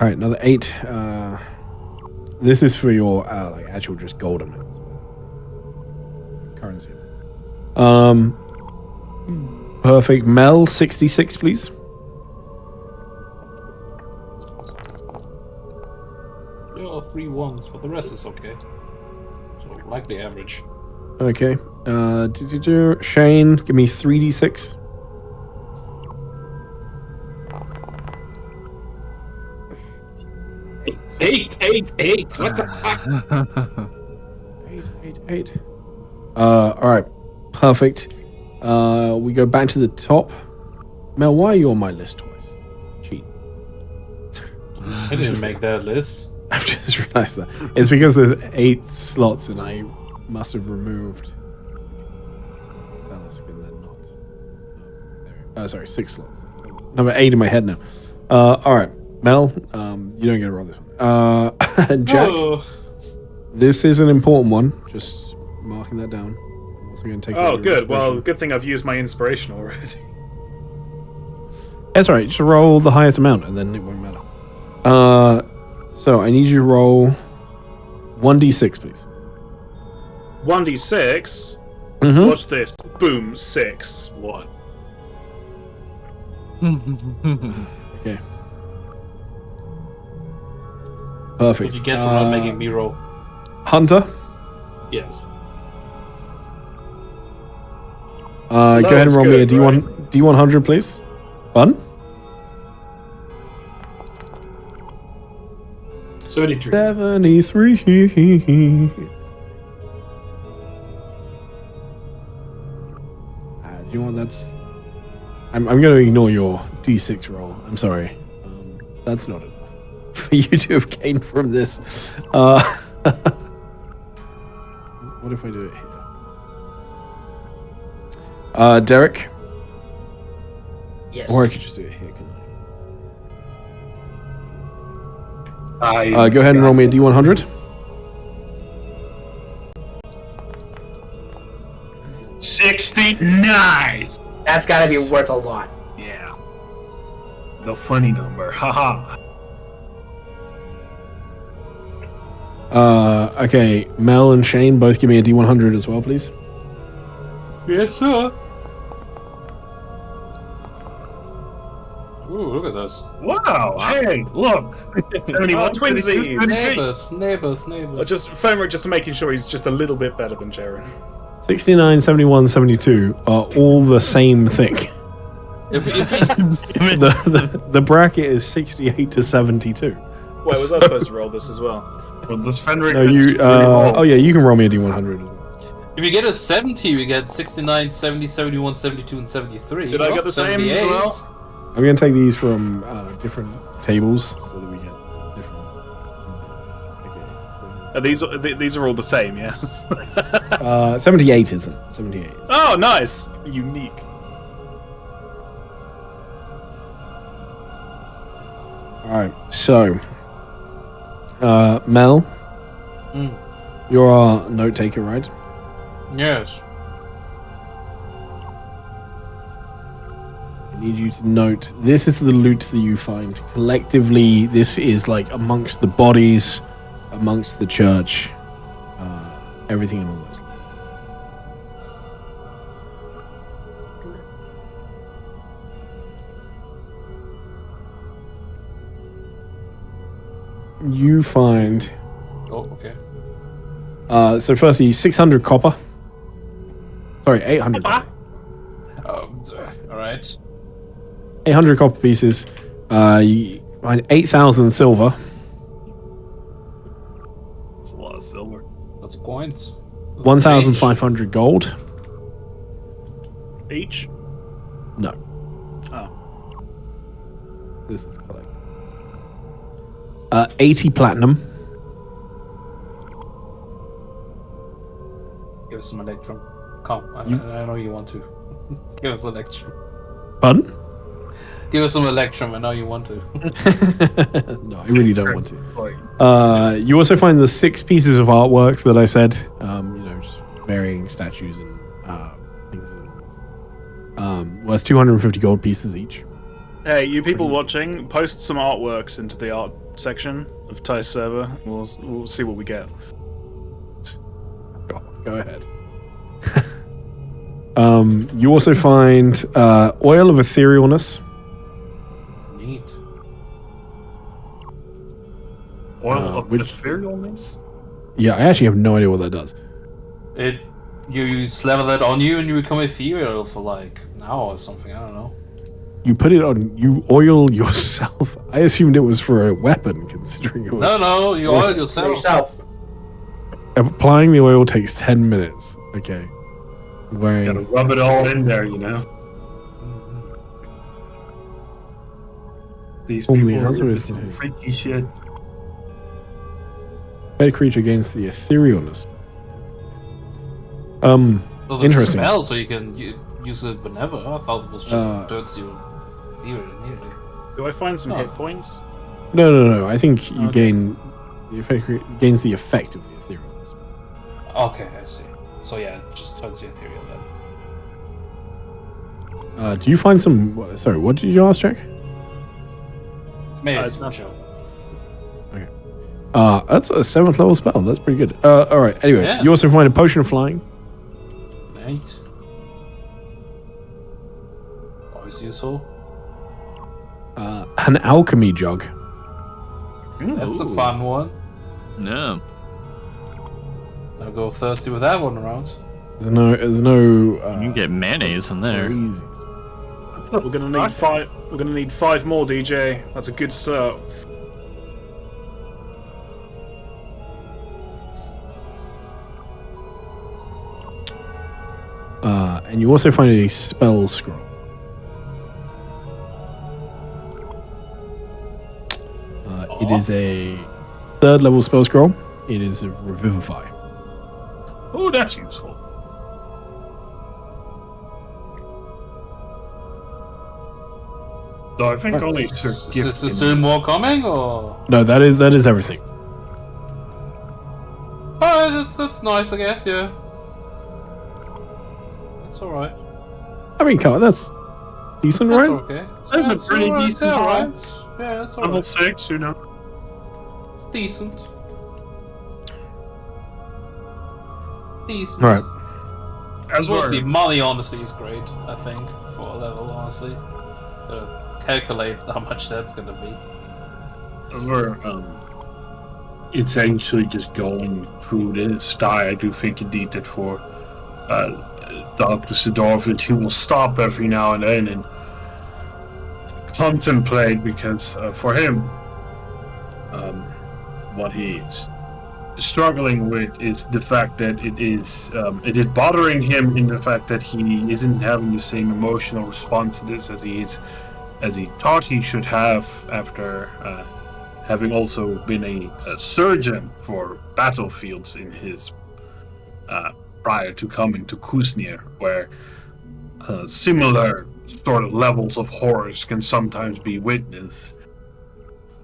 All right, another 8. This is for your like actual just gold amounts. Currency. Perfect. Mel, 66, please. There are 3 ones, but the rest is okay. So likely average. Okay. Shane, give me 3d6. 8, 8, 8. What the fuck? 8. All right, perfect. We go back to the top. Mel, why are you on my list twice? Cheat. I didn't make that list. I've just realized that. It's because there's 8 slots and I must have removed Salisk and then not. Sorry, 6 slots. Number 8 in my head now. All right, Mel, you don't get to roll this one. Jack, this is an important one. Just marking that down. I'm also going to take. Oh, good. Well, good thing I've used my inspiration already. That's right. Just roll the highest amount, and then it won't matter. So I need you to roll 1d6, please. 1d6. Mm-hmm. Watch this. Boom. 6. 1. Okay. Perfect. What you get for not making me roll? Hunter, Yes. go ahead and roll me a good, D100, please. Fun. 73. 73. Do you want that's? I'm going to ignore your D6 roll. I'm sorry. That's not enough for you to have gained from this. What if I do it here? Derek, Yes. or I could just do it here. Can I go ahead and roll me a D100. 69. That's gotta be worth a lot. Yeah. The funny number. Haha. Okay, Mel and Shane both give me a D100 as well, please. Yes, sir. Ooh, look at this. Wow. Hey, look. 71. Twinsies. 23. Neighbors. Just making sure he's just a little bit better than Jaren. 69, 71, 72 are all the same thing. If The bracket is 68 to 72. Wait, was I supposed to roll this as well? Well, this Fenrir No, you. Oh yeah, you can roll me a D100. If you get a 70, we get 69, 70, 71, 72, and 73. Did I get the same as 78. well? I'm going to take these from different tables so that we get different. Okay. These are all the same, yes. 78 isn't. 78. Oh, nice. Unique. Alright, so. Mel, you're our note taker, right? Yes. I need you to note this is the loot that you find. Collectively, this is like amongst the bodies, amongst the church, everything in all those lines. You find. Oh, okay. So, firstly, 600 copper. Sorry, 800 copper. Alright. 800 copper pieces. You find 8,000 silver. That's a lot of silver. Lots of coins. 1,500 gold. Each? No. Oh. This is correct. 80 platinum. Give us some electrum. Come, I know you want to. Give us electrum. Pardon? Give us some electrum. I know you want to. No, I really don't want to. You also find the 6 pieces of artwork that I said. Just varying statues and things. Worth 250 gold pieces each. Hey, you people watching, post some artworks into the art section of Ty's server. We'll see what we get. Go ahead. You also find oil of etherealness. Neat. Oil of which- etherealness? Yeah, I actually have no idea what that does. You slaver that on you and you become ethereal for like an hour or something. I don't know. You put it on. You oil yourself. I assumed it was for a weapon, considering it was. No, you oil yourself. Applying the oil takes 10 minutes. Okay. Gotta rub it all in there, you know. These people are some freaky shit. Pet creature gains the etherealness. Well, the Interesting. smell, so you can use it whenever. I thought it was just turns you ethereal immediately. Do I find some hit points? No. I think you gain the effect. Gains the effect of the etherealness. Okay, I see. So yeah, it just turns you ethereal then. Do you find some? Sorry, what did you ask, Jack? Maybe it's not sure. Okay. That's a 7th level spell. That's pretty good. All right. Anyway, Yeah. you also find a potion of flying. Nice. Always useful. An alchemy jug. That's a fun one. No. I'll go thirsty with that one around. There's no. You can get mayonnaise in there. Crazy. We're gonna need 5. We're gonna need 5 more, DJ. That's a good start. And you also find a spell scroll. It is a 3rd level spell scroll. It is a Revivify. Oh, that's useful. So I think only Sir Is Gift there still more coming, or? No, that is everything. Alright, that's nice, I guess, yeah. That's alright. I mean, come on, that's decent, That's right? okay. That's a pretty decent alright. haul. Yeah, that's level alright. 6, you know. It's decent. Decent. Right. As well. Honestly, money honestly is great, I think, for a level, honestly. Calculate how much that's gonna be. We're essentially just going through this sky. I do think indeed that for Dr. Sidorfit, he will stop every now and then and contemplate, because for him, what he's struggling with is the fact that it is bothering him in the fact that he isn't having the same emotional response to this as he thought he should have after having also been a surgeon for battlefields in his prior to coming to Kuznir, where similar sort of levels of horrors can sometimes be witnessed,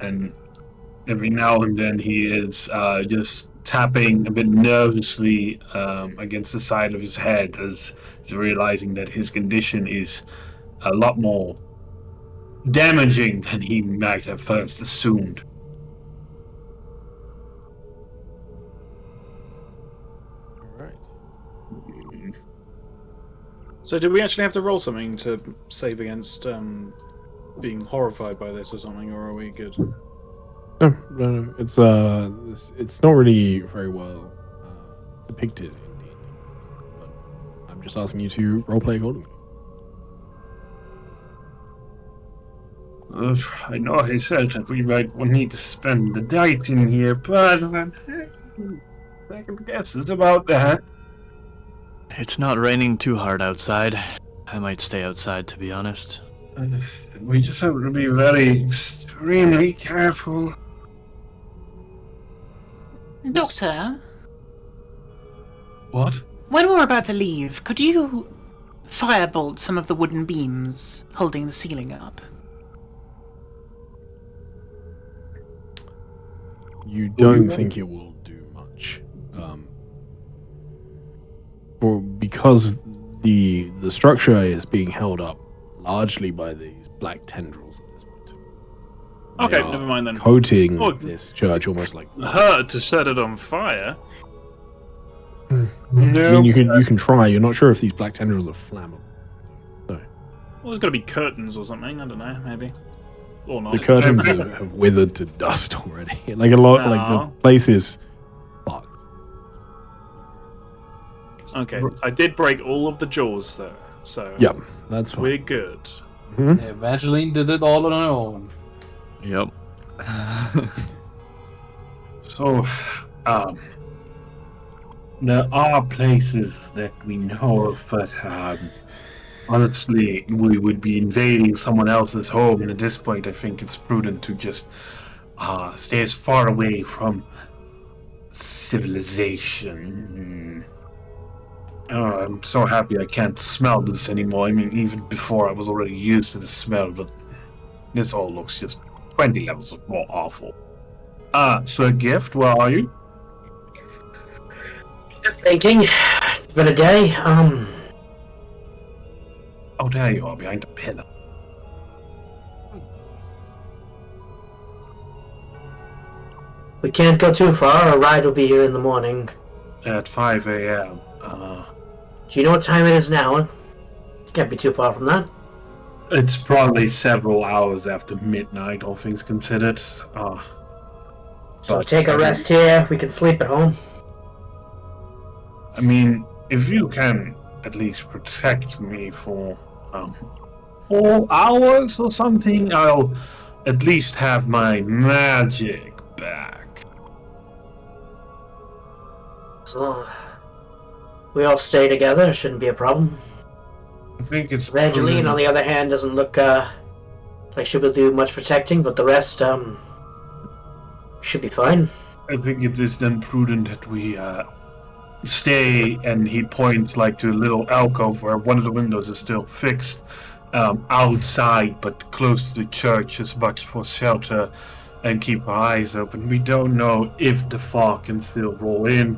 and every now and then he is just tapping a bit nervously against the side of his head as he's realizing that his condition is a lot more damaging than he might have first assumed. Alright. So, do we actually have to roll something to save against being horrified by this or something, or are we good? No. It's not really very well depicted in D&D. But I'm just asking you to roleplay accordingly. I know he said that we might need to spend the night in here, but I can guess it's about that. It's not raining too hard outside. I might stay outside, to be honest. We just have to be very extremely careful. Doctor, What? when we're about to leave, could you firebolt some of the wooden beams holding the ceiling up? You don't think it will do much, because the structure is being held up largely by these black tendrils at this point. They Okay, are never mind then. Coating Oh. this church almost like. Hurt to set it on fire. I mean, you can try. You're not sure if these black tendrils are flammable. Well, there's got to be curtains or something. I don't know, maybe. Or not. The curtains have withered to dust already. Like a lot, like the No. place is fucked. Okay, I did break all of the jaws though, so Yep, that's fine. we're good. Mhm. Evangeline did it all on her own. Yep. So, there are places that we know of, but honestly, we would be invading someone else's home, and at this point, I think it's prudent to just stay as far away from civilization. Oh, I'm so happy I can't smell this anymore. I mean, even before I was already used to the smell, but this all looks just 20 levels more awful. Sir Gift, where are you? Thinking. It's been a day. Oh, there you are, behind the pillar. We can't go too far. Our ride will be here in the morning. At 5 a.m. Do you know what time it is now? Can't be too far from that. It's probably several hours after midnight, all things considered. So But take a rest here. We can sleep at home. I mean, if you can at least protect me for 4 hours or something, I'll at least have my magic back. So we all stay together. Shouldn't be a problem. I think it's Evangeline, on prudent. the other hand, doesn't look like she will do much protecting, but the rest should be fine. I think it is then prudent that we stay, and he points like to a little alcove where one of the windows is still fixed outside, but close to the church, as much for shelter, and keep our eyes open. We don't know if the fog can still roll in.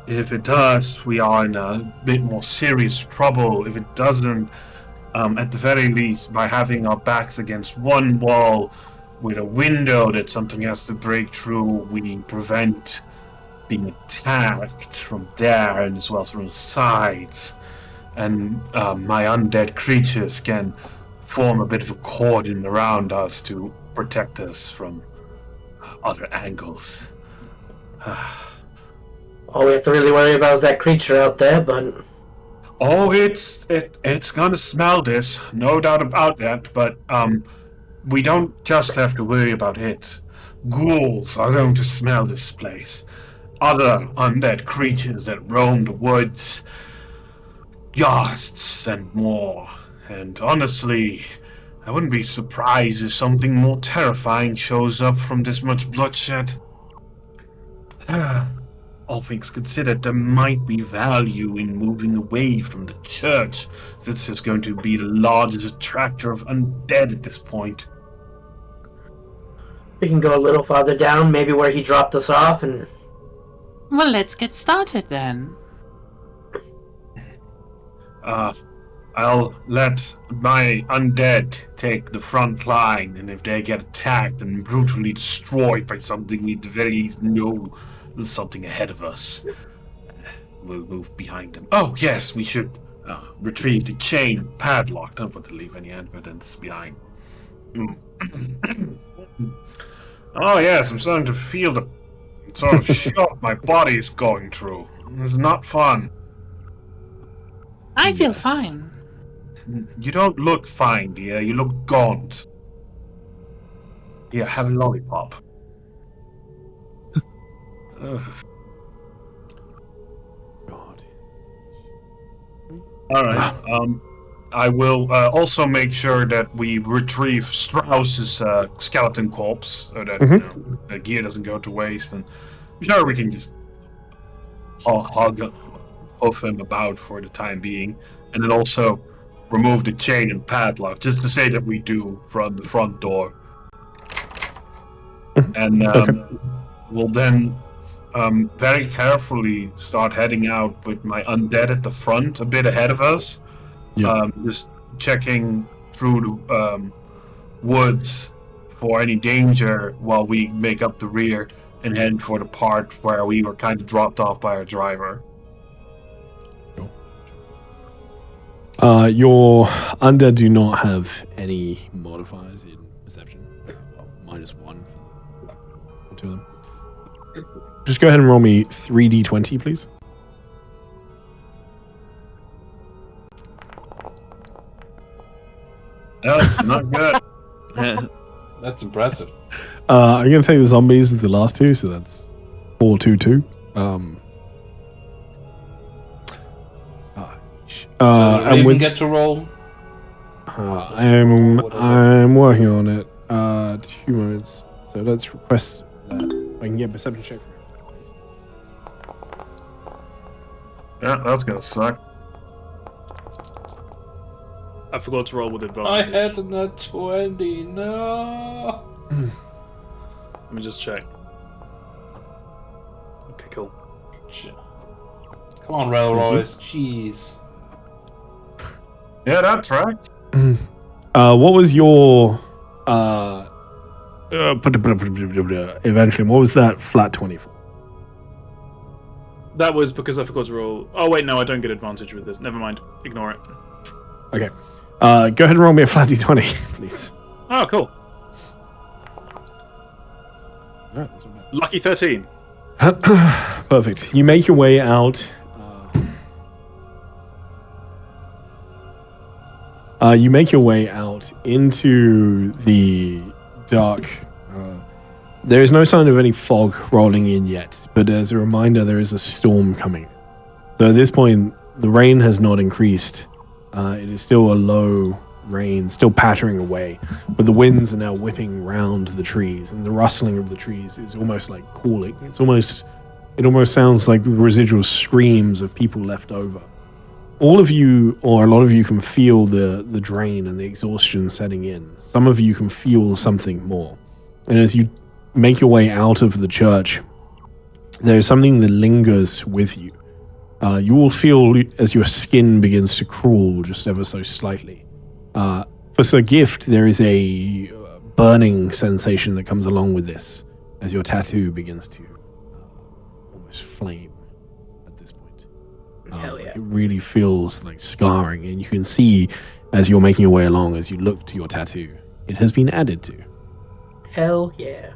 If it does, we are in a bit more serious trouble. If it doesn't, at the very least, by having our backs against one wall with a window that something has to break through, we prevent being attacked from there and as well as from the sides. And my undead creatures can form a bit of a cordon around us to protect us from other angles. All we have to really worry about is that creature out there, but Oh, it's gonna smell this, no doubt about that. But we don't just have to worry about it. Ghouls are going to smell this place. Other undead creatures that roam the woods, ghasts and more. And honestly, I wouldn't be surprised if something more terrifying shows up from this much bloodshed. All things considered, there might be value in moving away from the church. This is going to be the largest attractor of undead at this point. we can go a little farther down, maybe where he dropped us off, and Well, let's get started then. I'll let my undead take the front line, and if they get attacked and brutally destroyed by something, we at the very least know there's something ahead of us. We'll move behind them. Oh, yes, we should retrieve the chain padlock. Don't want to leave any evidence behind. Oh, yes, I'm starting to feel the sort of shock my body is going through. It's not fun. I feel fine. You don't look fine, dear. You look gaunt. Here, have a lollipop. Ugh. God. All right. I will also make sure that we retrieve Strauss's skeleton corpse, so that the gear doesn't go to waste. And I'm sure we can just hug him about for the time being, and then also remove the chain and padlock, just to say that we do from the front door. And we'll then very carefully start heading out with my undead at the front, a bit ahead of us. Yeah. Just checking through the woods for any danger while we make up the rear and head for the part where we were kind of dropped off by our driver. Your undead do not have any modifiers in perception. Well, -1 for two of them. Just go ahead and roll me 3d20, please. That's not good. That's impressive. I'm going to take the zombies as the last two, so that's 4-2-2. So and Raven with get to roll. I'm working on it. 2 moments. So let's request that I can get a perception check. Yeah, that's gonna suck. I forgot to roll with I advantage. had a nat 20. No. Let me just check. Okay, cool. Come on, Railroyce. Jeez. Yeah, that's right. What was your eventually? What was that flat 20 for? That was because I forgot to roll. Oh wait, no, I don't get advantage with this. Never mind. Ignore it. Okay. Go ahead and roll me a flat d20, please. Oh, cool. Alright, Lucky 13. perfect. You make your way out. You make your way out into the dark. There is no sign of any fog rolling in yet, but as a reminder, there is a storm coming. So at this point, the rain has not increased. It is still a low rain, still pattering away, but the winds are now whipping round the trees, and the rustling of the trees is almost like calling. It almost sounds like residual screams of people left over. All of you, or a lot of you, can feel the drain and the exhaustion setting in. Some of you can feel something more. And as you make your way out of the church, there's something that lingers with you. You will feel as your skin begins to crawl just ever so slightly. For Sir Gift, there is a burning sensation that comes along with this as your tattoo begins to almost flame at this point. Hell yeah. It really feels like scarring, and you can see as you're making your way along, as you look to your tattoo, it has been added to. Hell yeah.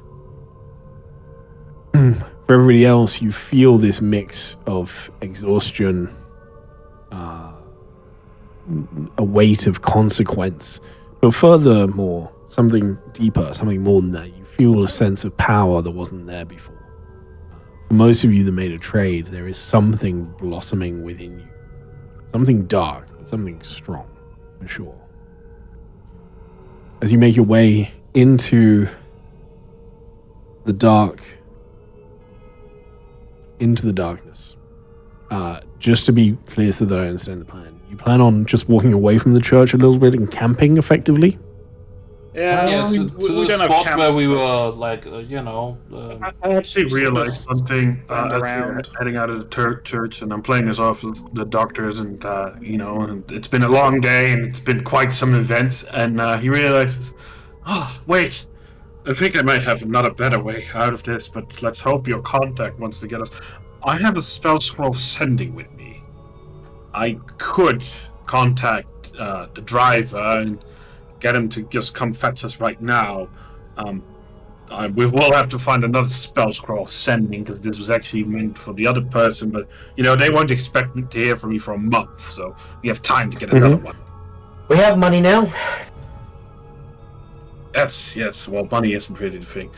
For everybody else, you feel this mix of exhaustion, a weight of consequence, but furthermore, something deeper, something more than that. You feel a sense of power that wasn't there before. For most of you that made a trade, there is something blossoming within you. Something dark, but something strong, for sure. As you make your way into the darkness, just to be clear so that I understand the plan, you plan on just walking away from the church a little bit and camping effectively? Yeah, to we the don't have spot camps. where we were, like, I actually realized just something stand as we were around. heading out of the church, and I'm playing this off as the doctors, and and it's been a long day, and it's been quite some events, and he realizes, oh wait, I think I might have another better way out of this, but let's hope your contact wants to get us. I have a spell scroll sending with me. I could contact the driver and get him to just come fetch us right now. We will have to find another spell scroll sending, because this was actually meant for the other person, but they won't expect me to hear from me for a month, so we have time to get another one. We have money now. Yes, well, money isn't really the thing.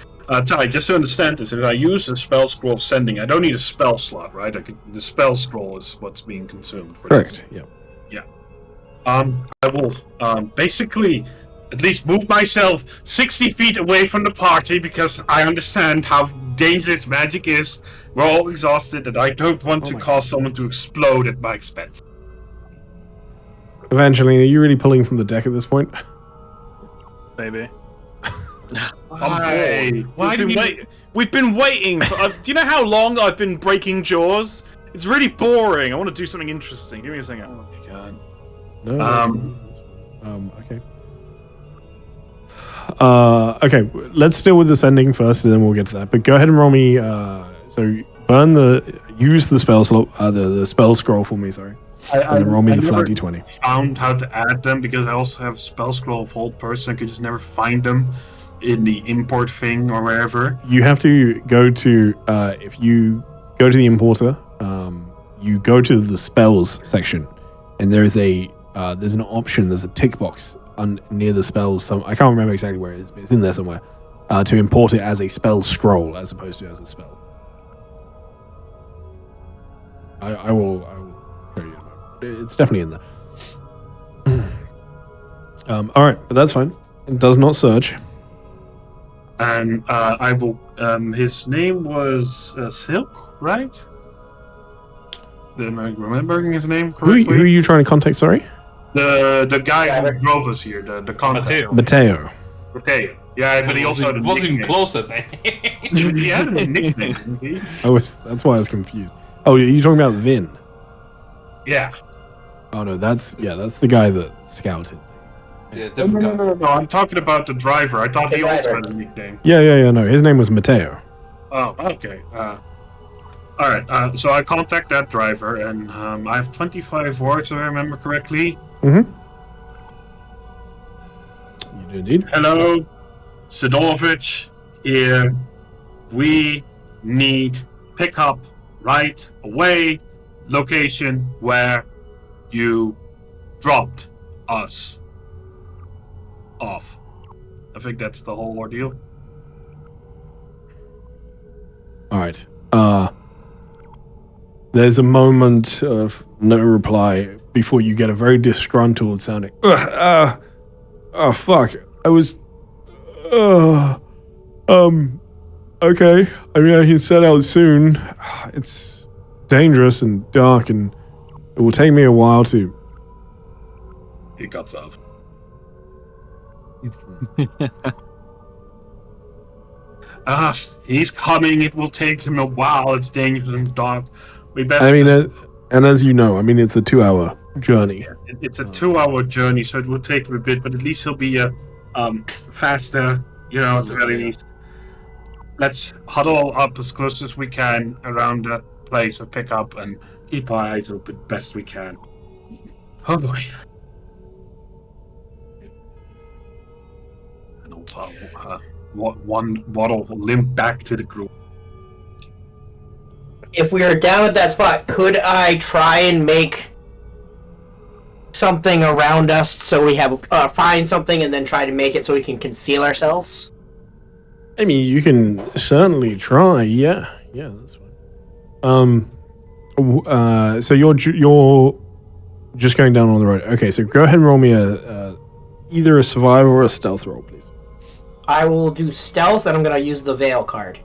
Ty, just to understand this, if I use the spell scroll sending, I don't need a spell slot, right? The spell scroll is what's being consumed. Correct, yeah. I will basically at least move myself 60 feet away from the party, because I understand how dangerous magic is. We're all exhausted, and I don't want to cause someone to explode at my expense. Evangeline, are you really pulling from the deck at this point? Maybe. Why We've been waiting. For, do you know how long I've been breaking jaws? It's really boring. I want to do something interesting. Give me a second. Oh my god. No. Okay. Okay, let's deal with this ending first, and then we'll get to that. But go ahead and roll me. Use the spell slot, the spell scroll for me. Sorry, and then roll me the flat d20. Found how to add them, because I also have spell scroll of hold person. I could just never find them in the import thing or wherever. You have to go to if you go to the importer, you go to the spells section, and there's an option. There's a tick box near the spells. I can't remember exactly where it is, but it's in there somewhere. To import it as a spell scroll as opposed to as a spell. I will show you. It's definitely in there. All right, but that's fine. It does not surge. And I will. His name was Silk, right? Am I remembering his name correctly? Who are you trying to contact? Sorry. The guy who drove us here, the contact. Mateo. Mateo. Yeah, but he also had a wasn't even nickname. close to that. He had a nickname, didn't he? That's why I was confused. Oh, you're talking about Vin? Yeah. Oh no, that's the guy that scouted. Yeah, different guy. No. I'm talking about the driver. I thought The he also driver. had a nickname. Yeah. No, his name was Mateo. Oh, okay. All right. So I contact that driver, and I have 25 words, if I remember correctly. Mm-hmm. You do indeed. Hello, Sidorovich here. We need pickup right away. Location where you dropped us off. I think that's the whole ordeal. All right. There's a moment of no reply before you get a very disgruntled sounding. Oh fuck! I was. Okay. I mean, I can set out soon. It's dangerous and dark, and it will take me a while to. He cuts off. He's coming. It will take him a while. It's dangerous and dark. We best. I mean, and as you know, I mean, it's a 2-hour journey. It's a 2-hour journey, so it will take him a bit, but at least he'll be faster. At the very least. Let's huddle up as close as we can around the place of pickup and keep our eyes open best we can. Oh boy. And one Waddle will limp back to the group. If we are down at that spot, could I try and make something around us so we have find something and then try to make it so we can conceal ourselves? I mean, you can certainly try. Yeah, that's fine. So you're just going down on the road. Okay, so go ahead and roll me either a survival or a stealth roll, please. I will do stealth, and I'm going to use the veil card.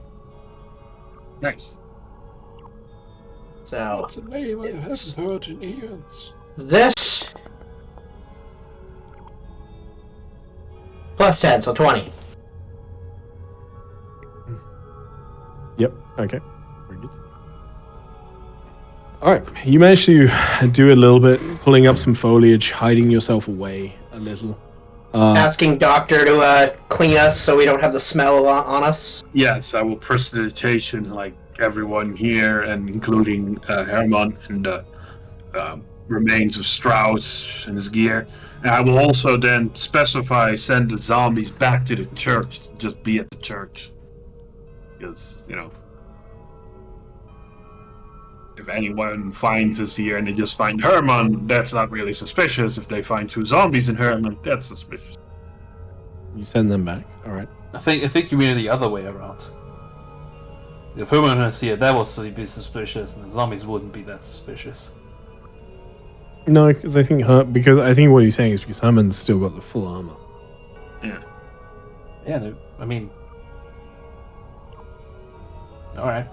Nice. So What's a name I haven't heard in eons? this plus 10, so 20. Yep. Okay. Very good. All right. You managed to do a little bit, pulling up some foliage, hiding yourself away a little. Asking Doctor to clean us so we don't have the smell on us. Yes, I will prestidigitation like everyone here, and including Herman and the remains of Strauss and his gear. And I will also then send the zombies back to the church to just be at the church. Because, if anyone finds us here and they just find Herman, that's not really suspicious. If they find 2 zombies in Herman, that's suspicious. You send them back. All right. I think you mean it the other way around. If Herman was here, that would be suspicious, and the zombies wouldn't be that suspicious. No, because I think what he's saying is because Herman's still got the full armor. Yeah. Yeah, I mean... Alright.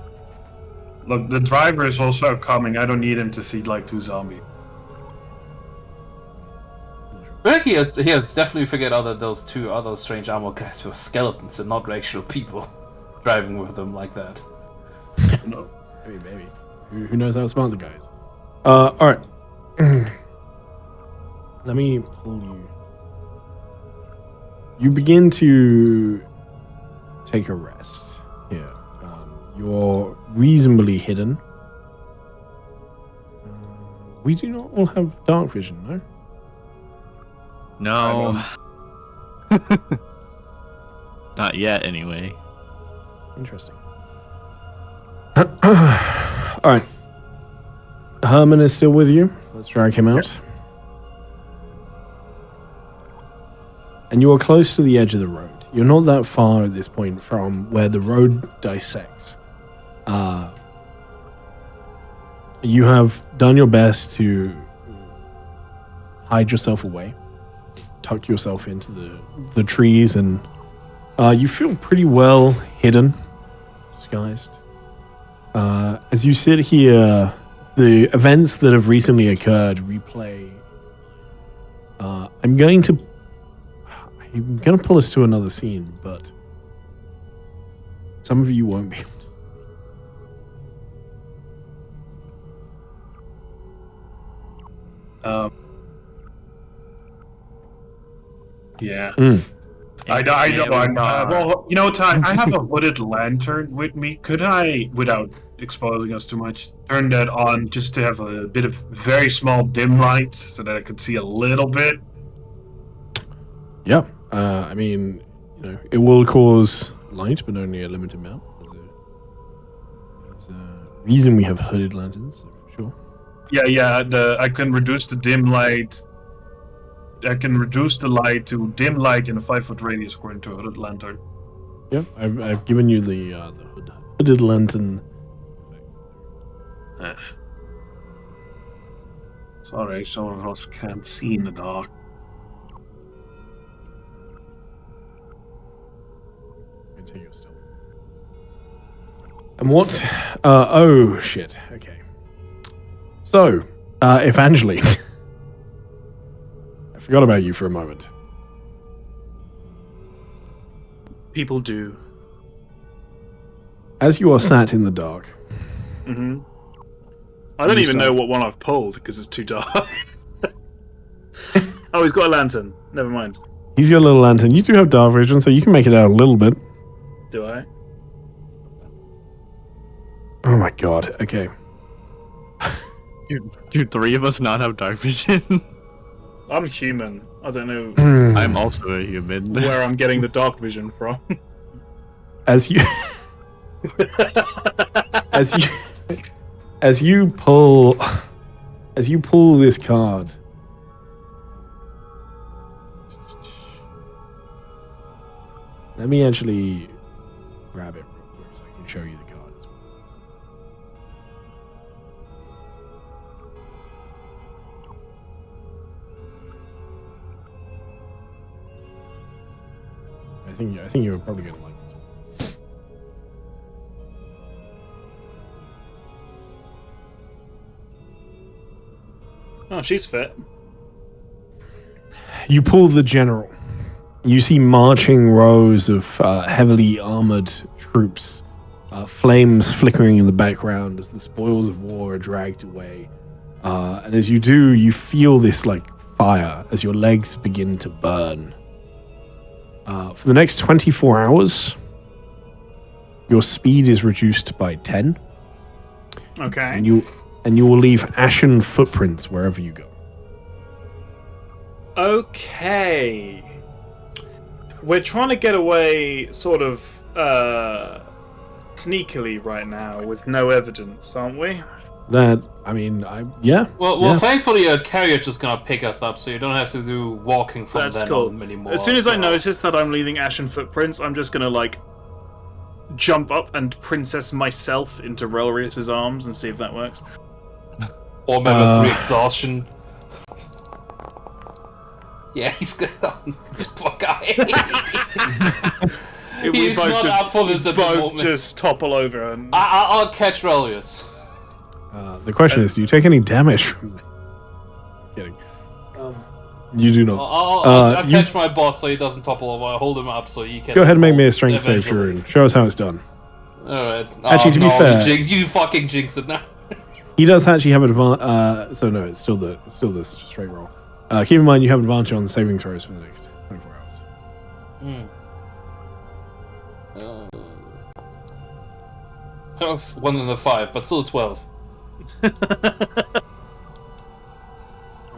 Look, the driver is also coming. I don't need him to see like 2 zombies. I think he has definitely figured out that those 2 other strange armor guys were skeletons and not actual people driving with them like that. No. Maybe. Who knows how smart the guy is? All right. Let me pull you. You begin to take a rest here. You're reasonably hidden. We do not all have dark vision, no? No. Not yet, anyway. Interesting. Alright. Herman is still with you. Let's drag him out. and you are close to the edge of the road. You're not that far at this point from where the road dissects. You have done your best to hide yourself away, tuck yourself into the trees, and you feel pretty well hidden, disguised. As you sit here, the events that have recently occurred replay. I'm going to pull us to another scene, but some of you won't be able to. Yeah. Mm. I know. Well, you know, Ty, I have a hooded lantern with me. Could I, without exposing us too much, turn that on just to have a bit of very small dim light so that I could see a little bit? Yeah. I mean, it will cause light, but only a limited amount. There's a reason we have hooded lanterns, for sure. Yeah. I can reduce the dim light. I can reduce the light to dim light in a 5-foot radius according to a hooded lantern. Yeah, I've given you the hooded lantern. Sorry, some of us can't see in the dark. Continue still. And what? Oh shit. Okay. So, Evangeline. I forgot about you for a moment. People do. As you are sat in the dark. Mm-hmm. I don't even know what one I've pulled because it's too dark. Oh, he's got a lantern. Never mind. He's got a little lantern. You do have dark vision, so you can make it out a little bit. Do I? Oh my god. Okay. Do 3 of us not have dark vision? I'm human. I don't know I'm also a human. where I'm getting the dark vision from. As you as you pull this card, let me actually grab it real quick so I can show you the card as well. I think you're probably gonna like this one. Oh, she's fit. You pull the general. You see marching rows of heavily armored troops, flames flickering in the background as the spoils of war are dragged away. And as you do, you feel this like fire as your legs begin to burn. For the next 24 hours, your speed is reduced by 10. Okay. And you will leave ashen footprints wherever you go. Okay. We're trying to get away sort of sneakily right now with no evidence, aren't we? Yeah. Well, thankfully a carriage is gonna pick us up, so you don't have to do walking from That's then cool. on anymore. As soon as I so- notice that I'm leaving ashen footprints, I'm just gonna like jump up and princess myself into Relrius's arms and see if that works. Or level 3 exhaustion. Yeah, he's gonna. Poor guy. He's not up for this at the both moment. just topple over and I'll catch Relius. The question is, do you take any damage from this? Kidding. You do not. I'll catch my boss so he doesn't topple over. I'll hold him up so he can. Go ahead and make me a strength save, eventually. Sharoon. Show us how it's done. Alright. Actually, to be fair- you fucking jinxed it now. He does actually have advantage. So no, it's still this straight roll. Keep in mind you have advantage on saving throws for the next 24 hours. 1 and a 5, but still 12. All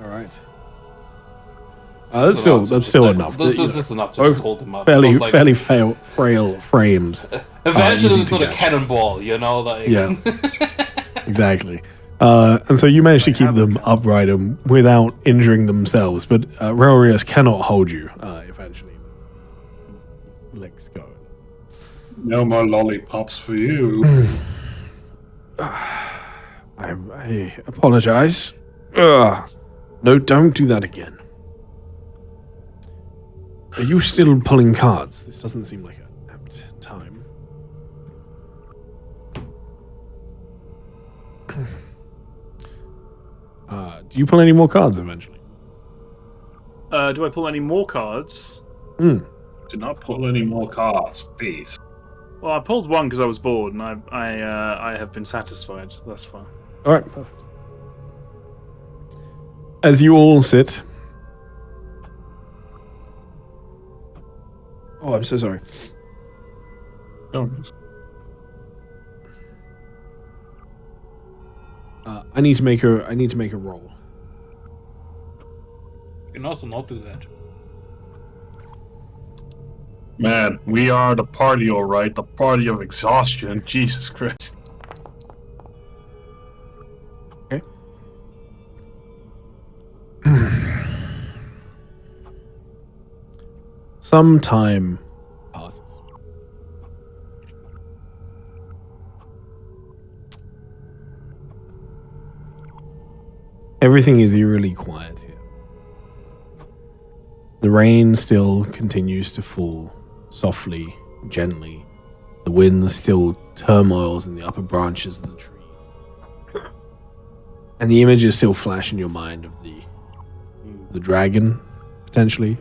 right. That's still enough. This You is know, just enough to both just hold him up. It's not like- fairly frail frames. Eventually, easy it's to not a get. cannonball, you know, like. Yeah. Exactly. And so you manage to keep them upright and without injuring themselves. But Relrius cannot hold you, if Evangeline legs go. No more lollipops for you. I apologize. No, don't do that again. Are you still pulling cards? This doesn't seem like an apt time. Do you pull any more cards eventually? Do I pull any more cards? Do not pull any more cards, please. Well, I pulled one because I was bored, and I have been satisfied thus far. All right, perfect. As you all sit. Oh, I'm so sorry. Don't. I need to make a roll. You can also not do that. Man, we are the party, alright. The party of exhaustion. Jesus Christ. Okay. Some time passes. Everything is eerily quiet here. The rain still continues to fall, softly, gently. The wind still turmoils in the upper branches of the trees. And the images still flash in your mind of the dragon, potentially.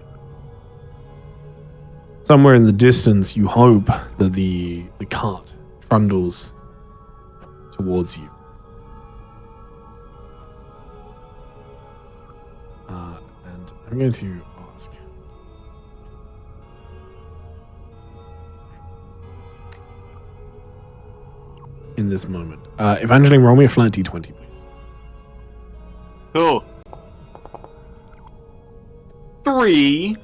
Somewhere in the distance, you hope that the cart trundles towards you. And I'm going to ask. In this moment. Evangeline, roll me a flat d20, please. Cool. 3.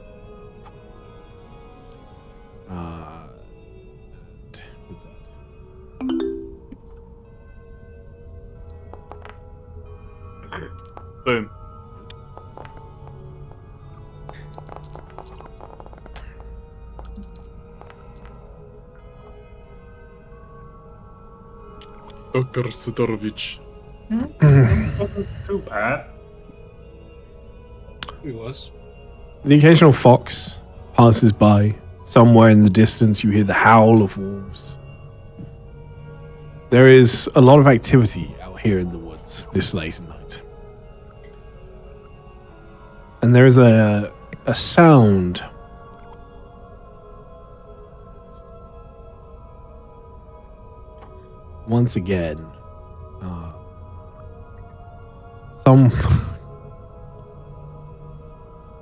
Boom. Dr. Sidorovich. Too bad. He was. The occasional fox passes by. Somewhere in the distance, you hear the howl of wolves. There is a lot of activity out here in the woods this late at night. And there is a sound. Once again,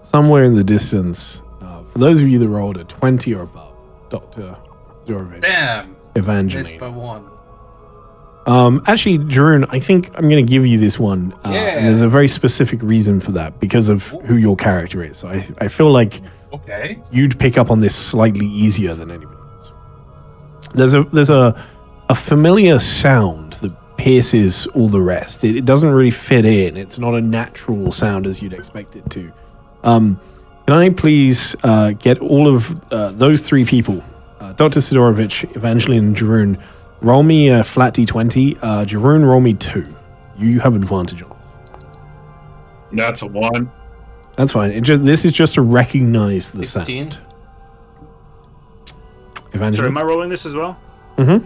somewhere in the distance, for those of you that rolled a 20 or above, Dr. Zorovich. Damn! Evangeline. Missed by one. Actually, Jeroen, I think I'm going to give you this one. And there's a very specific reason for that, because of who your character is. So I feel like you'd pick up on this slightly easier than anybody else. There's a familiar sound that pierces all the rest. It doesn't really fit in. It's not a natural sound as you'd expect it to. Can I please get all of those three people, Dr. Sidorovich, Evangeline, and Jeroen, roll me a flat d20. Jeroen, roll me 2. You have advantage on this. That's a 1. That's fine. This is just to recognize the 16. sound. Evangeline? Sorry, am I rolling this as well? Mm-hmm.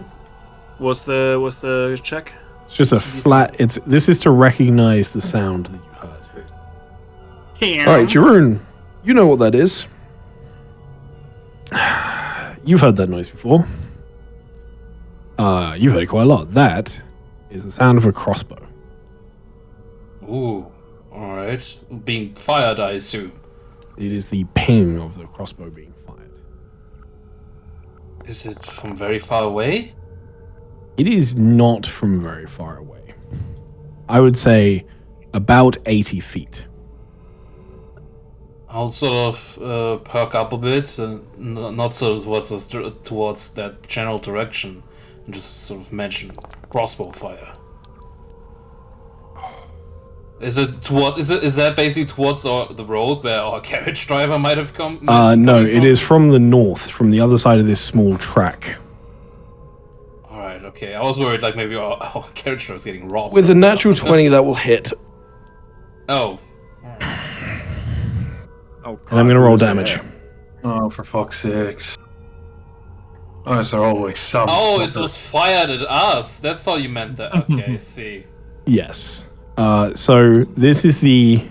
What's the check? It's just a flat. This is to recognize the sound that you heard. Yeah. All right, Jeroen, you know what that is. You've heard that noise before. You've heard it quite a lot. That is the sound of a crossbow. Ooh, alright. Being fired, I assume. It is the ping of the crossbow being fired. Is it from very far away? It is not from very far away. I would say about 80 feet. I'll sort of perk up a bit, and not sort of towards that general direction, and just sort of mention crossbow fire. Is that basically towards the road where our carriage driver might have come? No, it is from the north, from the other side of this small track. All right, okay. I was worried like maybe our carriage driver was getting robbed. With a natural 20, that will hit. Oh. Oh, And I'm going to roll damage. Oh, for fuck's sakes. Oh, is there always some... Oh, it was fired at us. That's how you meant that. Okay, I see. Yes. So this is the...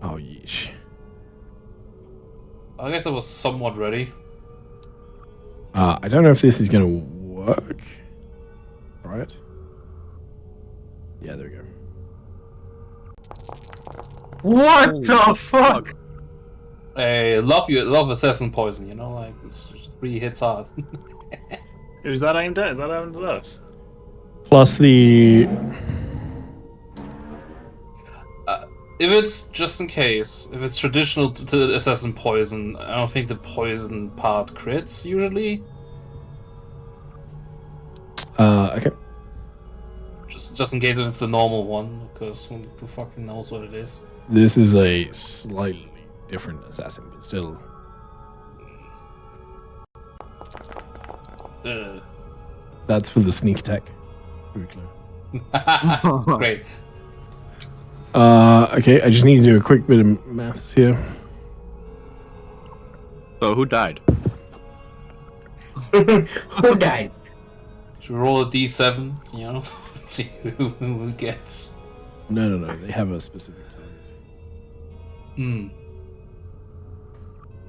Oh, yeesh. I guess I was somewhat ready. I don't know if this is going to work. Right? Yeah, there we go. What the fuck? Hey, love assassin poison, you know, like it's just really hits hard. Who's that aimed at? Is that aimed at us? Plus the... If it's just in case, if it's traditional to assassin poison, I don't think the poison part crits usually. Okay. Just in case if it's a normal one, because who fucking knows what it is. This is a slightly different assassin, but still... That's for the sneak attack. Very clear. Great. Okay, I just need to do a quick bit of maths here. So who died? Who died? Should we roll a d7, you know, see who gets. No, they have a specific target.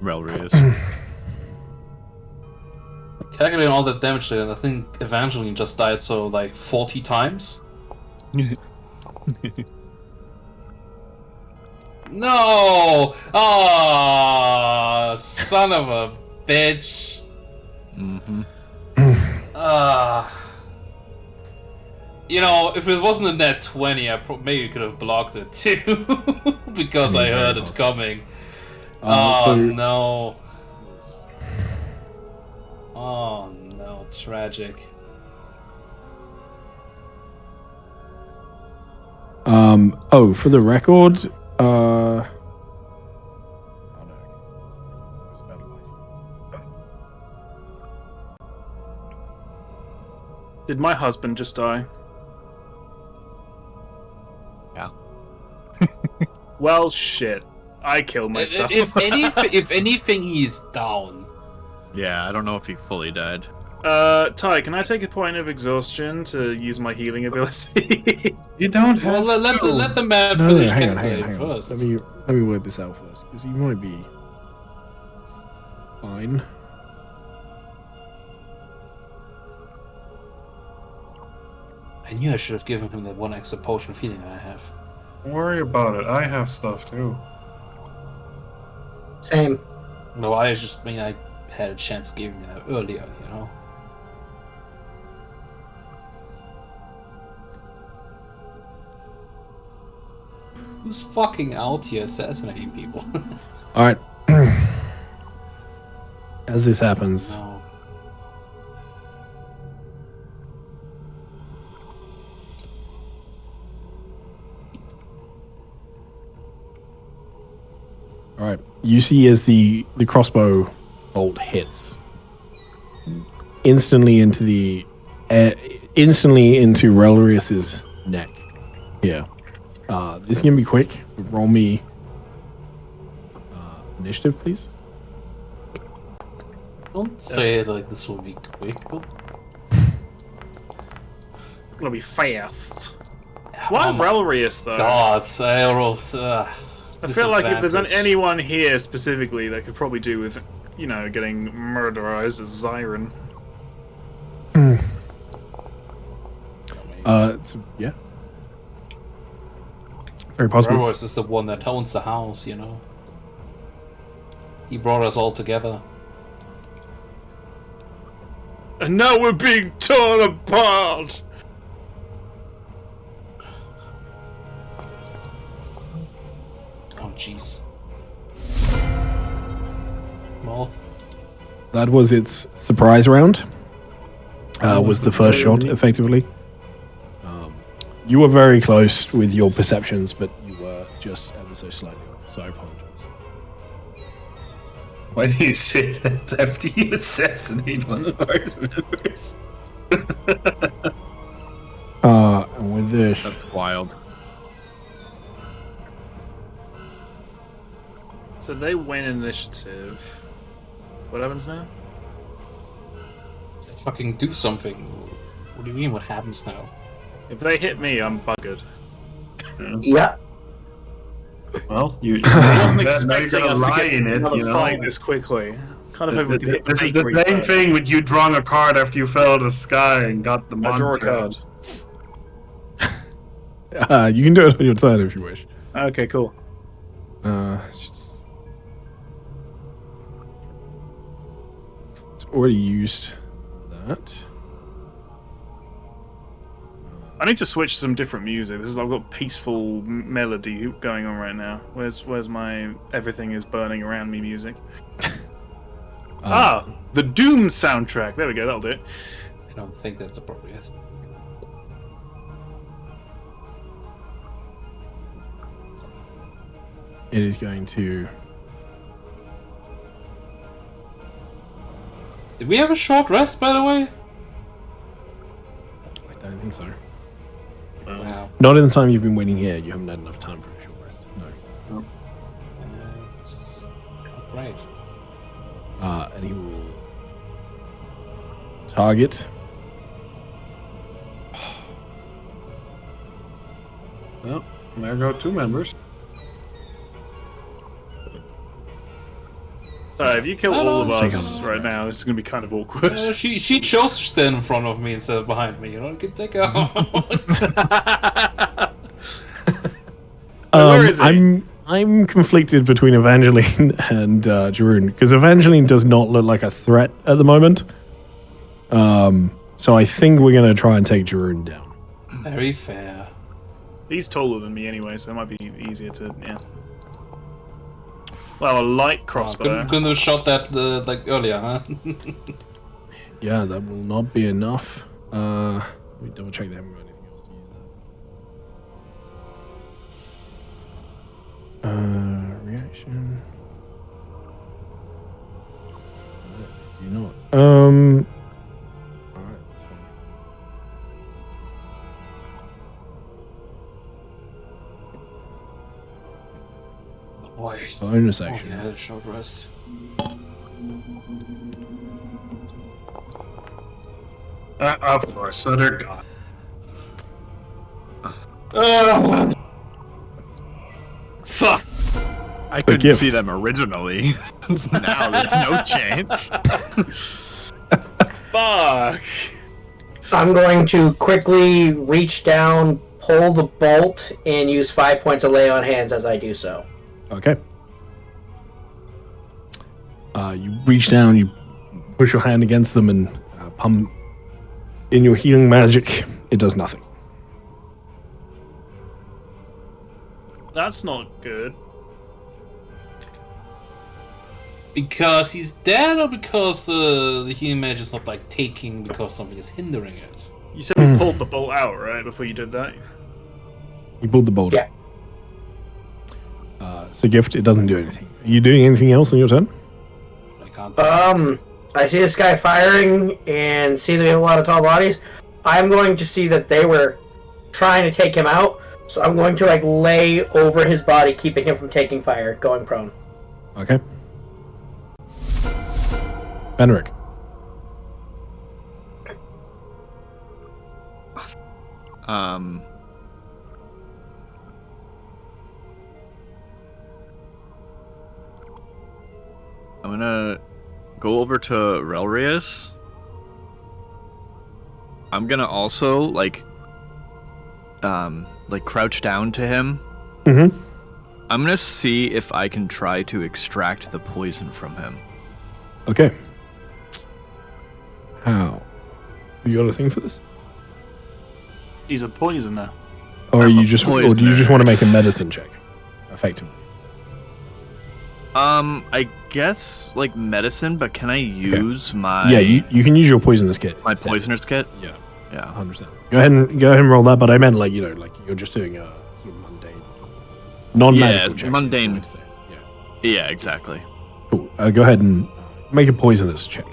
Relrius. Calculating all that damage there, and I think Evangeline just died, so like 40 times? No! Oh, son of a bitch. Mm-hmm. You know, if it wasn't a net 20, I maybe could have blocked it too, because I heard it coming. No. Oh no, tragic. Oh, for the record, Did my husband just die? Yeah. Well, shit. I killed myself. If anything, he's down. Yeah, I don't know if he fully died. Ty, can I take a point of exhaustion to use my healing ability? You don't have... Well, let the man no, finish hang on. calculating first. Let me work this out first, because you might be fine. I knew I should have given him that one extra potion of healing that I have. Don't worry about it. I have stuff too. Same. No, I had a chance of giving that earlier, you know. Who's fucking out here assassinating people? Alright. As this happens, No. alright, you see as the crossbow bolt hits instantly into Relrius's neck. Here. This is gonna be quick. Roll me initiative, please. Don't say it like this will be quick. It's gonna be fast. Why Relrius, though? God, I rolled. I feel like if there's anyone here specifically that could probably do with, you know, getting murderized as Zyron. Yeah. Very possible. Relrius is the one that owns the house, you know. He brought us all together. And now we're being torn apart! Oh, jeez. Well, That was its surprise round. Was the first shot, effectively. You were very close with your perceptions, but you were just ever so slightly off, so I apologize. Why do you say that after you assassinate one of our members? And with this, That's wild. So they win initiative. What happens now? Fucking do something. What do you mean? What happens now? If they hit me, I'm buggered. Yeah. Well, you I wasn't now expecting you're us to gonna lie get in it, another you know. fight this quickly. Kind of hoping we could hit This is the Bakery same first. thing with you drawing a card after you fell out of the sky and got the I monster. draw a card. you can do it on your turn if you wish. Okay, cool. It's already used that. I need to switch some different music. I've got peaceful melody going on right now. Where's my everything is burning around me music? The Doom soundtrack. There we go. That'll do it. I don't think that's appropriate. It is going to. Did we have a short rest, by the way? I don't think so. Wow. Not in the time you've been waiting here. You haven't had enough time for a short rest. No. It's not great. And he will target. Well, there go 2 members. Sorry, if you kill all of let's us take right now, this is gonna be kind of awkward. She chose to stand in front of me instead of behind me. You know, you can take her out. Where is he? I'm conflicted between Evangeline and Jeroen because Evangeline does not look like a threat at the moment. So I think we're gonna try and take Jeroen down. Very fair. He's taller than me anyway, so it might be easier to. Yeah. Well, a light crossbow. Couldn't have shot that like earlier, huh? Yeah, that will not be enough. Let me double check they haven't got anything else to use that. Reaction. Do not. Alright, that's fine. Boy. Bonus Oh, action. yeah, short rest. Of course, so they're gone. Fuck! I couldn't gift. see them originally. Now there's no chance. Fuck! I'm going to quickly reach down, pull the bolt, and use 5 points of lay on hands as I do so. Okay. You reach down, you push your hand against them, and pump in your healing magic. It does nothing. That's not good. Because he's dead, or because the healing magic is not like taking because something is hindering it? You said we pulled the bolt out, right? Before you did that? You pulled the boulder. Yeah. It's a gift. It doesn't do anything. Are you doing anything else on your turn? I can't. I see this guy firing and see that we have a lot of tall bodies. I'm going to see that they were trying to take him out, so I'm going to like lay over his body, keeping him from taking fire, going prone. Okay. Benric. I'm gonna go over to Relrius. I'm gonna also like crouch down to him. Mm-hmm. I'm gonna see if I can try to extract the poison from him. Okay. How? You got a thing for this? He's a poisoner. Or I'm you a just, or do you poisoner. just want to make a medicine check, effectively? I guess like medicine, but can I use my Yeah, you can use your poisonous kit. my instead. poisoner's kit? Yeah. Yeah. 100%. Go ahead and roll that. But I meant like you're just doing a sort of mundane, non-magical check. Mundane. Is the way to say it. Yeah. Yeah, exactly. Cool. Go ahead and make a poisonous check.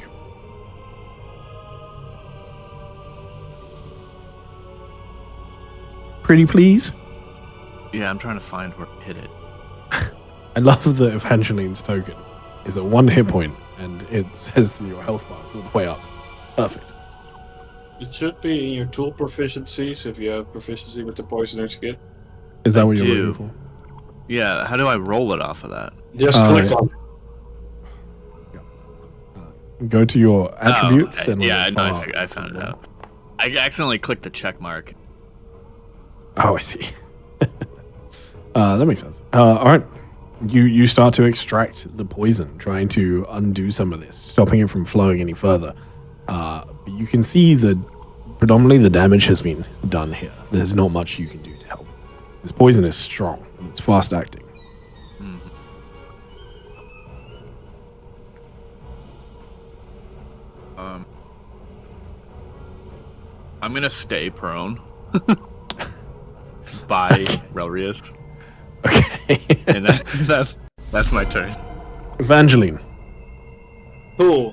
Pretty please. Yeah, I'm trying to find where to hit it. I love that Evangeline's token is at 1 hit point and it says that your health bar is all the way up. Perfect. It should be in your tool proficiencies if you have proficiency with the poisoner's kit. Is that I what you're do. looking for? Yeah, how do I roll it off of that? Just click on it. Go to your attributes. Oh, and yeah, on the no, far I found it out. I accidentally clicked the check mark. Oh, I see. That makes sense. All right. You start to extract the poison, trying to undo some of this, stopping it from flowing any further. But you can see that predominantly the damage has been done here. There's not much you can do to help. This poison is strong. And it's fast acting. I'm gonna stay prone by Relrius. Okay. And that's my turn. Evangeline. Cool.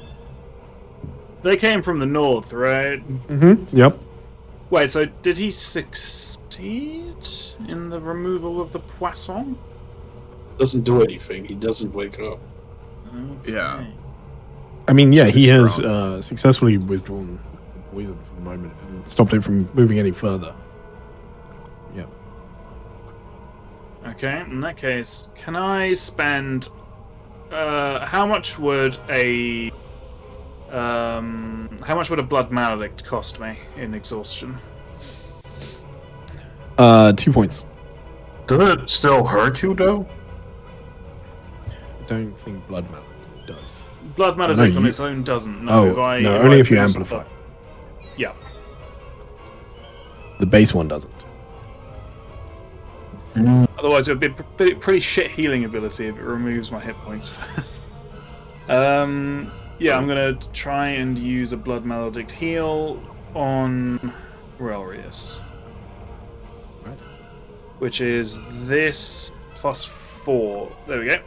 They came from the north, right? Mm-hmm. Yep. Wait, so did he succeed in the removal of the poisson? Doesn't do anything. He doesn't wake up. Okay. Yeah. I mean, yeah, It's he has strong. successfully withdrawn the poison for the moment and stopped it from moving any further. Yeah. Okay, in that case, can I spend... how much would a... how much would a blood maledict cost me in exhaustion? 2 points. Does it still hurt you, though? I don't think blood maledict does. Blood maledict on you- its own doesn't. No, Oh, no, only if you amplify. Yeah. The base one doesn't. Otherwise, it would be a pretty shit healing ability if it removes my hit points first. Yeah, I'm gonna try and use a blood maledict heal on Relrius, Right. which is this plus 4. There we go.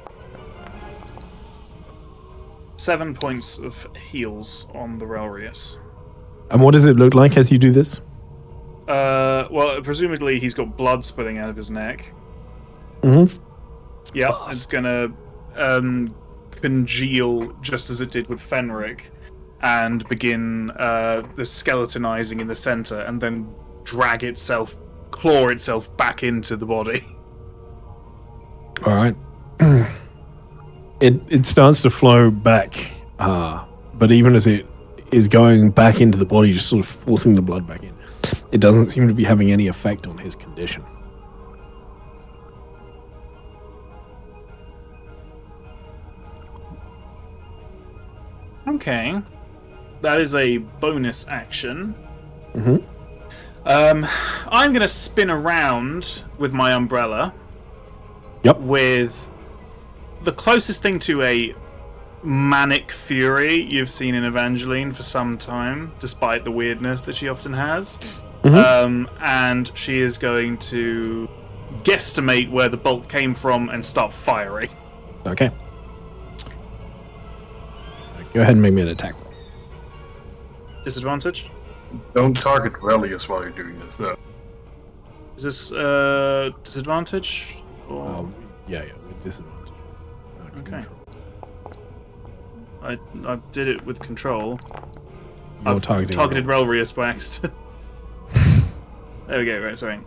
7 points of heals on the Relrius. And what does it look like as you do this? Well, presumably he's got blood spilling out of his neck. Mm-hmm. Yeah, it's gonna congeal just as it did with Fenric, and begin the skeletonizing in the center, and then drag itself, claw itself back into the body. All right. It starts to flow back, but even as it is going back into the body, just sort of forcing the blood back in, it doesn't seem to be having any effect on his condition. Okay, that is a bonus action. Mm-hmm. I'm gonna spin around with my umbrella. Yep. With the closest thing to a manic fury you've seen in Evangeline for some time, despite the weirdness that she often has. Mhm. And she is going to guesstimate where the bolt came from and start firing. Okay. Go ahead and make me an attack roll. Disadvantage? Don't target Relius while you're doing this, though. Is this disadvantage? Or... Yeah, with disadvantage. Okay. I did it with control. You're I've targeting targeted Relrius. Relrius by accident. There we go, right, sorry.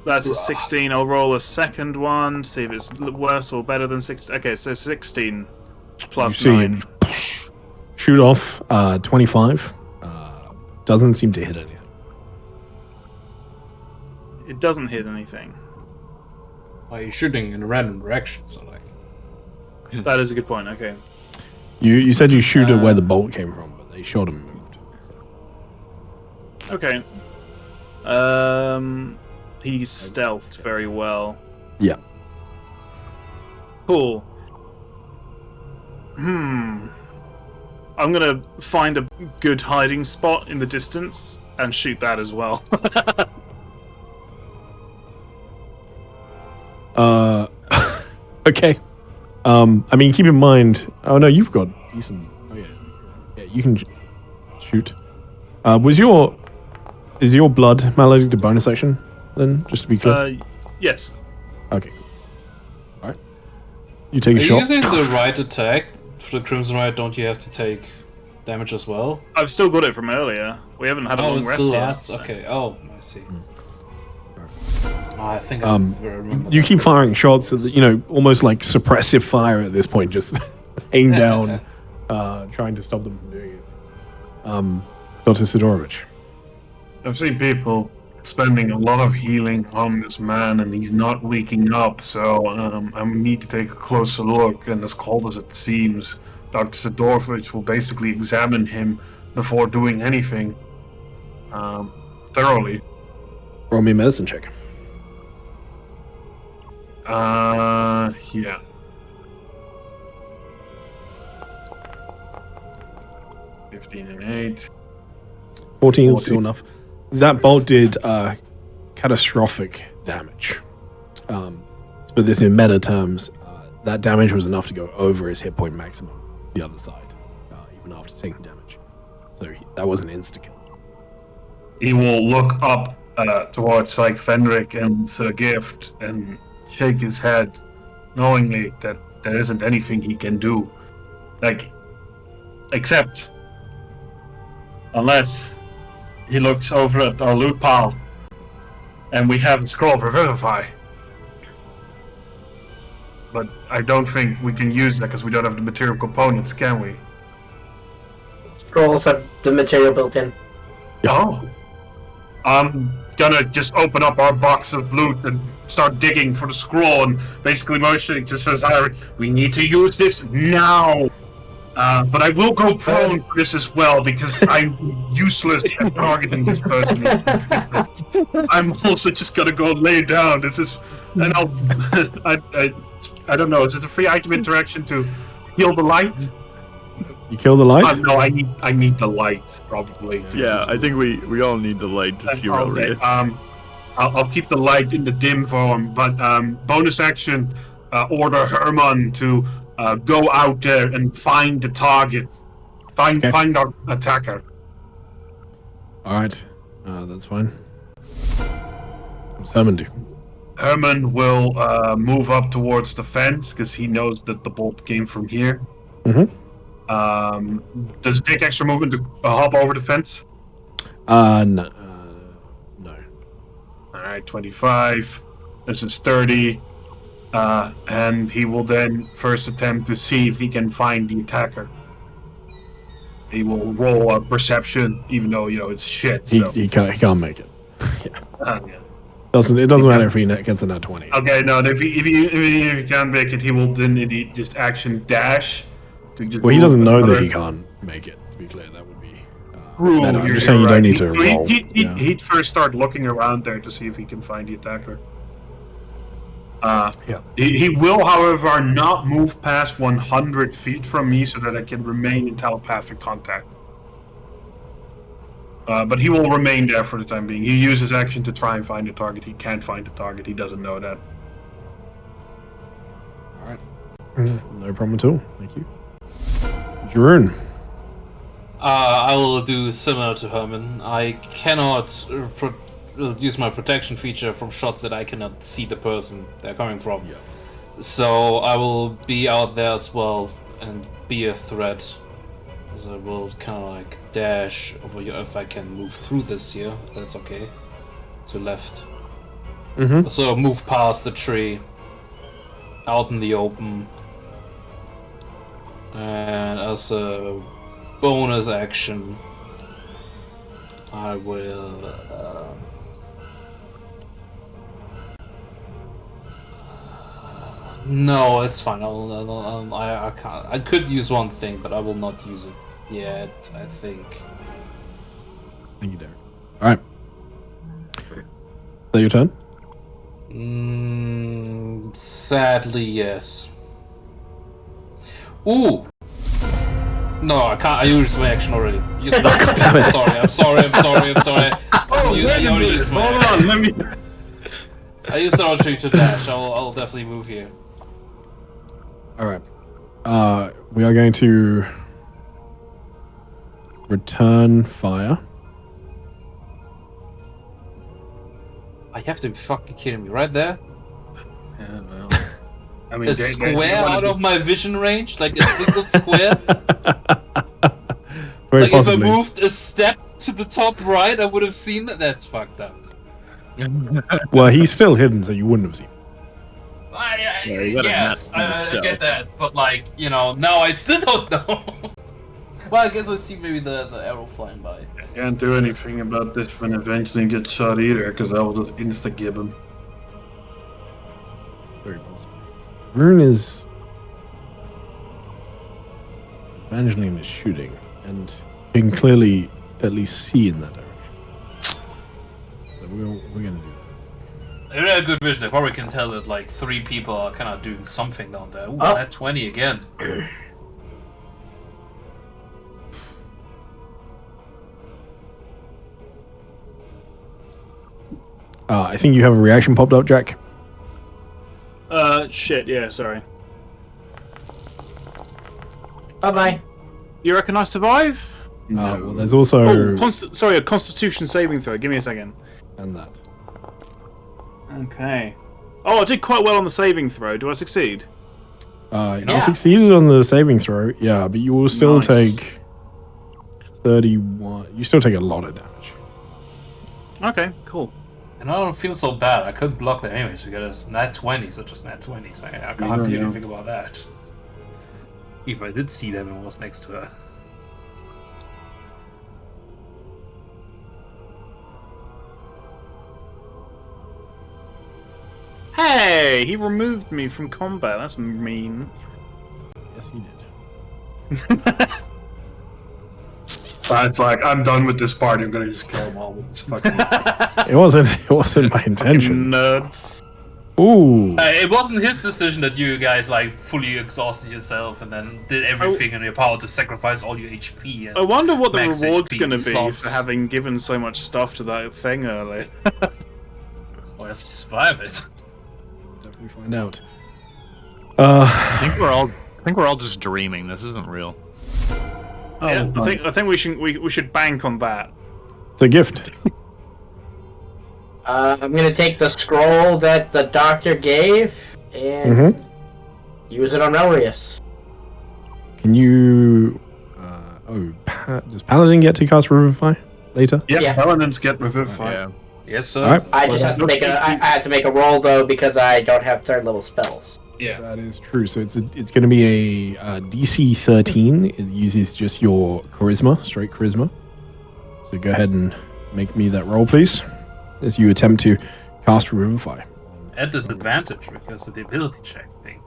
That's a 16. I'll roll a second one, see if it's worse or better than 16. Okay, so 16 plus You see 9. shoot off 25. Doesn't seem to hit anything. It doesn't hit anything. Are you shooting in a random direction? So like, That is a good point, okay. You said you shoot at where the bolt came from, but they shot and moved. Okay. He's stealthed very well. Yeah. Cool. I'm gonna find a good hiding spot in the distance and shoot that as well. Okay. I mean, keep in mind. Oh no, you've got decent. Oh yeah, you can shoot. Is your blood malady to bonus action? Then, just to be clear. Yes. Okay. All right. You take Are a you shot. using the right attack for the Crimson Rite? Don't you have to take damage as well? I've still got it from earlier. We haven't had a long it rest still yet. lasts? so- Okay. Oh, I see. I think I remember. You that. keep firing shots at the, almost like suppressive fire at this point, just aim down, trying to stop them from doing it. Dr. Sidorovich. I've seen people spending a lot of healing on this man, and he's not waking up. So I need to take a closer look. And as cold as it seems, Dr. Sidorovich will basically examine him before doing anything thoroughly. Roll me a medicine check. Yeah. 15 and 8. 14 is still enough. That bolt did catastrophic damage. But this in meta terms, that damage was enough to go over his hit point maximum, the other side, even after taking damage. So that was an insta-kill. He will look up towards like Fenric and Sir Gift and shake his head, knowingly that there isn't anything he can do. Except unless he looks over at our loot pile and we have a scroll for Vivify. But I don't think we can use that because we don't have the material components, can we? Scrolls have the material built in. Oh. I'm gonna just open up our box of loot and start digging for the scroll and basically motioning to Cesare, we need to use this now. But I will go prone for this as well because I'm useless at targeting this person. I'm also just gonna go lay down. This is, and I'll, I don't know. Is it a free item interaction to heal the light? You kill the light? No, I need the light probably. Yeah, I think we all need the light to see where it is. I'll keep the light in the dim form, but bonus action, order Herman to go out there and find the target, find our attacker. All right, that's fine. What's Herman do? Herman will move up towards the fence because he knows that the bolt came from here. Mm-hmm. Does it take extra movement to hop over the fence? No. No. Alright, 25. This is 30. And he will then first attempt to see if he can find the attacker. He will roll a perception, even though, it's shit. So. He can't make it. Yeah. It doesn't matter if he gets a nat 20. Okay, no, if he can't make it, he will then indeed just action dash. Well, he doesn't know that he can't make it, to be clear. That would be... better. I'm just saying you don't need to roll. He'd first start looking around there to see if he can find the attacker. Yeah. He will, however, not move past 100 feet from me so that I can remain in telepathic contact. But he will remain there for the time being. He uses action to try and find the target. He can't find the target. He doesn't know that. All right. No problem at all. Thank you. Jeroen. I will do similar to Herman. I cannot use my protection feature from shots that I cannot see the person they're coming from. Yeah. So I will be out there as well and be a threat. So I will kind of like dash over here if I can move through this here. That's okay. To left. Mm-hmm. So move past the tree. Out in the open. And as a bonus action, I will. No, it's fine. I can't. I could use one thing, but I will not use it yet. I think. Thank you, Derek. All right. Is that your turn? Sadly, yes. Ooh. No, I can't. I used my action already. Use my God damn it. I'm sorry. Oh, I already used my hold action. on, let me. I used the archery to dash. I'll definitely move here. All right. We are going to return fire. I have to be fucking kidding me. Right there? Yeah, well. I mean, A square out of my vision range? Like a single square? Very Like possibly. if I moved a step to the top right, I would have seen that. That's fucked up. Well, he's still hidden, so you wouldn't have seen. Yeah, you gotta Yes, map I still. get that. But like, now I still don't know. Well, I guess I see maybe the arrow flying by. Can't do anything about this when eventually gets shot either, because I will just insta-gib him. Very possibly. Rune is. Evangeline is shooting, and you can clearly at least see in that direction. So we're gonna do that. If they have good vision, they probably can tell that like 3 people are kind of doing something down there. Ooh, Oh. that 20 again. I think you have a reaction popped up, Jack. Shit, yeah, sorry. Bye-bye. You reckon I survive? Well, there's also A constitution saving throw. Give me a second. and that. Okay. Oh, I did quite well on the saving throw. Do I succeed? You Yeah. succeeded on the saving throw, yeah, but you will still Nice. take 31. You still take a lot of damage. Okay, cool. And I don't feel so bad. I couldn't block that anyways because nat 20, so just nat 20. So I can't do anything about that. If I did see them and was next to her. Hey, he removed me from combat. That's mean. Yes, he did. It's like, I'm done with this party, I'm gonna just kill them all with this fucking... It wasn't my intention. Nuts. Ooh. It wasn't his decision that you guys like fully exhausted yourself and then did everything in your power to sacrifice all your HP. And I wonder what the max reward's HP going to be slots. for having given so much stuff to that thing earlier. Or have to survive it. Definitely find out. I think we're all just dreaming. This isn't real. Yeah, I think we should bank on that. It's a gift. I'm gonna take the scroll that the doctor gave and use it on Elrius. Can you? Does Paladin get to cast Revivify later? Yeah, Paladins get revivified. Yeah. Yes, sir. Alright. I just have to make I had to make a roll though because I don't have 3rd level spells. Yeah. That is true. So it's going to be a DC 13. It uses just your charisma, straight charisma. So go ahead and make me that roll, please, as you attempt to cast Revivify. At disadvantage because of the ability check thing.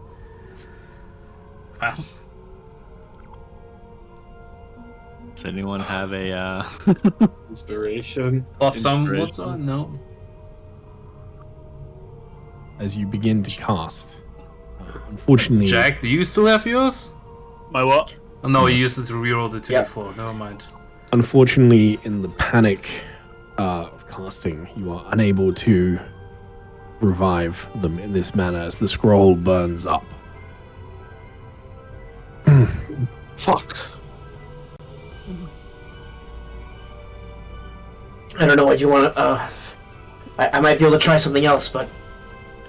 Wow. Does anyone have a Inspiration. Plus some. Inspiration. What's on? No. As you begin to cast, unfortunately, Jack, do you still have yours? My what? Oh, no, you used it to reroll the 2d4. Yep. Never mind. unfortunately, in the panic of casting, you are unable to revive them in this manner as the scroll burns up. Fuck. I don't know what you want to. I might be able to try something else, but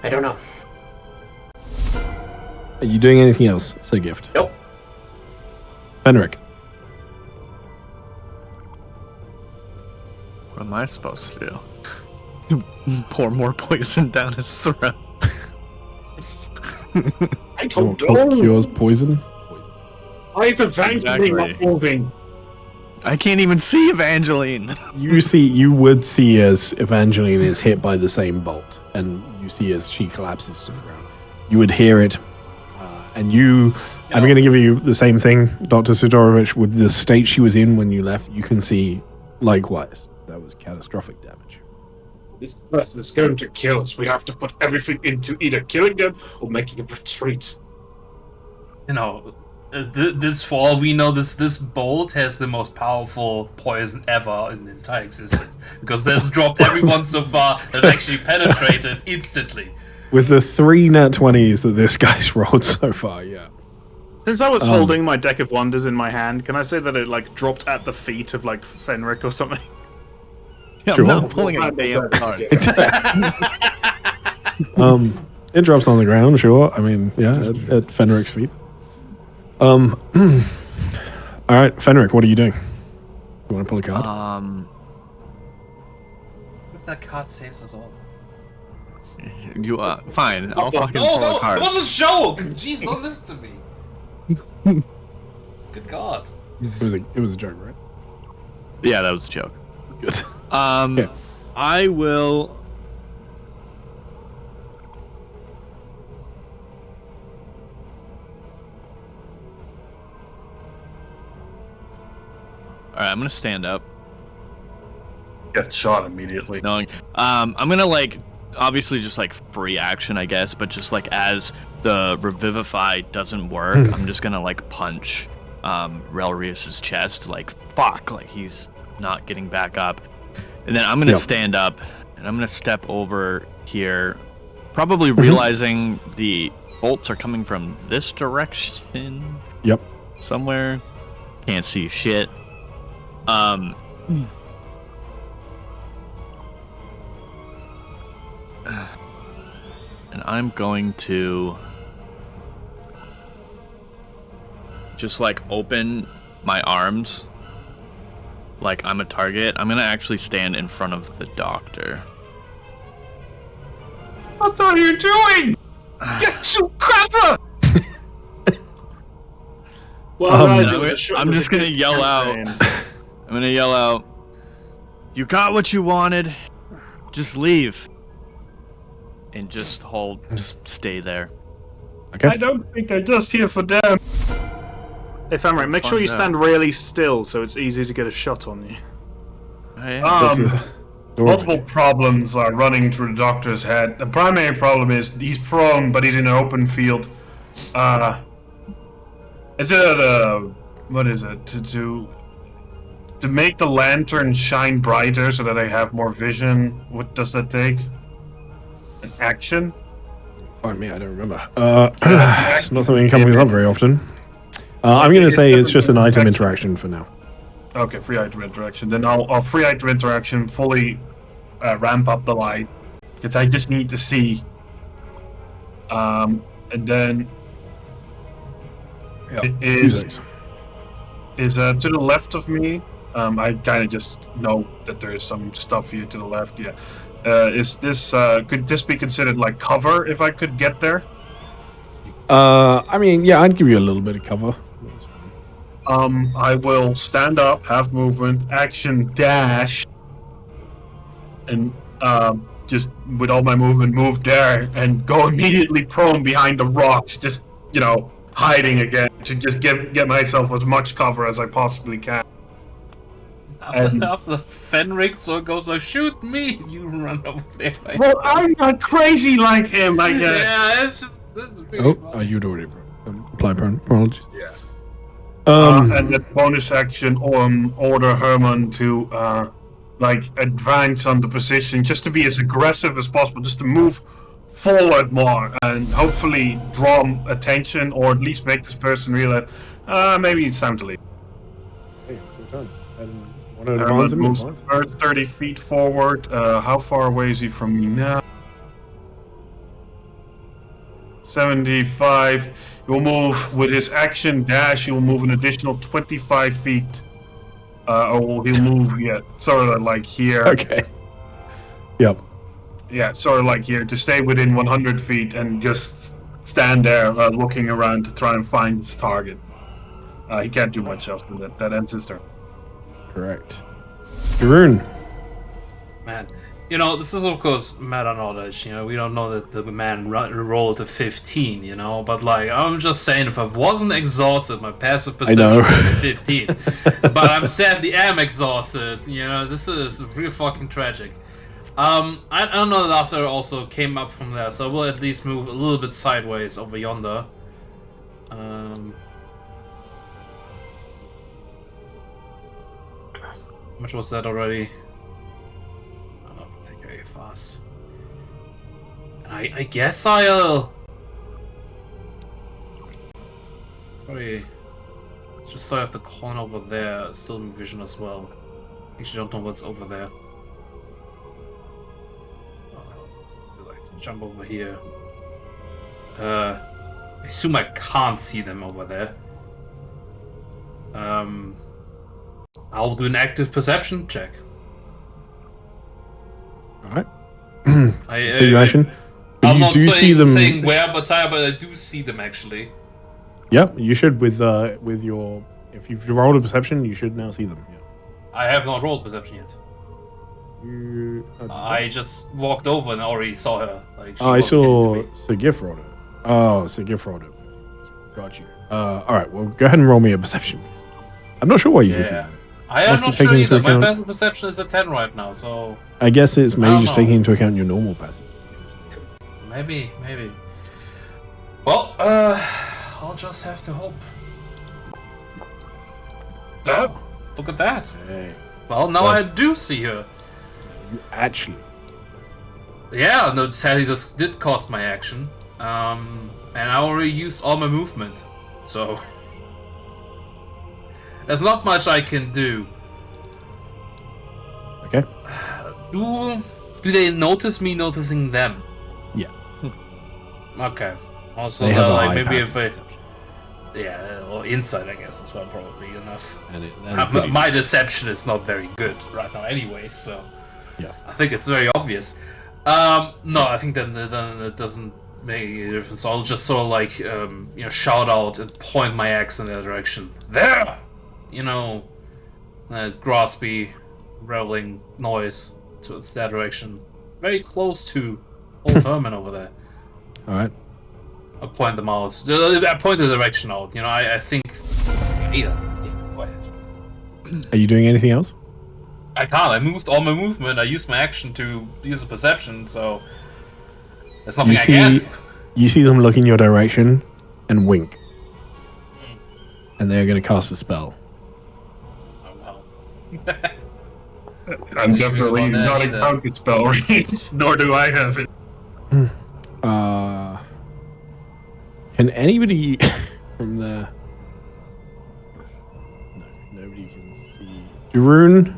I don't know. Are you doing anything else? It's a gift. Nope. Fenric. What am I supposed to do? Pour more poison down his throat. I don't Cures poison. Why is Evangeline not Exactly. moving? I can't even see Evangeline. You would see as Evangeline is hit by the same bolt, and you see as she collapses to the ground. You would hear it, and you. I'm going to give you the same thing, Dr. Sidorovich, with the state she was in when you left. You can see, likewise, that was catastrophic damage. This person is going to kill us. We have to put everything into either killing them or making a retreat. You know, This, for all we know, this bolt has the most powerful poison ever in the entire existence. Because that's dropped everyone so far that actually penetrated instantly. With the 3 nat 20s that this guy's rolled so far, yeah. Since I was holding my deck of wonders in my hand, can I say that it like dropped at the feet of like Fenric or something? Yeah, Sure. I'm not pulling a damn card. It drops on the ground, sure. I mean, yeah, at Fenric's feet. All right, Fenric, what are you doing? You want to pull a card? If that card saves us all. You fine. I'll fucking pull a It card. was a joke! Jeez, don't listen to me. Good God. It was a joke, right? Yeah, that was a joke. Good. Yeah. I will. All right, I'm gonna stand up. Get shot immediately. Knowing, I'm gonna like obviously just like free action, I guess, but just like as the revivify doesn't work, I'm just gonna like punch Relrius's chest, like fuck, like he's not getting back up, and then I'm gonna stand up and I'm gonna step over here, probably realizing the bolts are coming from this direction. Yep. Somewhere, can't see shit. And I'm going to just like open my arms like I'm a target. I'm gonna actually stand in front of the doctor. What are you doing? Get to cover! Well, guys, I'm just gonna yell out. I'm gonna yell out, "You got what you wanted. Just leave." And just stay there. Okay. I don't think they're just here for them. Hey, Famray, make sure you stand really still so it's easy to get a shot on you. Multiple problems are running through the doctor's head. The primary problem is he's prone, but he's in an open field. Is it what is it to make the lantern shine brighter so that I have more vision? What does that take? An action? Fuck me, I don't remember. It's not something that comes up very often. I'm going to say it's just an item interaction for now. Okay, free item interaction. Then I'll free item interaction fully ramp up the light because I just need to see. And then it is to the left of me. I kind of just know that there is some stuff here to the left. Yeah. Is this could this be considered like cover if I could get there? I mean, yeah, I'd give you a little bit of cover. I will stand up, have movement, action, dash, and just with all my movement, move there and go immediately prone behind the rocks, just hiding again to just get myself as much cover as I possibly can. After Fenric so goes like, shoot me, you run over there. Well, I'm not crazy like him, I guess. Yeah, it's really you'd already apply apologies. Yeah. And the bonus action order Herman to advance on the position, just to be as aggressive as possible, just to move forward more and hopefully draw attention or at least make this person realize maybe it's time to leave. Hey, it's your turn. Herman moves 30 feet forward. How far away is he from me now? 75. He will move with his action dash. He will move an additional 25 feet. Or he'll move, sort of like here. Okay. Yep. Yeah, sort of like here to stay within 100 feet and just stand there looking around to try and find his target. He can't do much else than that. That ends his turn. Correct. Garoon. Man, this is of course meta knowledge. We don't know that the man rolled a 15. But like, I'm just saying, if I wasn't exhausted, my passive perception would be 15. But I'm sadly am exhausted. This is real fucking tragic. I don't know that Lasser also came up from there, so I will at least move a little bit sideways over yonder. How much was that already? I don't think very fast. I guess I'll probably just so I have the corner over there, still in vision as well. Actually, don't know what's over there. Jump over here. I assume I can't see them over there. I'll do an active perception check. All right. So you action. But I'm you not do see them. saying where, but I do see them actually. Yep, you should with your. If you've rolled a perception, you should now see them. Yeah. I have not rolled perception yet. I just walked over and already saw her. Like, she I wasn't getting saw to me. Sir Giff rolled it. Oh, Sir Giff rolled it. Got you. All right, well, go ahead and roll me a perception. I'm not sure why you can see that. I am Must be not sure taken into either. My account- passive perception is a 10 right now, so I guess it's maybe don't just know. taking into account your normal passive. maybe. Well, I'll just have to hope. Oh, look at that. Hey, Well, now Well- I do see her. you actually. Yeah, no, sadly this did cost my action. And I already used all my movement. So there's not much I can do. Okay. Do they notice me noticing them? Yes. Okay. Also, They have a high like maybe passive if I, perception. yeah, or insight, I guess as well, probably enough. And My deception is not very good right now, anyway. So Yeah. I think it's very obvious. No, I think then it doesn't make any difference. I'll just sort of like shout out and point my axe in that direction. There, graspy, reveling noise towards that direction, very close to old Herman over there. All right. I point them out. I point the direction out. I think. Yeah, go ahead. Are you doing anything else? I can't. I moved all my movement. I used my action to use a perception, so there's nothing I can. You see them look in your direction and wink, and they're going to cast a spell. Oh well. I'm definitely on that not in either. counter spell range, nor do I have it. Can anybody from the? No, nobody can see. Jeroen,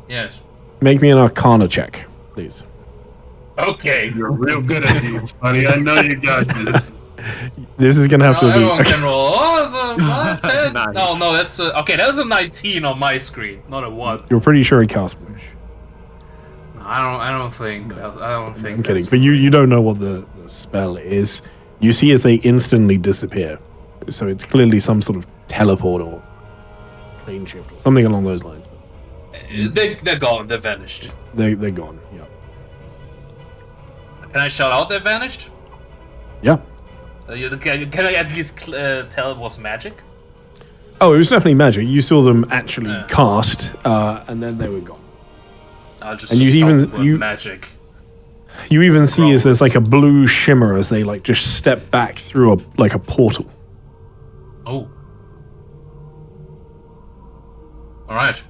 Yes. make me an Arcana check, please. Okay. You're real good at these, buddy. I know you got this. This is going to have to be. Everyone can roll. Oh, it's a 10. Nice. No, that's a, okay. That was a 19 on my screen, not a 1. You're pretty sure he cast Wish. I don't think. I don't think. I'm kidding, that's- but you don't know what the spell is. You see as they instantly disappear, so it's clearly some sort of teleport or plane shift or something along those lines. But They're gone. They're vanished. they're gone. Yeah. Can I shout out they're vanished? Yeah. Can I at least tell it was magic? Oh, it was definitely magic. You saw them actually Yeah. cast, and then they were gone. I'll just And you shout even- the word you- magic. You even see as there's like a blue shimmer as they like just step back through a portal. Oh. All right.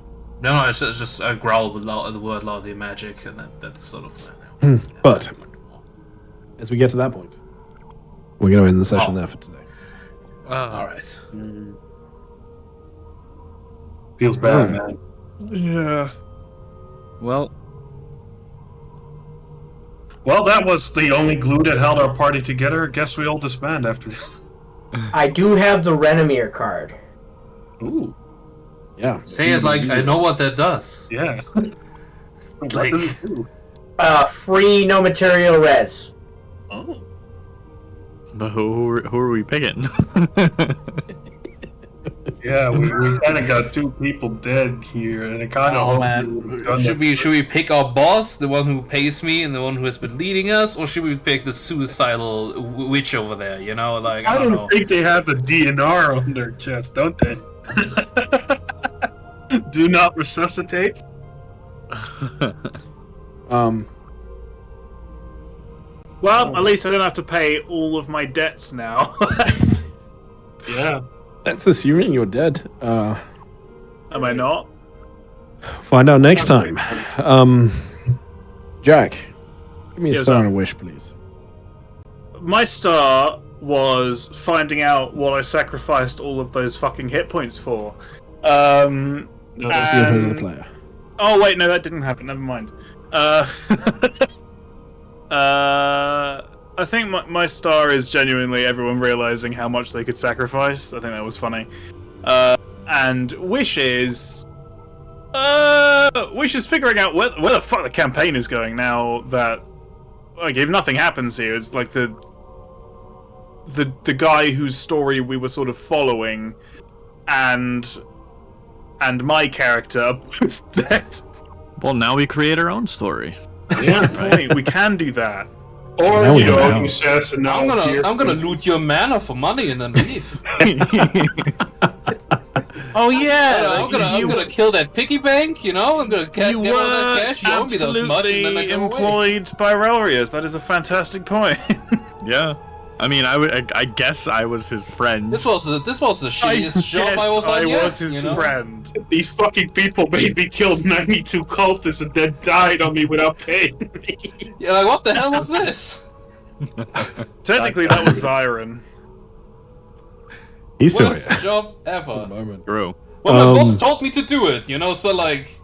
No, it's just I growl the word loudly, magic, and that's sort of. But as we get to that point, we're going to end the session there for today. All right. Feels bad, man. Yeah. Well, Well, that was the only glue that held our party together. Guess we all disband after. I do have the Renomere card. Ooh, Yeah. Say it like I know what that does. yeah. What Like- does it do? Free no material res. Oh. but who are we picking? Yeah, we kind of got 2 people dead here, and it kind of. Oh man, should we pick our boss, the one who pays me and the one who has been leading us, or should we pick the suicidal witch over there? Like I don't know. think they have a DNR on their chest, don't they? Do not resuscitate. Well, at least I don't have to pay all of my debts now. Yeah. That's assuming you're dead. Am I not? Find out next time. Jack, give me a Yes, star sir. and a wish, please. My star was finding out what I sacrificed all of those fucking hit points for. No, that's See if it was the And... player. Oh wait, no, that didn't happen. Never mind. I think my star is genuinely everyone realizing how much they could sacrifice. I think that was funny. And wishes. Wishes figuring out where the fuck the campaign is going now that, like, if nothing happens here, it's like the guy whose story we were sort of following, and my character are both dead. Well, now we create our own story. Yeah. Right, we can do that. Or Now we you know, know. you assassinate. I'm gonna loot your mana for money and then leave. Oh yeah, I'm gonna kill that piggy bank. You know, I'm gonna get all that cash. You owe me those much, and then I absolutely go away. employed by Relrius. That is a fantastic point. Yeah. I mean, I guess I was his friend. This was the shittiest job I was on I yet, was his you know? friend. These fucking people made me kill 92 cultists and then died on me without paying me. Yeah, like what the hell was this? Technically, that was Zyron. He's still Worst here. job For the ever. moment. True. Well, my boss told me to do it, you know. So like,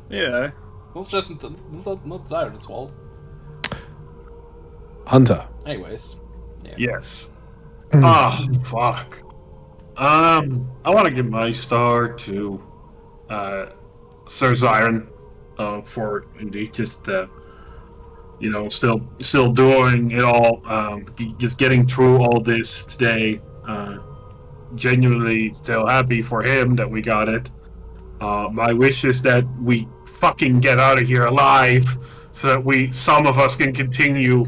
Yeah. it was just not Zyron's fault. Hunter. Anyways, Yes. Ah, fuck. I want to give my star to Sir Zyron for indeed just you know, still doing it all, just getting through all this today. Genuinely still happy for him that we got it. My wish is that we fucking get out of here alive, so that some of us can continue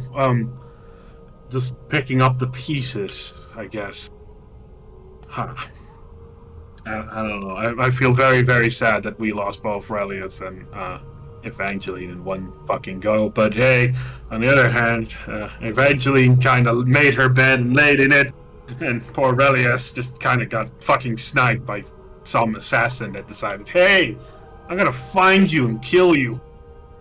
just picking up the pieces, I guess. Huh. I don't know. I feel very, very sad that we lost both Relius and Evangeline in one fucking go. But hey, on the other hand, Evangeline kind of made her bed and laid in it, and poor Relius just kind of got fucking sniped by some assassin that decided, hey, I'm gonna find you and kill you.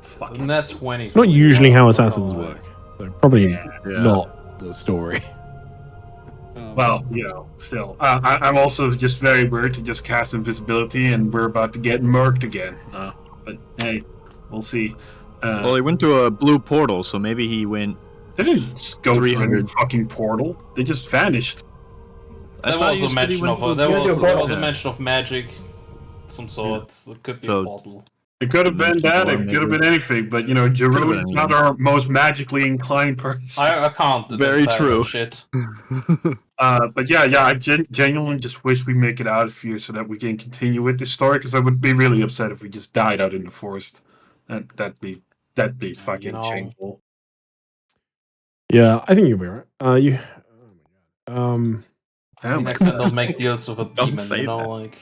Fucking Net 20. It's not usually how assassins work. So probably Yeah. not the story. Well, you know, still. I'm also just very weird to just cast invisibility, and we're about to get murked again. But hey, we'll see. Well, he went to a blue portal, so maybe he went. They didn't just go through a 300. fucking portal. They just vanished. There thought was you a said he mention went of to there a was portal. a mention of magic, some sort. It could be So- a portal. It could have been that. It could have been anything. But you know, been Jeroen's not anything. our most magically inclined person. I can't. Very declare true. that Shit. But yeah. I genuinely just wish we make it out of here so that we can continue with this story. Because I would be really upset if we just died out in the forest. That'd be fucking know. shameful. Yeah, I think you'll be right. You. Oh my Next God. time, don't make deals with a Don't demon. say You know, that. like.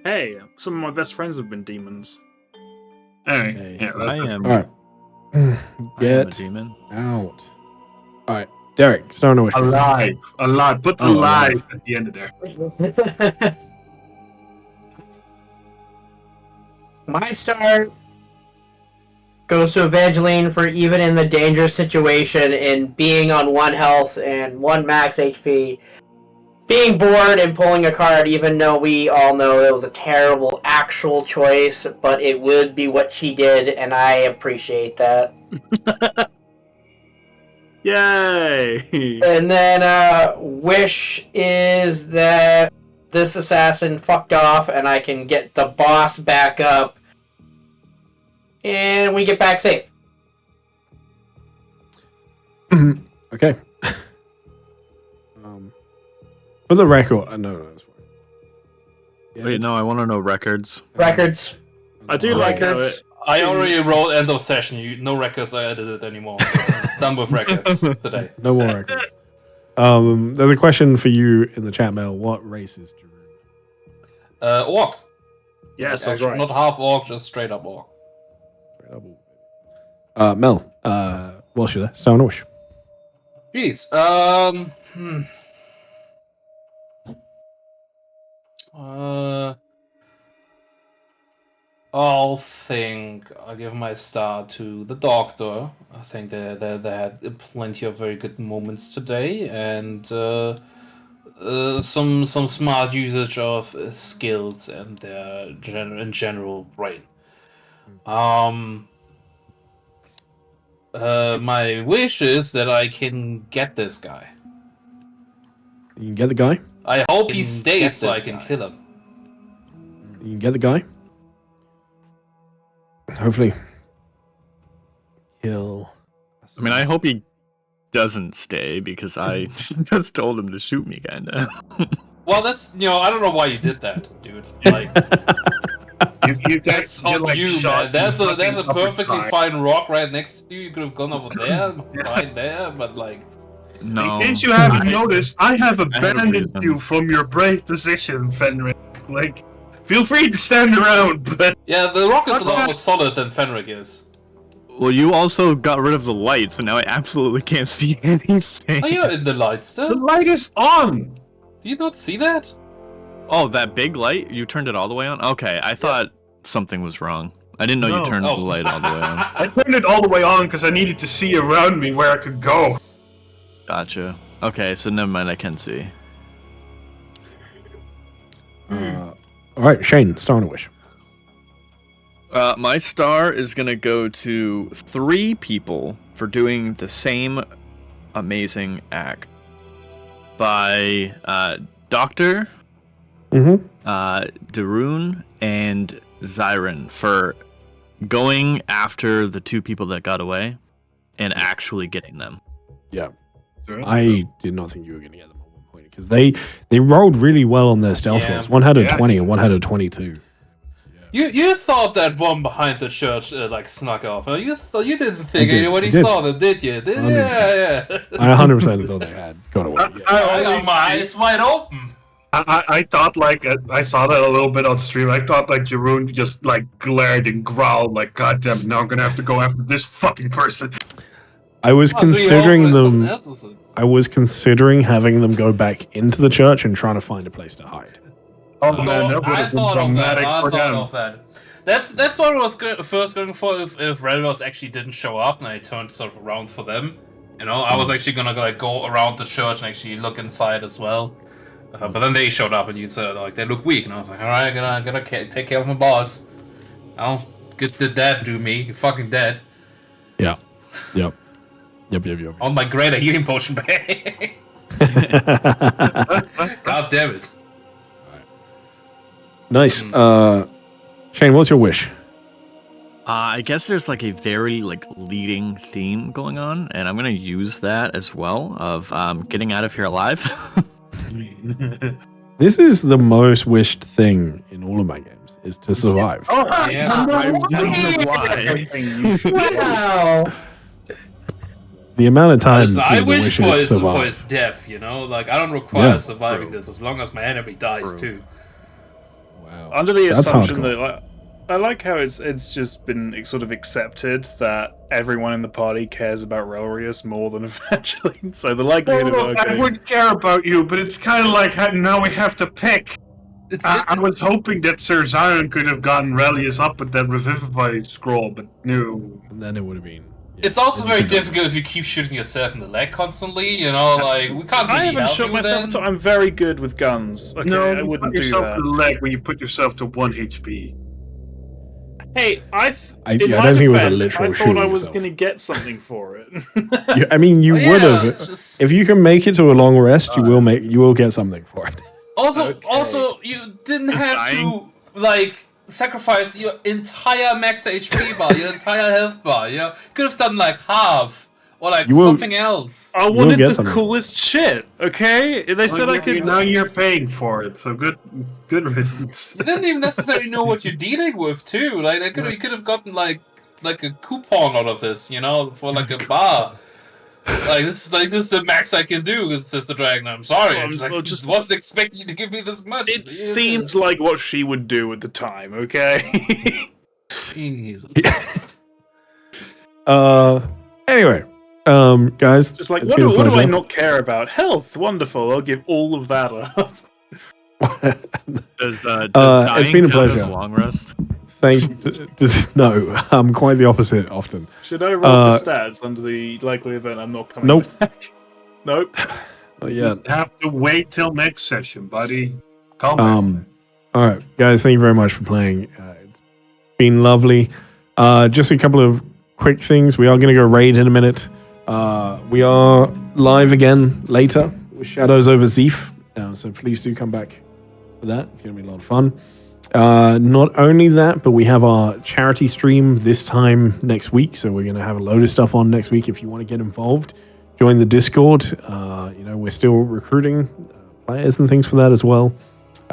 Hey, some of my best friends have been demons. Anyway, Hey, yeah, so I am. All right. I am a Get demon. out. All right, Derek. Start on a wish. please. alive. Put Oh, alive at the end of there. My star goes to Evangeline for even in the dangerous situation in being on 1 health and 1 max HP, being bored and pulling a card, even though we all know it was a terrible actual choice, but it would be what she did, and I appreciate that. Yay! And then wish is that this assassin fucked off and I can get the boss back up and we get back safe. Okay. For the record, no, that's fine. Yeah, Wait, no, I want to know records. Records. I do like how it. I already wrote end of session. No records are edited anymore. Done with records today. No more records. There's a question for you in the chat mail. What race is Jeroen? Orc. Yes, I was Actually, right. not half orc, just straight up orc. Mel, whilst you're there, start on a wish. Jeez. I'll give my star to the doctor. I think they had plenty of very good moments today, and some smart usage of skills and their general brain. My wish is that I can get this guy. You can get the guy. I hope he stays so I can kill him. You can get the guy. Hopefully. Kill. I mean, I hope he doesn't stay because I just told him to shoot me, kinda. Well, that's I don't know why you did that, dude. Like, that's on like, you, man. There's a perfectly fine rock right next to you. You could have gone over there, right there, but like. No. In case you haven't noticed, I have abandoned you from your brave position, Fenric. Like, feel free to stand around, but yeah, the rock is a lot more solid than Fenric is. Well, you also got rid of the light, so now I absolutely can't see anything. Are you in the light still? the light is on. Do you not see that? Oh, that big light? You turned it all the way on? Okay, I thought something was wrong. I didn't know you turned the light all the way on. I turned it all the way on because I needed to see around me where I could go. Gotcha. Okay, so never mind, I can see. Alright, Shane, star on a wish. My star is gonna go to 3 people for doing the same amazing act. By Doctor, Darun, and Zyron for going after the 2 people that got away and actually getting them. Yeah. I did not think you were going to get them at one point because they rolled really well on their stealth rolls. One had a 20 and one had a 22. You thought that one behind the church like snuck off. You didn't think anybody saw them, did you? Yeah. I 100% thought they had got away. Yeah. I got my eyes wide open. I thought like I saw that a little bit on stream. I thought like Jeroen just like glared and growled like, "God damn it! Now I'm gonna have to go after this fucking person." I was considering them. I was considering having them go back into the church and trying to find a place to hide. Oh man, that would have been dramatic for them. Of that. That's what I was first going for. If Relros actually didn't show up and I turned sort of around for them, I was actually gonna like go around the church and actually look inside as well. But then they showed up and you said like they look weak, and I was like, all right, I'm gonna take care of my boss. Oh, good did that do me? You're fucking dead. Yeah. Yep. On my greater healing potion bag. God damn it. Nice. Shane, what's your wish? I guess there's like a very like leading theme going on, and I'm gonna use that as well of getting out of here alive. This is the most wished thing in all of my games, is to survive. Oh, Yeah. I wonder why. Wow. The amount of times I the wish wish is for survive. his death, like I don't require Yeah. surviving this as long as my enemy dies too. Wow. Under the That's assumption hardcore. that I like how it's just been sort of accepted that everyone in the party cares about Relrius more than Evangeline. So the likelihood of her I getting... wouldn't care about you, but it's kind of like now we have to pick. I was hoping that Sir Zion could have gotten Relius up with that Revivify scroll, but no. And then it would have been. It's also very difficult if you keep shooting yourself in the leg constantly. Like we can't really I haven't help shot you myself. then. I'm very good with guns. Okay, No, I you wouldn't put do yourself that. in the leg when you put yourself to 1 HP. Hey, I I in my don't think it was a defense, literal I thought I shooting was yourself. going to get something for it. I mean, you would have. it's just- If you can make it to a long rest, you will get something for it. Also, you didn't Just have dying. to like sacrifice your entire max HP bar, your entire health bar. You could have done like half or like You will- something else. I will wanted get the something. coolest shit. Okay, they said I could. Now you're paying for it, so good riddance. You didn't even necessarily know what you're dealing with too. Like you could have gotten like a coupon out of this, for like a bar. This is the max I can do, says the dragon. I'm sorry, I just wasn't expecting you to give me this much. It seems like what she would do at the time. Okay. Jesus. Anyway, guys, Just like it's what been a do I pleasure. not care about? Health, wonderful. I'll give all of that up. Does it's dying been a count as pleasure. a long rest? No, I'm quite the opposite often. Should I roll the stats under the likely event I'm not coming Nope. back? Nope. Not yet. You have to wait till next session, buddy. Come back. All right, guys, thank you very much for playing. It's been lovely. Just a couple of quick things. We are going to go raid in a minute. We are live again later with Shadows over Zeef. So please do come back for that. It's going to be a lot of fun. Not only that, but we have our charity stream this time next week. So we're going to have a load of stuff on next week. If you want to get involved, join the Discord. We're still recruiting players and things for that as well.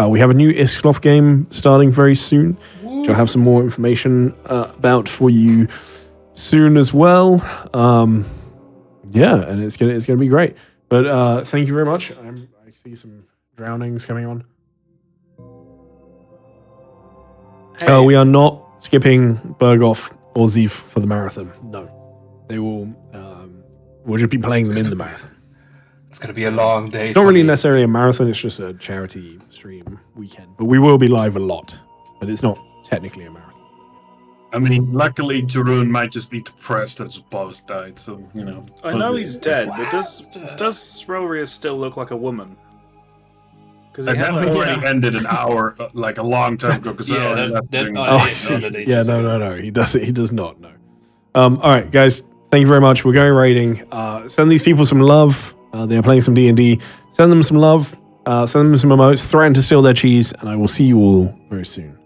We have a new Isklof game starting very soon, which I'll have some more information about for you soon as well. And it's gonna be great. But thank you very much. I see some drownings coming on. Hey. We are not skipping Berghof or Zeef for the marathon. No, they will. We'll just be playing them in the marathon. It's going to be a long day. It's not really necessarily a marathon. It's just a charity stream weekend. But we will be live a lot. But it's not technically a marathon. I mean, luckily, Jeroen might just be depressed that his boss died, so, you know. I know he's dead, but does Rorius still look like a woman? Because That already ended an hour, like a long time ago. Because No. He does. He does not. No. All right, guys. Thank you very much. We're going raiding. Send these people some love. They are playing some D&D. Send them some love. Send them some emotes. Threaten to steal their cheese. And I will see you all very soon.